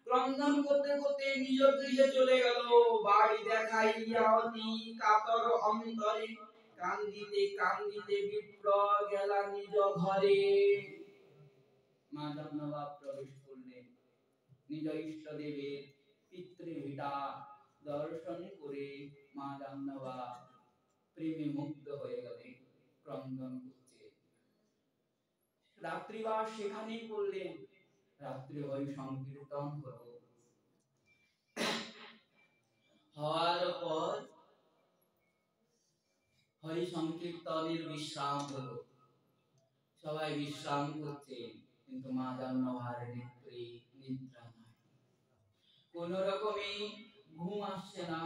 ক্রন্দন করতে করতে নিজ গৃহে চলে গেল। বাড়ি দেখাইয়া অতি কাতর অন্তরে, কান্দিতে কান্দিতে বিপ্র গেলা নিজ ঘরে। মা জাহ্নবী প্রবেশ করলেন নিজ ইষ্ট দেবের পিতৃভিটা দর্শন করে। মা জাহ্নবী প্রেমে মুগ্ধ হয়ে গেলেন, ক্রন্দন করছে। রাত্রিবাস সেখানেই করলেন। রাত্রি হরি সংকীর্তন হলো, হওয়ার পর হরি সংকীর্তনের বিশ্রাম হলো। সবাই বিশ্রাম করছে, কিন্তু মা জাহ্নবীর নেত্রে নিদ্রা নাই। কোন রকমে ঘুম আসছে না,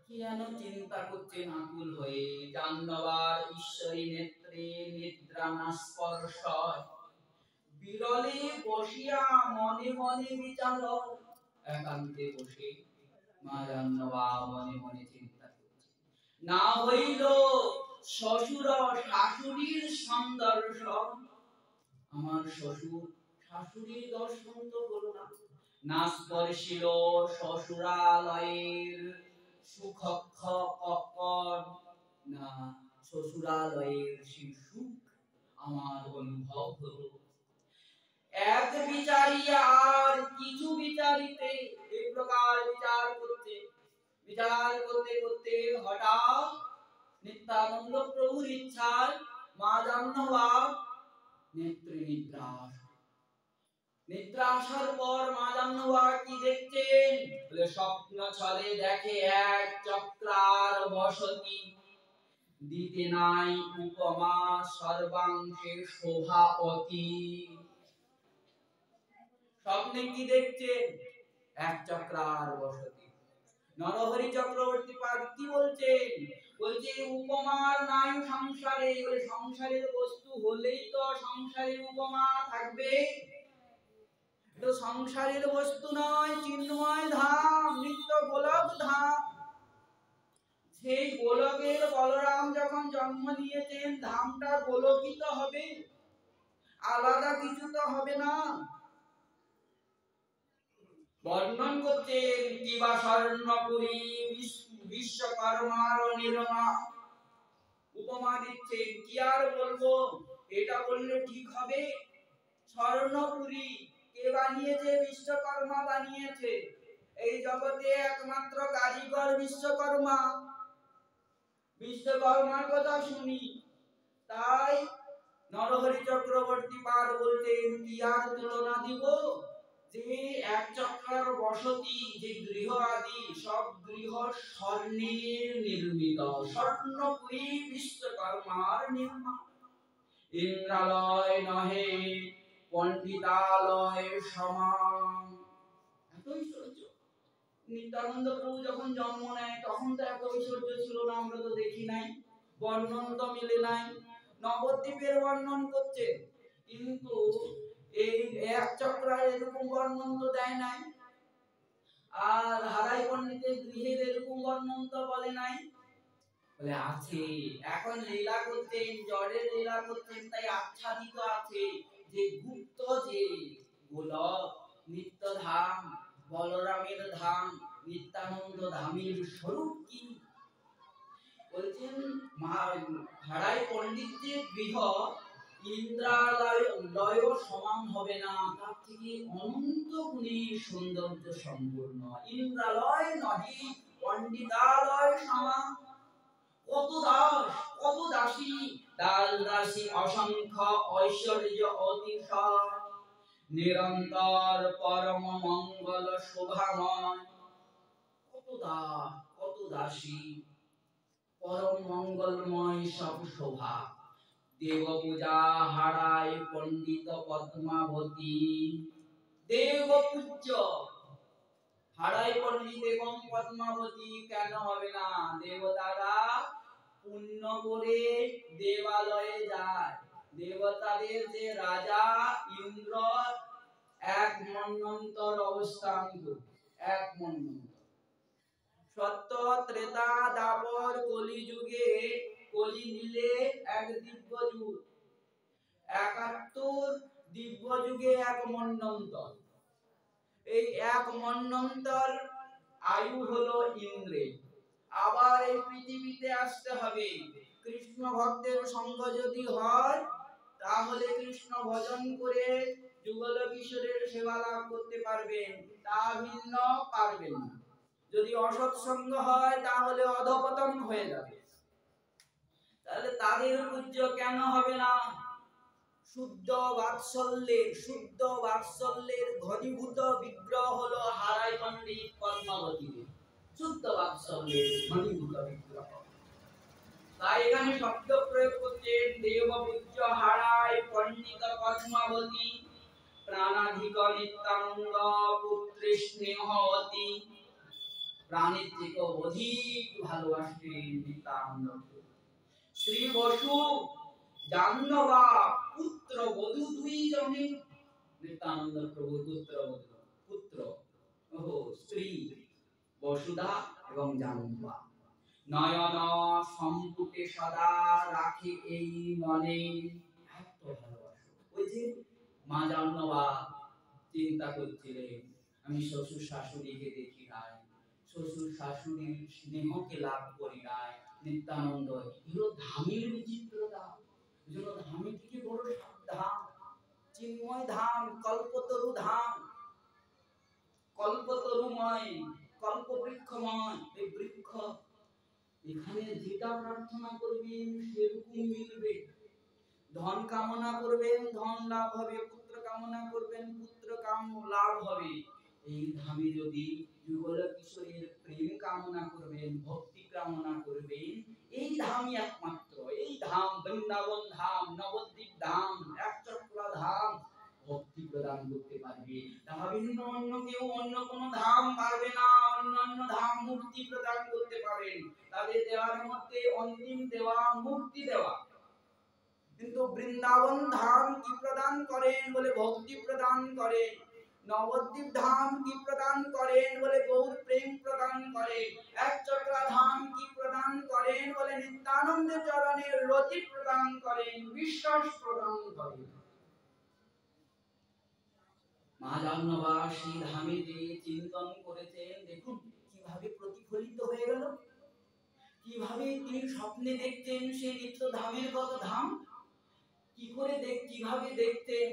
কি যেন চিন্তা করছে আকুল হয়ে। জাহ্নবীর ঈশ্বরী নেত্রে নিদ্রা না স্পর্শ, বিরলে বসিয়া মনে মনে বিচার। একান্তে বসে মা জাহ্নবী মনে মনে চিন্তা করছে, না হইল শ্বশুর শাশুড়ির সন্দর্শন। আমার শ্বশুর শাশুড়ির দর্শন তো হলো না, না স্পর্শিল শ্বশুরালয়ের সুখক্ষ কখন, না শ্বশুরালয়ের সেই সুখ আমার অনুভব হলো। এক বিচারিয়া আর কিছু বিচারিতে, এই প্রকার বিচার করতে করতে হঠাৎ নিত্যানন্দ প্রভুর ইচ্ছায় মা জাহ্নবী নেত্রে নিদ্রা। নিদ্রা আসার পর মা জাহ্নবী কি দেখছেন? বলে স্বপ্ন ছলে দেখে এক চক্রার বসতি, দিতে নাই উপমা সর্বাংশে শোভা অতি। স্বপ্নে কি দেখছেন? এক চক্রার বসতি। নরহরি চক্রবর্তী পাদ কি বলছেন? বলছে উপমার নাই সংসারে। বলে সংসারের বস্তু হলেই তো সংসারের উপমা থাকবে। তো সংসারের বস্তু নয়, চিন্ময় ধাম, নিত্য গোলক ধাম। সেই গোলকের বলরাম যখন জন্ম নিয়েছেন, ধামটা গোলকিত হবে, আলাদা কিছু তো হবে না। বর্ণন করছেন কিবা স্বর্ণপুরী বিশ্বকর্মার নির্মা, উপমা দিচ্ছেন। কি আর বলবো, এটা বললে ঠিক হবে? স্বর্ণপুরী কে বানিয়েছে? বিশ্বকর্মা বানিয়েছে। এই জগতে একমাত্র কারিগর বিশ্বকর্মা। বিশ্বকর্মার কথা শুনি, তাই নরহরি চক্রবর্তী পাদ বলতেন কি আর তুলনা দিব, যে এক চক্রার বসতি, যে গৃহ আদি সব গৃহ স্বর্ণের নির্মিত, স্বর্ণপুরী বিশ্বকর্মার নির্মাণ। ইন্দ্রালয় নহে পণ্ডিতালয় সমান। এত ঐশ্বর্য। নিত্যানন্দ প্রভু যখন জন্ম নেয় তখন তো এত ঐশ্বর্য ছিল না, আমরা তো দেখি নাই, বর্ণন তো মিলে নাই। নবদ্বীপের বর্ণন করছে, কিন্তু এই এক চক্রার এরকম বর্ণন তো দেয় নাই। আর হারাই পণ্ডিতের গৃহের এরকম বর্ণন তো বলে নাই। বলে আছে, এখন লীলা করতেন, জড়ের লীলা করতেন, তাই আচ্ছাদিত আছে যে গুপ্ত যে গোলক নিত্য ধাম, বলরামের ধাম, নিত্যানন্দ ধামের স্বরূপ কি। বলছেন হারাই পণ্ডিতের গৃহ ইন্দ্রালয় সমান হবে না, তার থেকে অনন্ত গুণে সৌন্দর্য সম্পূর্ণ। ইন্দ্রালয় নহে পণ্ডিতালয় সমান। কত দাস, কত দাসী, দাস দাসী অসংখ্য, ঐশ্বর্য অতিশয়, নিরন্তর পরম মঙ্গল শোভাময়। কত দাস, কত দাসী, পরম মঙ্গলময় সব শোভা। দেব পূজা হারায় পণ্ডিত পদ্মাবতী। দেব পূজ্য হারাই পণ্ডিত এবং পদ্মাবতী কেন হবে না? দেবতারা পুণ্য করে দেবালয়ে যায়। দেবতাদের যে রাজা ইন্দ্র এক মন্বন্তর অবস্থান করত, এক মন্বন্তর। সত্য ত্রেতা দাপর কলি যুগে, কলি মিলে এক দিব্য যুগ, 71 দিব্য যুগে এক মন্বন্তর। এই এক মন্বন্তর আয়ু হলো ইন্দ্রের। আবার এই পৃথিবীতে আসতে হবে। কৃষ্ণ ভক্তের সঙ্গ যদি হয় তাহলে কৃষ্ণ ভজন করে যুগল কিশোরের সেবা লাভ করতে পারবেন, তা ভিন্ন পারবেন না। যদি অসৎ সঙ্গ হয় তাহলে অধপতন হয়ে যাবে। তাহলে তাদের পূজ্য কেন হবে না? শুদ্ধ বাৎসল্যের ঘনীভূত বিগ্রহ হলো হারাই পণ্ডিত পদ্মাবতী। শুদ্ধ বাৎসল্যের ঘনীভূত বিগ্রহ। তাই এখানে শব্দ প্রয়োগ করছেন দেব পূজ্য হারাই পণ্ডিত পদ্মাবতী, প্রাণাধিক নিত্যানন্দ পুত্রে স্নেহবতী। প্রাণের থেকে অধিক ভালোবাসেন নিত্যানন্দ। শ্রী বসু জাহ্নবা পুত্র বধূ দুই জনে, নিত্যানন্দ প্রভু পুত্র স্ত্রী বসুধা এবং জাহ্নবা। নয়ন সম্পুটে সদা রাখে এই মনে, এত ভালোবাসা। ওই যে মা জাহ্নবা চিন্তা করছিলেন, আমি শ্বশুর শাশুড়িকে দেখি নাই, শ্বশুর শাশুড়ির স্নেহকে লাভ করি নাই। নিত্যানন্দ এগুলো ধামের বিচিত্রতা। এজন্য ধামের থেকে বড় ধাম চিন্ময় ধাম, কল্পতরু ধাম, কল্পতরুময়, কল্পবৃক্ষময়। এই বৃক্ষ এখানে যেটা প্রার্থনা করবেন সেরকম মিলবে। ধন কামনা করবেন ধন লাভ হবে, পুত্র কামনা করবেন পুত্র কাম লাভ হবে। এই ধামে যদি যুগল কিশোরের প্রেম কামনা করবেন, ভক্তি কামনা করবেন, এই ধামই একমাত্র। এই ধাম বৃন্দাবন ধাম, নবদ্বীপ ধাম, একচক্রা ধাম ভক্তি প্রদান করতে পারবে। তা ভিন্ন অন্য কেউ অন্য কোন ধাম পারবে না। অন্যান্য ধাম মুক্তি প্রদান করতে পারেন, তাদের দেওয়ার মধ্যে অন্তিম দেওয়া মুক্তি দেওয়া। কিন্তু বৃন্দাবন ধাম কি প্রদান করেন বলে ভক্তি প্রদান করেন। নবদ্বীপ ধাম কি প্রদান করেন বলে গৌর প্রেম প্রদান করেন। একচক্রা ধাম কি প্রদান করেন বলে নিত্যানন্দের চরণের রতি প্রদান করেন, বিশ্বাস প্রদান করেন। মা জাহ্নবা সেই ধামে যে চিন্তন করেছেন, দেখুন কিভাবে প্রতিফলিত হয়ে গেল, কিভাবে তিনি স্বপ্নে দেখতেন সেই নিত্য ধামের কত ধাম, কিভাবে দেখতেন।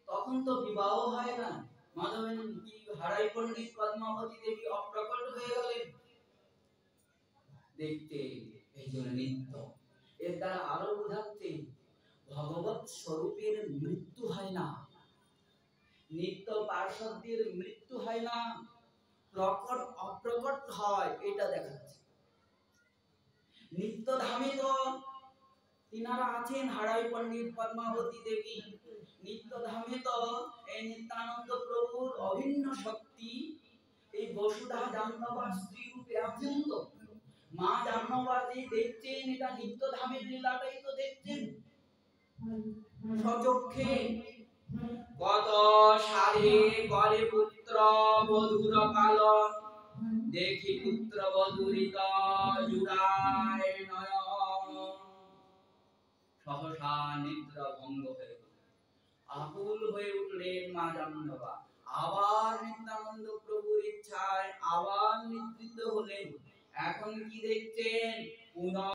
তখন তো বিবাহ হয় না, মাধবেন কি হারাই পণ্ডিত পদ্মাবতী দেবী অপ্রকট হয়ে গেলেন দেখতে। এই জন্য নিত্য, এর দ্বারা আরো বোঝাচ্ছে ভগবত স্বরূপের মৃত্যু হয় না, নিত্য পার্শ্বদের মৃত্যু হয় না, প্রকট অপ্রকট হয়, এটা দেখাচ্ছে। নিত্য ধামে তো তিনারা আছেন হারাই পণ্ডিত পদ্মাবতী দেবী। নিত্য ধামে তো এই নিত্যানন্দ প্রভুর অভিন্ন শক্তি এই বসুধা জাহ্নবার স্ত্রী রূপে আছেন। তো মা জাহ্নবা যে দেখছেন, এটা নিত্য ধামের লীলাটাই তো দেখছেন সচক্ষে। কত সাধে করে পুত্র বধূর পালন, দেখি পুত্র বধূরিত জুড়ায় নয়ন। সহসা নিদ্রা ভঙ্গ হয়ে গেল, আকুল হয়ে উঠলেন মা জাহ্নবা। আবার নিত্যানন্দ প্রভুর ইচ্ছায় আবার নিদ্রিত হলেন। এখন কি দেখছেন?